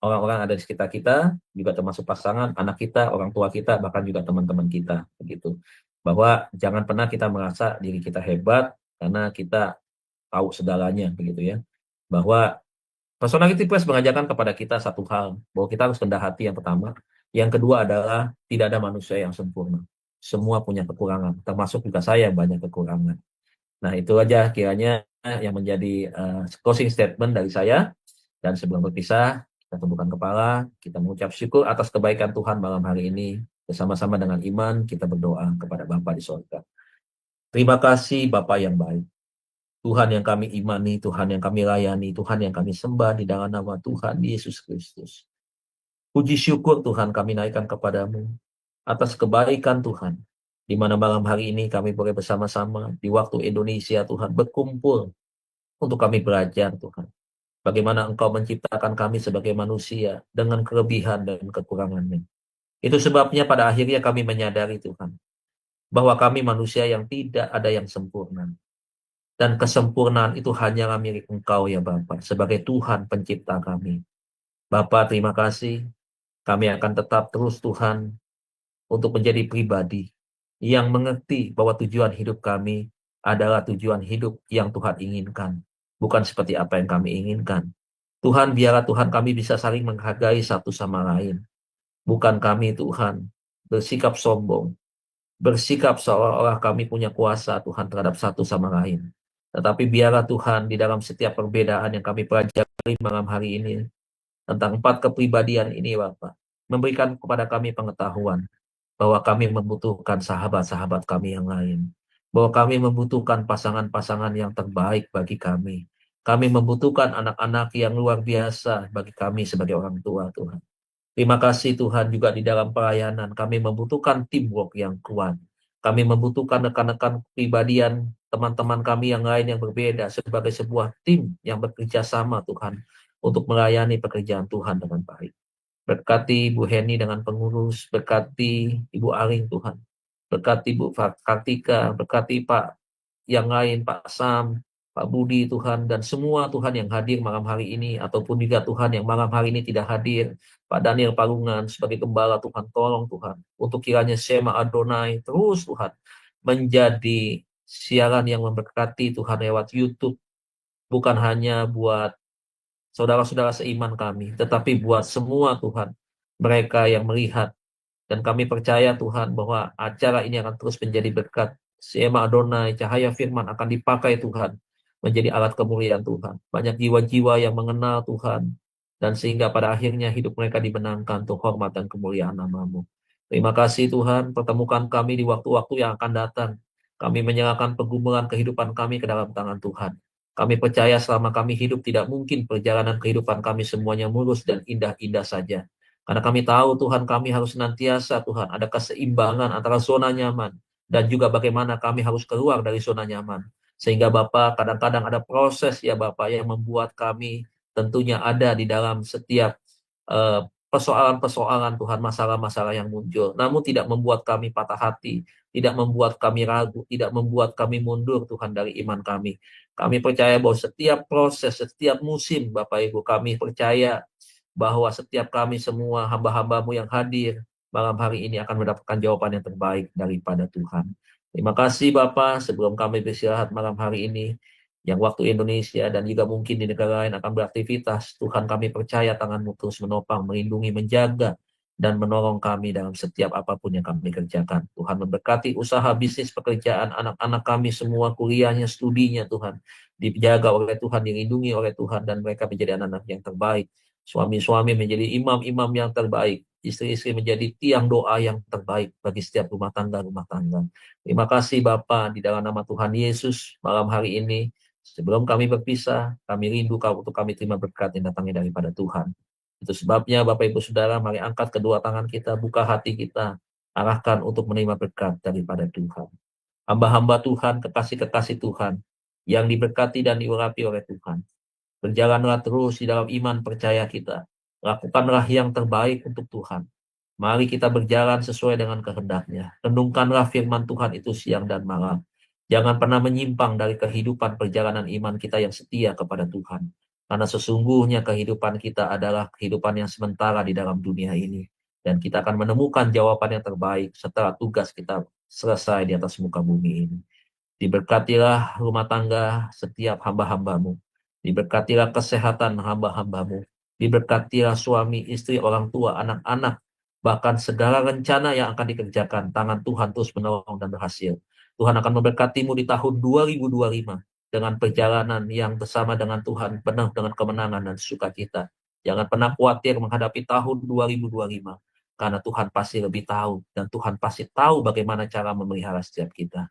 orang-orang ada di sekitar kita, juga termasuk pasangan, anak kita, orang tua kita, bahkan juga teman-teman kita, begitu. Bahwa jangan pernah kita merasa diri kita hebat karena kita tahu segalanya, begitu ya. Bahwa Personality Plus mengajarkan kepada kita satu hal, bahwa kita harus rendah hati yang pertama. Yang kedua adalah tidak ada manusia yang sempurna. Semua punya kekurangan, termasuk juga saya yang banyak kekurangan. Nah, itu aja kiranya yang menjadi closing statement dari saya. Dan sebelum berpisah, kita tundukkan kepala, kita mengucap syukur atas kebaikan Tuhan malam hari ini. Bersama-sama dengan iman, kita berdoa kepada Bapa di sorga. Terima kasih Bapa yang baik. Tuhan yang kami imani, Tuhan yang kami layani, Tuhan yang kami sembah di dalam nama Tuhan Yesus Kristus. Puji syukur Tuhan kami naikkan kepadamu atas kebaikan Tuhan. Di mana malam hari ini kami boleh bersama-sama di waktu Indonesia Tuhan berkumpul untuk kami belajar Tuhan. Bagaimana Engkau menciptakan kami sebagai manusia dengan kelebihan dan kekurangannya. Itu sebabnya pada akhirnya kami menyadari Tuhan, bahwa kami manusia yang tidak ada yang sempurna. Dan kesempurnaan itu hanyalah milik Engkau ya Bapa, sebagai Tuhan pencipta kami. Bapa, terima kasih. Kami akan tetap terus Tuhan untuk menjadi pribadi yang mengerti bahwa tujuan hidup kami adalah tujuan hidup yang Tuhan inginkan, bukan seperti apa yang kami inginkan. Tuhan, biarlah Tuhan kami bisa saling menghargai satu sama lain. Bukan kami Tuhan bersikap sombong, bersikap seolah-olah kami punya kuasa Tuhan terhadap satu sama lain. Tetapi biarlah Tuhan di dalam setiap perbedaan yang kami pelajari malam hari ini, tentang 4 kepribadian ini Bapak, memberikan kepada kami pengetahuan bahwa kami membutuhkan sahabat-sahabat kami yang lain, bahwa kami membutuhkan pasangan-pasangan yang terbaik bagi kami. Kami membutuhkan anak-anak yang luar biasa bagi kami sebagai orang tua Tuhan. Terima kasih Tuhan, juga di dalam pelayanan kami membutuhkan teamwork yang kuat. Kami membutuhkan rekan-rekan kepribadian teman-teman kami yang lain yang berbeda sebagai sebuah tim yang bekerja sama Tuhan untuk melayani pekerjaan Tuhan dengan baik. Berkati Ibu Heni dengan pengurus, berkati Ibu Aring Tuhan, berkati Ibu Kartika, berkati Pak yang lain, Pak Sam, Pak Budi Tuhan, dan semua Tuhan yang hadir malam hari ini, ataupun juga Tuhan yang malam hari ini tidak hadir, Pak Daniel Palungan sebagai gembala Tuhan, tolong Tuhan, untuk kiranya Shema Adonai terus Tuhan, menjadi siaran yang memberkati Tuhan lewat YouTube, bukan hanya buat saudara-saudara seiman kami, tetapi buat semua Tuhan, mereka yang melihat. Dan kami percaya Tuhan bahwa acara ini akan terus menjadi berkat. Shema Adonai, cahaya firman akan dipakai Tuhan, menjadi alat kemuliaan Tuhan. Banyak jiwa-jiwa yang mengenal Tuhan, dan sehingga pada akhirnya hidup mereka dibenangkan untuk hormat dan kemuliaan nama-Mu. Terima kasih Tuhan, pertemukan kami di waktu-waktu yang akan datang. Kami menyerahkan pergumulan kehidupan kami ke dalam tangan Tuhan. Kami percaya selama kami hidup tidak mungkin perjalanan kehidupan kami semuanya mulus dan indah-indah saja. Karena kami tahu Tuhan, kami harus senantiasa Tuhan ada keseimbangan antara zona nyaman dan juga bagaimana kami harus keluar dari zona nyaman. Sehingga Bapak kadang-kadang ada proses ya Bapak yang membuat kami tentunya ada di dalam setiap persoalan-persoalan Tuhan, masalah-masalah yang muncul. Namun tidak membuat kami patah hati, tidak membuat kami ragu, tidak membuat kami mundur Tuhan dari iman kami. Kami percaya bahwa setiap proses, setiap musim Bapak Ibu, kami percaya bahwa setiap kami semua hamba-hambamu yang hadir malam hari ini akan mendapatkan jawaban yang terbaik daripada Tuhan. Terima kasih Bapak, sebelum kami beristirahat malam hari ini, yang waktu Indonesia dan juga mungkin di negara lain akan beraktivitas, Tuhan kami percaya tangan-Mu terus menopang, melindungi, menjaga, dan menolong kami dalam setiap apapun yang kami kerjakan. Tuhan memberkati usaha, bisnis, pekerjaan, anak-anak kami semua, kuliahnya, studinya Tuhan, dijaga oleh Tuhan, dilindungi oleh Tuhan, dan mereka menjadi anak-anak yang terbaik. Suami-suami menjadi imam-imam yang terbaik. Istri-istri menjadi tiang doa yang terbaik bagi setiap rumah tangga-rumah tangga. Terima kasih Bapa, di dalam nama Tuhan Yesus malam hari ini. Sebelum kami berpisah, kami rindu untuk kami terima berkat yang datangnya daripada Tuhan. Itu sebabnya Bapak Ibu Saudara, mari angkat kedua tangan kita, buka hati kita, arahkan untuk menerima berkat daripada Tuhan. Hamba-hamba Tuhan, kekasih-kekasih Tuhan, yang diberkati dan diurapi oleh Tuhan. Berjalanlah terus di dalam iman percaya kita. Lakukanlah yang terbaik untuk Tuhan. Mari kita berjalan sesuai dengan kehendak-Nya. Renungkanlah firman Tuhan itu siang dan malam. Jangan pernah menyimpang dari kehidupan perjalanan iman kita yang setia kepada Tuhan. Karena sesungguhnya kehidupan kita adalah kehidupan yang sementara di dalam dunia ini. Dan kita akan menemukan jawaban yang terbaik setelah tugas kita selesai di atas muka bumi ini. Diberkatilah rumah tangga setiap hamba-hambamu. Diberkatilah kesehatan hamba-hambamu. Diberkatilah suami, istri, orang tua, anak-anak. Bahkan segala rencana yang akan dikerjakan, tangan Tuhan terus menolong dan berhasil. Tuhan akan memberkatimu di tahun 2025 dengan perjalanan yang bersama dengan Tuhan, penuh dengan kemenangan dan sukacita. Jangan pernah khawatir menghadapi tahun 2025, karena Tuhan pasti lebih tahu, dan Tuhan pasti tahu bagaimana cara memelihara setiap kita.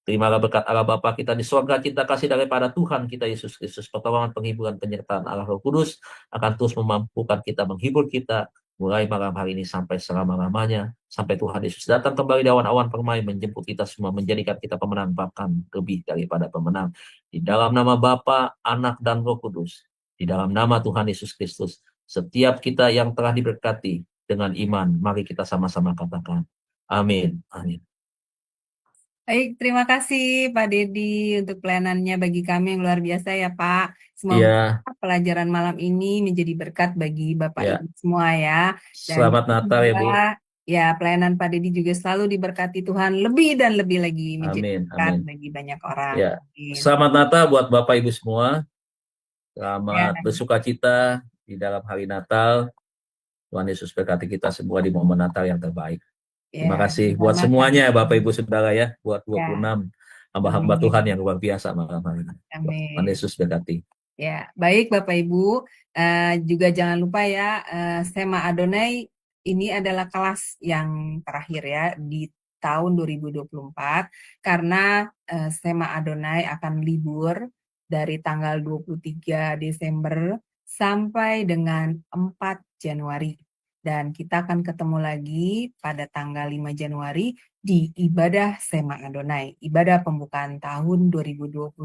Terimalah berkat Allah Bapa kita di surga, cinta kasih daripada Tuhan kita Yesus Kristus, pertolongan, penghiburan, penyertaan Allah Roh Kudus akan terus memampukan kita, menghibur kita, mulai malam hari ini sampai selama-lamanya, sampai Tuhan Yesus datang kembali di awan-awan permai, menjemput kita semua, menjadikan kita pemenang, bahkan lebih daripada pemenang. Di dalam nama Bapa, Anak, dan Roh Kudus, di dalam nama Tuhan Yesus Kristus, setiap kita yang telah diberkati, dengan iman. Mari kita sama-sama katakan, amin, amin. Baik, terima kasih Pak Dedi untuk pelayanannya bagi kami yang luar biasa ya Pak. Semoga Ya, pelajaran malam ini menjadi berkat bagi Bapak ya. Ibu semua ya. Dan Selamat Natal ya, Bu. ya pelayanan Pak Dedi juga selalu diberkati Tuhan lebih dan lebih lagi menjadi Amin, berkat amin. bagi banyak orang. Ya. Amin. Selamat Natal buat Bapak Ibu semua. Ya, Selamat bersukacita di dalam hari Natal. Tuhan Yesus berkati kita semua di momen Natal yang terbaik. Terima ya, kasih buat selamat semuanya hari. Bapak Ibu Saudara ya, buat Ya, 26 hamba-hamba amin. Tuhan yang luar biasa malam hari ini. Amin. Tuhan Yesus berkati. Ya, baik Bapak Ibu. Juga jangan lupa ya, Sema Adonai ini adalah kelas yang terakhir ya di tahun 2024 karena Sema Adonai akan libur dari tanggal 23 Desember sampai dengan 4 Januari. Dan kita akan ketemu lagi pada tanggal 5 Januari di ibadah Sema Adonai, ibadah pembukaan tahun 2025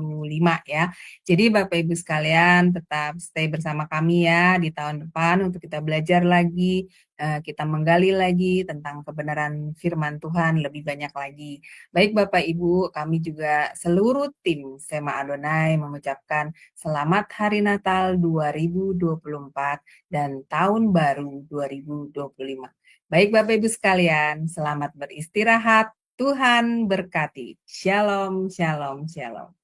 ya. Jadi Bapak Ibu sekalian tetap stay bersama kami ya di tahun depan untuk kita belajar lagi, kita menggali lagi tentang kebenaran firman Tuhan lebih banyak lagi. Baik Bapak Ibu, kami juga seluruh tim Sema Adonai mengucapkan selamat Hari Natal 2024 dan Tahun Baru 2025. Baik Bapak Ibu sekalian, selamat beristirahat. Tuhan berkati. Shalom, shalom, shalom.